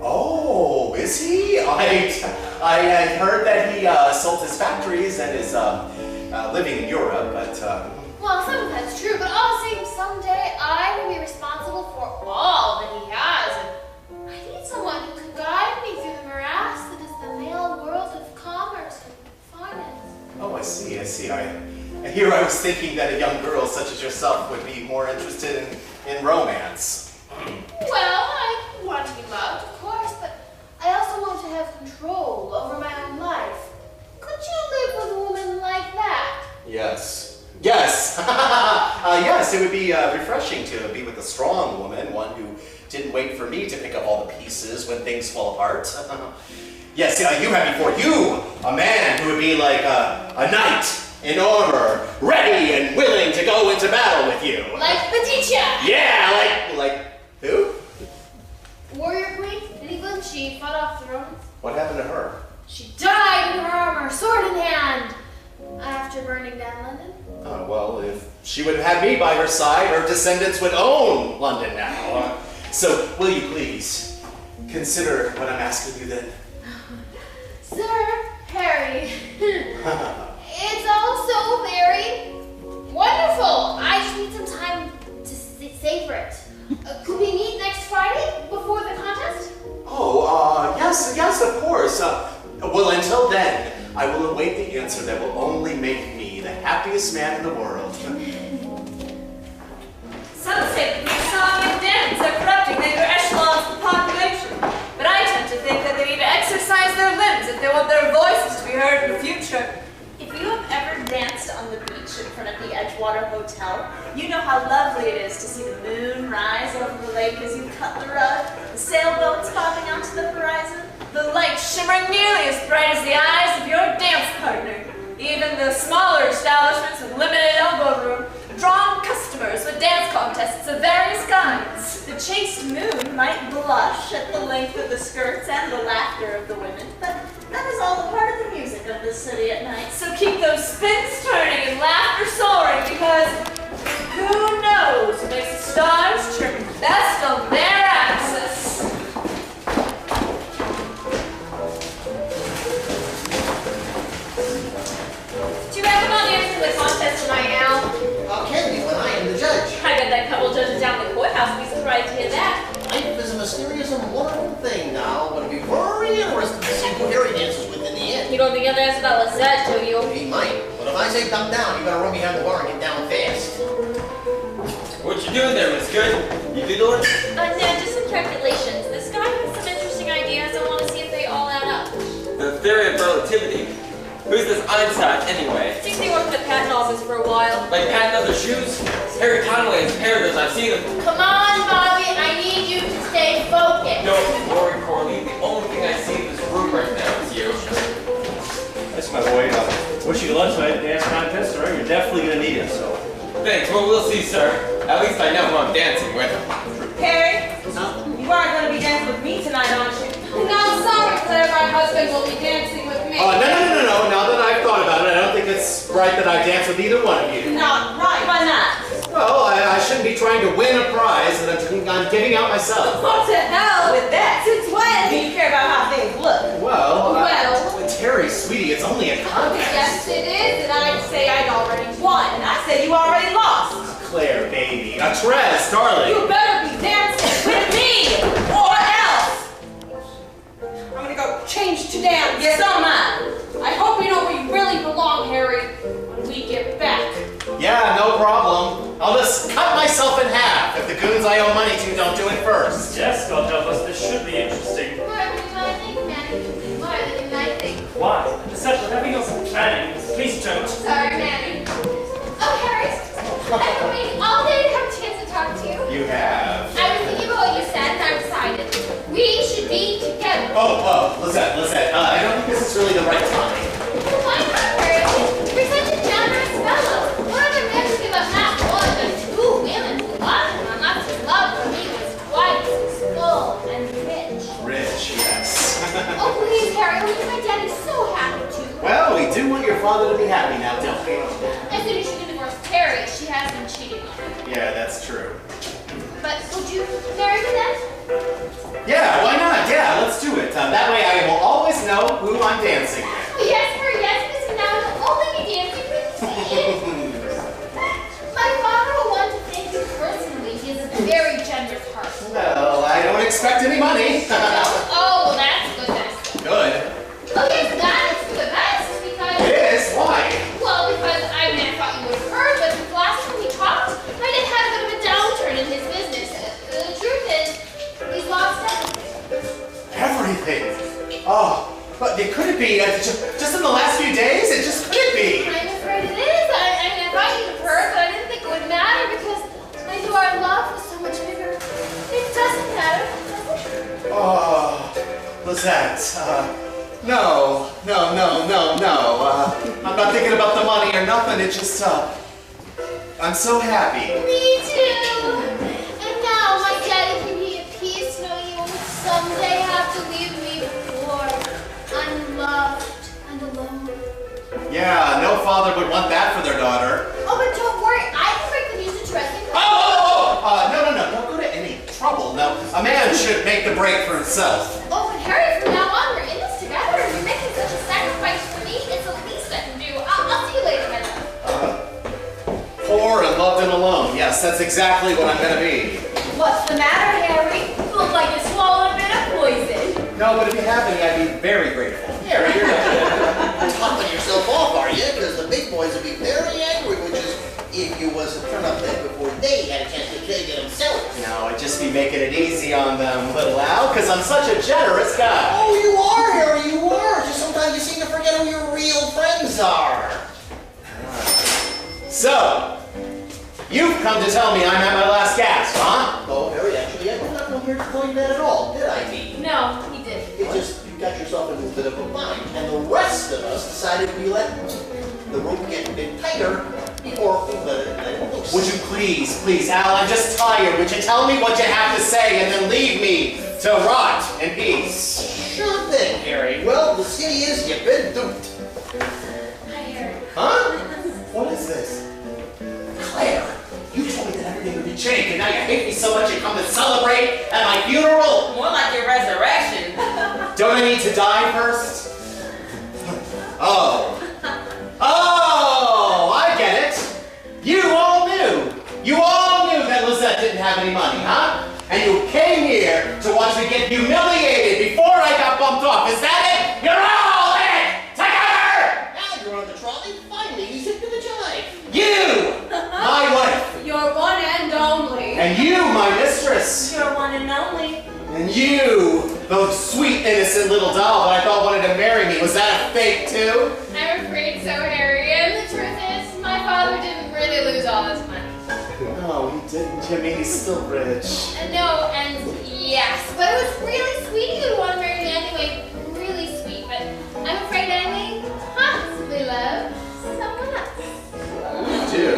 Oh, is he? I had heard that he sold his factories and is living in Europe, but... Well, some of that's true, but all the same, someday I will be responsible for all that he has, and I need someone who can guide me through the morass that is the male world of commerce and finance. Oh, I see. Here I was thinking that a young girl such as yourself would be more interested in romance. Well, I want to be loved, of course, but I also want to have control over my own life. Could you live with a woman like that? Yes. Yes, it would be refreshing to be with a strong woman, one who didn't wait for me to pick up all the pieces when things fall apart. Yes, you have before you a man who would be like a knight in armor, ready and willing to go into battle with you. Like Petitia! Yeah, like who? Warrior Queen in England, she fought off the Romans. What happened to her? She died in her armor, sword in hand, after burning down London. Well, if she would have me by her side, her descendants would own London now. So, will you please consider what I'm asking you then? Sir Harry, it's all so very wonderful. I just need some time to savor it. Could we meet next Friday before the contest? Oh, yes, of course. Well, until then, I will await the answer that will only make me the happiest man in the world. Some say that these song and dance are corrupting the upper echelons of the population, but I tend to think that they need to exercise their limbs if they want their voices to be heard in the future. If you have ever danced on the beach in front of the Edgewater Hotel, you know how lovely it is to see the moon rise over the lake as you cut the rug, the sailboats popping out to the horizon, The light shimmering nearly as bright as the eyes of your dance partner. Even the smaller establishments with limited elbow room draw customers with dance contests of various kinds. The chaste moon might blush at the length of the skirts and the laughter of the women, but that is all a part of the music of the city at night. So keep those spins turning and laughter soaring, because who knows what makes the stars turn best on their axis. Do you recommend answering the contest tonight, Al? Can be when I am the judge. I bet that couple judges down in the courthouse would be surprised to hear that. Life is a mysterious and wonderful thing now, but it'll be very interesting to see who Harry dances with in the end. You don't think he'll dance about Lisette, do you? He might, but if I say dump down, you better run behind the bar and get down fast. What you doing there, Miss Good? You doodling? No, just some calculations. This guy has some interesting ideas. I want to see if they all add up. The theory of relativity. Who's this Einstein, anyway? I think they worked at the patent office for a while. Like patent other shoes? Harry Conway has a pair of those. I've seen them. Come on, Bobby. I need you to stay focused. Don't worry, Coralie. The only thing I see in this room right now is you. That's my boy. Wish you good luck tonight at the dance contest, or you're definitely going to need it, so. Thanks. Well, we'll see, sir. At least I know who I'm dancing with. Harry, you aren't going to be dancing with me tonight, aren't you? No, sorry, Claire. My husband will be dancing with me. No. Now that I've thought about it, I don't think it's right that I dance with either one of you. Not right. Why not? Well, I shouldn't be trying to win a prize that I'm giving out myself. What to hell with that? Since when do you care about how things look? Well, Terry, sweetie, it's only a contest. Yes, it is, and I'd say I'd already Won, and I said you already lost. Claire, baby. Therese, darling. You better be dancing with me, or else. I'm gonna go change to dance. Yes, so am I. I hope you know where you really belong, Harry, when we get back. Yeah, no problem. I'll just cut myself in half if the goons I owe money to don't do it first. Yes, God help us, this should be interesting. What are we uniting, Manny? What are they uniting? Why? Lisette, we're having us planning. Please don't. Sorry, Manny. Oh, Harry, I've been waiting all day to have a chance to talk to you. You have. I was thinking about what you said, and I decided we should be together. Lisette, I don't think this is really the right time. Why not, Harry? You're such a generous fellow. What other man would give up not one, but two women who love him, unless his love for me was twice as full and rich? Rich, yes. Oh, please, Harry, will you make Daddy so happy too? Well, we do want your father to be happy now, don't we? As soon as she can divorce Terry, she has been cheating on her. Yeah, that's true. But would you marry me then? Yeah, why not? Yeah, let's do it. That way I will always know who I'm dancing with. Oh, yes, Harry, yes, because now you'll only be dancing with me. My father will want to thank you personally. He has a very generous heart. Well, I don't expect any money. Oh, well, that's good, that's good. Good. Oh, yes, that is the best, because... It is? Why? Well, because I thought you would have heard, but the last time we talked, my dad had a bit of a downturn in his business. The truth is, he's lost everything. Everything? Oh, but it couldn't be. Just in the last few days? It just couldn't be. I'm afraid it is. I thought you'd have heard, but I didn't think it would matter not thinking about the money or nothing. It's just, I'm so happy. Me too. And now my daddy can be at peace knowing he won't someday have to leave me poor, unloved, and alone. Yeah, no father would want that for their daughter. Oh, but don't worry, I can break the news to Therese. No, don't go to any trouble. No, a man should make the break for himself. Oh, but Harry, from now on, we're in this together. You're making such a sacrifice for me. It's the least I can do. I'll see you later, my love. Poor and loved and alone. Yes, that's exactly what I'm gonna be. What's the matter, Harry? You look like you swallowed a bit of poison. No, but if you have any, I'd be very grateful. Harry, you're not topping yourself off, are you? Because the big boys would be very angry, which is if you was to turn up there before they had a chance to kill you themselves. No, I'd just be making it easy on them, little Al, because I'm such a generous guy. Oh, you are, Harry, you are. Just sometimes you seem to forget who your real friends are. So, you've come to tell me I'm at my last gasp, huh? Oh, Harry, actually, I did not come here to tell you that at all, did I, Pete? No, he didn't. It just, you got yourself into a bit of a bind, and the rest of us decided we let the rope get a bit tighter before we let it loose. Would you please, Al, I'm just tired. Would you tell me what you have to say and then leave me to rot in peace? Sure thing, Harry. Well, the city is you've been duped. Hi, Harry. Huh? What is this? Claire, you told me that everything would be changed, and now you hate me so much you come to celebrate at my funeral? More like your resurrection. Don't I need to die first? Oh, I get it. You all knew that Lisette didn't have any money, huh? And you came here to watch me get humiliated before I got bumped off. Is that it? You're all in it! Together! Now you're on the trolley. Finally, he's hit to the jive. You, my wife. Your one and only. And you, my mistress. You're one and only. And you, the sweet, innocent little doll that I thought wanted to marry me. Was that a fake, too? I'm afraid so, Harry. And the truth is, my father didn't really lose all his money. No, he didn't, Jimmy. He's still rich. No, and yes, but it was really sweet of you to want to marry me anyway. Really sweet, but I'm afraid I may possibly love someone else. You do?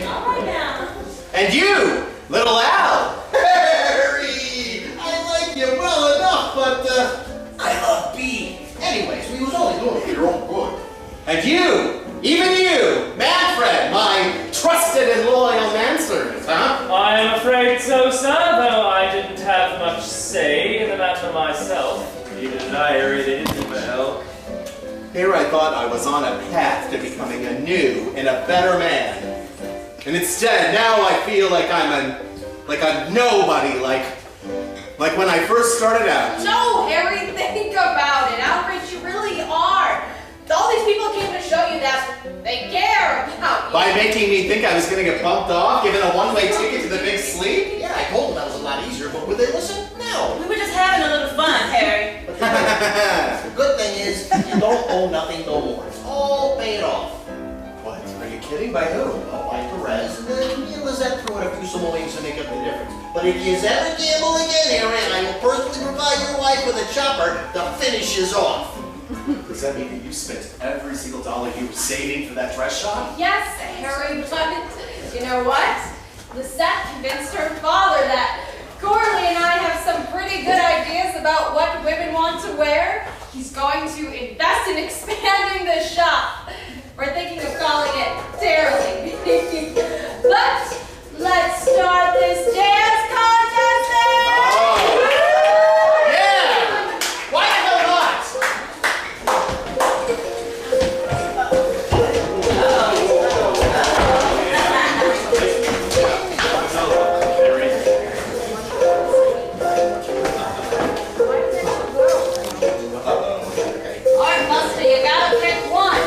All right now. And you, little Al. Harry, I like you well enough, but I love B. Anyways, we was only doing it for your own good. And you, even you, Manfred, my trusted and loyal manservant, huh? I am afraid so, sir, though I didn't have much say in the matter myself. Neither did I, Harry. They didn't need my help. Here I thought I was on a path to becoming a new and a better man. And instead, now I feel like I'm a nobody, like when I first started out. No, Harry, think about it. How rich you really are. All these people came to show you that they care about you. By making me think I was going to get bumped off, given a one-way ticket to the big sleep? Yeah, I told them that was a lot easier, but would they listen? No. We were just having a little fun, Harry. The good thing is, you don't owe nothing no more. It's all paid off. What? Are you kidding? By who? Oh, by Therese, and then me and Lisette threw in a few simoleons to make up the difference. But if you ever gamble again, Harry, I will personally provide your wife with a chopper to finish you off. Does that mean that you spent every single dollar you were saving for that dress shop? Yes, Harry, but you know what? Lisette convinced her father that Coralie and I have some pretty good ideas about what women want to wear. He's going to invest in expanding the shop. We're thinking of calling it Daring. But let's start this dance contest then! Oh. Yeah! Why the hell not? Alright, Buster, you gotta pick one.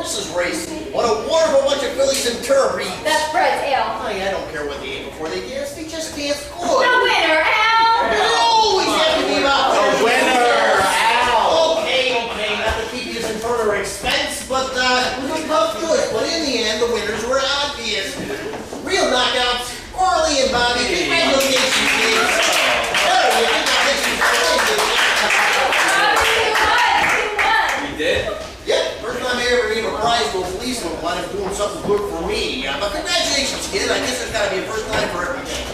horses race. What a wonderful bunch of fillies and turbines. That's Fred's ale. I don't care what they ate before they danced. They just danced good. The winner, Al! They always have to be about The winner, Al! Okay, not to keep you in further expense, but it was a tough choice. But in the end, the winners were obvious. Real knockouts, Coralie and Bobby. Congratulations, kids. We did? Yep, first time I ever gave a prize to a policeman while I'm doing something good for me. But congratulations, kid. I guess there's got to be a first time for everything.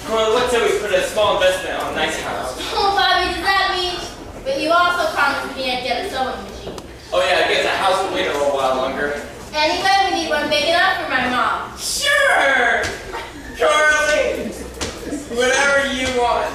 Coralie, let's say we put a small investment on a nice house. Oh, Bobby, does that mean? But you also promised me I'd get a sewing machine. Oh yeah, I guess a house will wait a little while longer. Anyway, we need one big enough for my mom. Sure! Coralie! Whatever you want.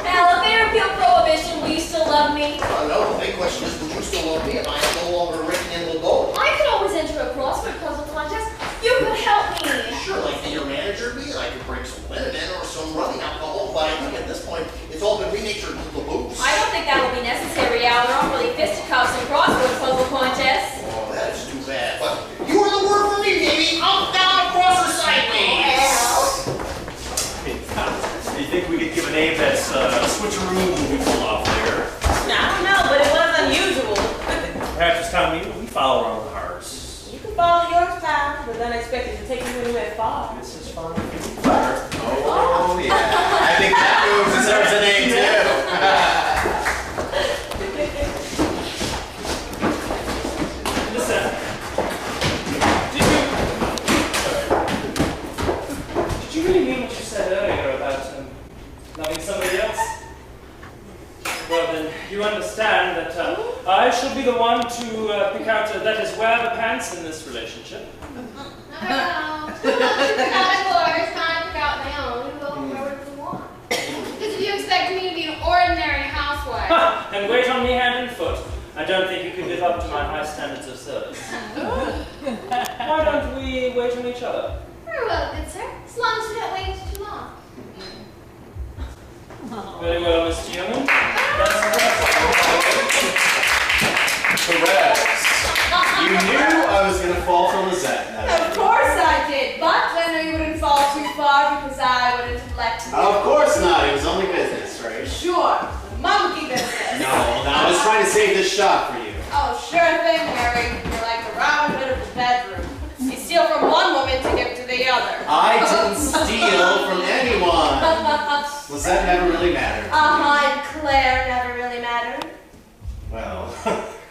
Al, if they repeal prohibition, will you still love me? No, the big question is, would you still love me if I am no longer written in the gold? I could always enter a crossword puzzle contest. You could help me. Sure, like your manager be, I could bring some liniment or some running alcohol, but I think at this point, it's all been renatured to the booze. I don't think that will be necessary, Al. There aren't really fisticuffs and crossword puzzle contests. Oh, that's too bad. But you were the word for me, baby. Up, down, across, or sideways. You think we could give a name that's a switcheroo we pull off there? I don't know, but it was unusual. Perhaps this time we follow our own hearts. You can follow yours, pal, but unexpected to take you anywhere far. This is fun. Oh, yeah. I think that move deserves a name, too. Listen, did you really mean what you said earlier about loving somebody else? Well, then you understand that I shall be the one to pick out, that is, wear the pants in this relationship. I don't know. Who wants to pick out yours? Time to pick out my own. We will wherever we want. Because if you expect me to be an ordinary housewife. And wait on me hand and foot. I don't think you can live up to my high standards of service. Why don't we wait on each other? Very well, good sir. As long as we don't wait too long. Very well, Miss Jungen. Therese, you knew I was going to fall for Lisette. Of course I did, but I know you wouldn't fall too far because I wouldn't let you. Of course not. It was only business, right? Sure, monkey business. No, I was trying to save this shot for you. Oh, sure thing, Harry. You're like the Robin Hood of the bedroom. You steal from one woman to give to the other. I didn't steal from anyone. Lisette never really mattered. And Claire never really mattered. Well,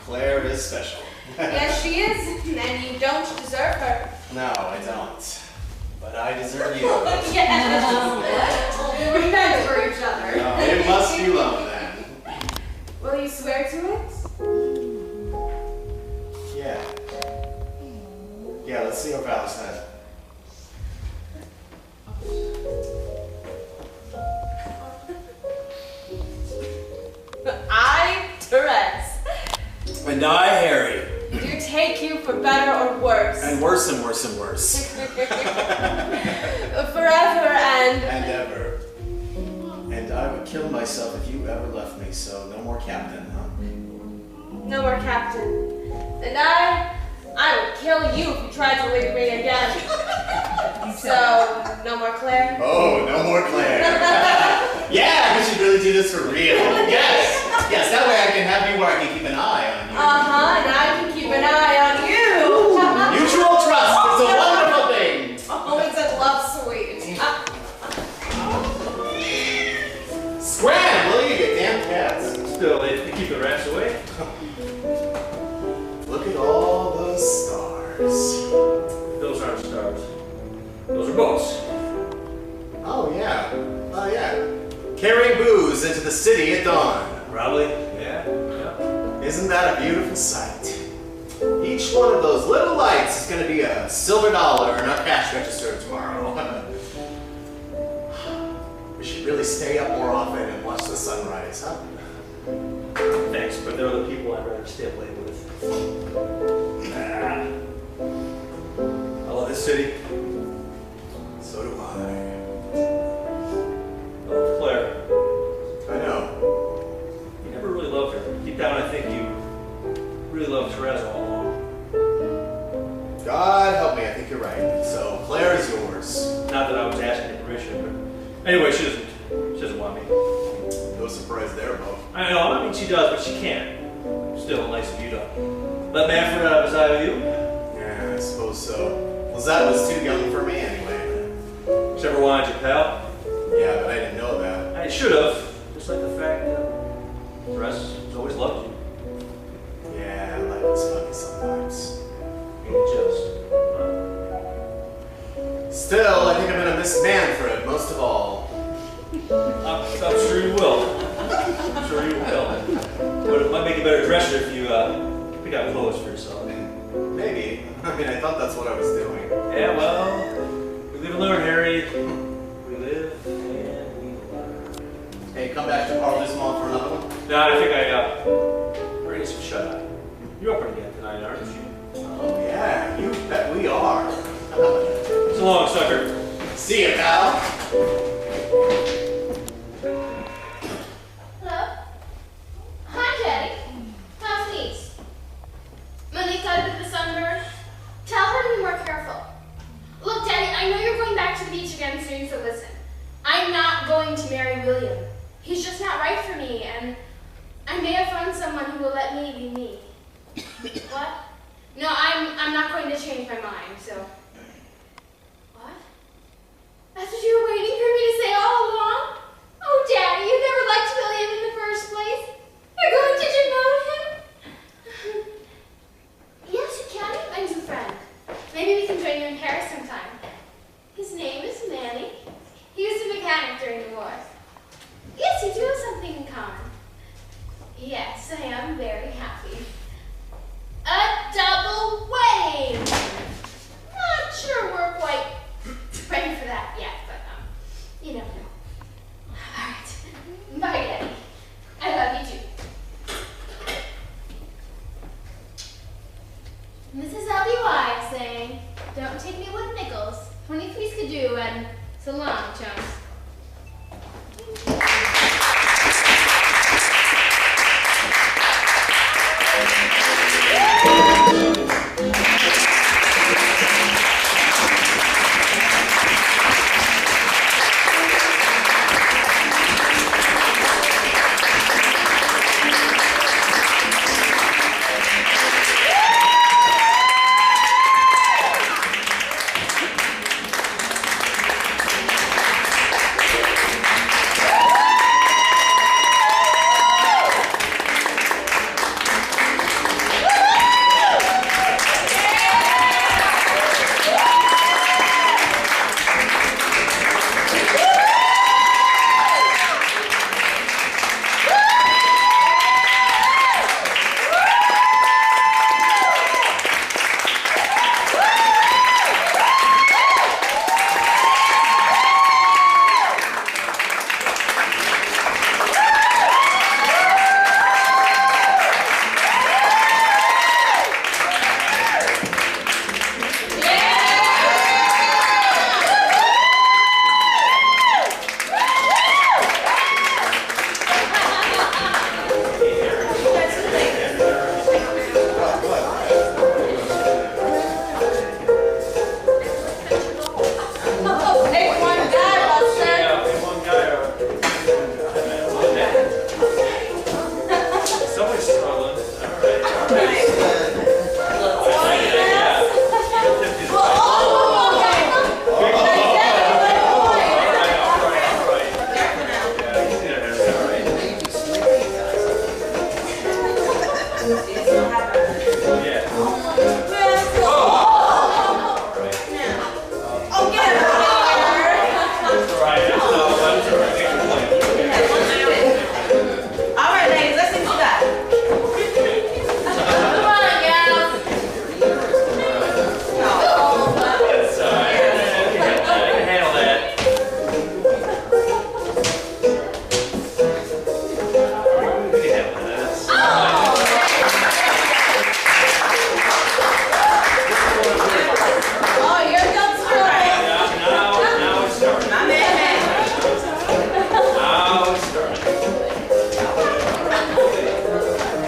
Claire is special. Yes, she is, and you don't deserve her. No, I don't. But I deserve you. Yes. We're meant for each other. No, it must be love then. Will you swear to it? Yeah. Yeah, let's see our vows then. I, Therese, And I, Harry. do take you for better or worse. And worse and worse and worse. Forever and... And ever. And I would kill myself if you ever left me, so no more captain, huh? No more captain. And I would kill you if you tried to leave me again. So, no more Claire? Oh, no more Claire. Yeah, we should really do this for real. Yes. Yes, that way I can have you where I can keep an eye on you. And I can keep an eye on you. Mutual trust is a wonderful thing. Oh, it's a love sweet. Scram, will you, you damn cats? Still, they keep the rats away. Look at all those stars. Those aren't stars. Those are boats. Oh, yeah. Oh, yeah. Carrying booze into the city at dawn. Probably, yeah. Isn't that a beautiful sight? Each one of those little lights is going to be a silver dollar in our cash register tomorrow. We should really stay up more often and watch the sunrise, huh? Thanks, but there are the people I'd rather stay up late with. I love this city. So do I. I love Claire. I know. You never really loved her. Deep down, I think you really loved Therese all along. Anyway, she doesn't want me. No surprise there, Bo. I know, I mean she does, but she can't. Still nice of you to let Manfred reside with you. Yeah, I suppose so. Lisette was too young for me anyway. She ever wanted your pal? Yeah, but I didn't know that. I should have. Just like the fact that Therese has always loved you. Yeah, life is funny sometimes. Just. Still, I think I'm gonna miss Manfred most of all. I'm sure you will. I'm sure you will. But it might make you a better dresser if you pick out clothes for yourself. Maybe. I mean, I thought that's what I was doing. Yeah, well, we live and learn, Harry. We live and we learn. Hey, come back to Parle Doucement for another one? No, I think I ready some shut eye. You're up again tonight, aren't you? Oh, yeah, you bet we are. So long, sucker. See ya, pal. Hello? Hi, Jenny. How's Niece? Monique's got a bit of a sunburn. Tell her to be more careful. Look, Daddy, I know you're going back to the beach again soon, so listen. I'm not going to marry William. He's just not right for me, and I may have found someone who will let me be me. What? No, I'm not going to change my mind, so... What? That's what you were waiting for me to say all along? Oh, Daddy, you never liked William in the first place. You're going to demote him? Yes, you can. I'm his friend. Maybe we can join you in Paris sometime. His name is Manny. He was a mechanic during the war. Yes, you do have something in common. Yes, I am very happy. A double wedding! Not sure we're quite ready for that yet, but you never know. Alright. Bye, Daddy. I love you too. Mrs. L.B. Wise saying, don't take me with nickels. 20 please could do, and so long, chums.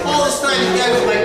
All this time you guys with my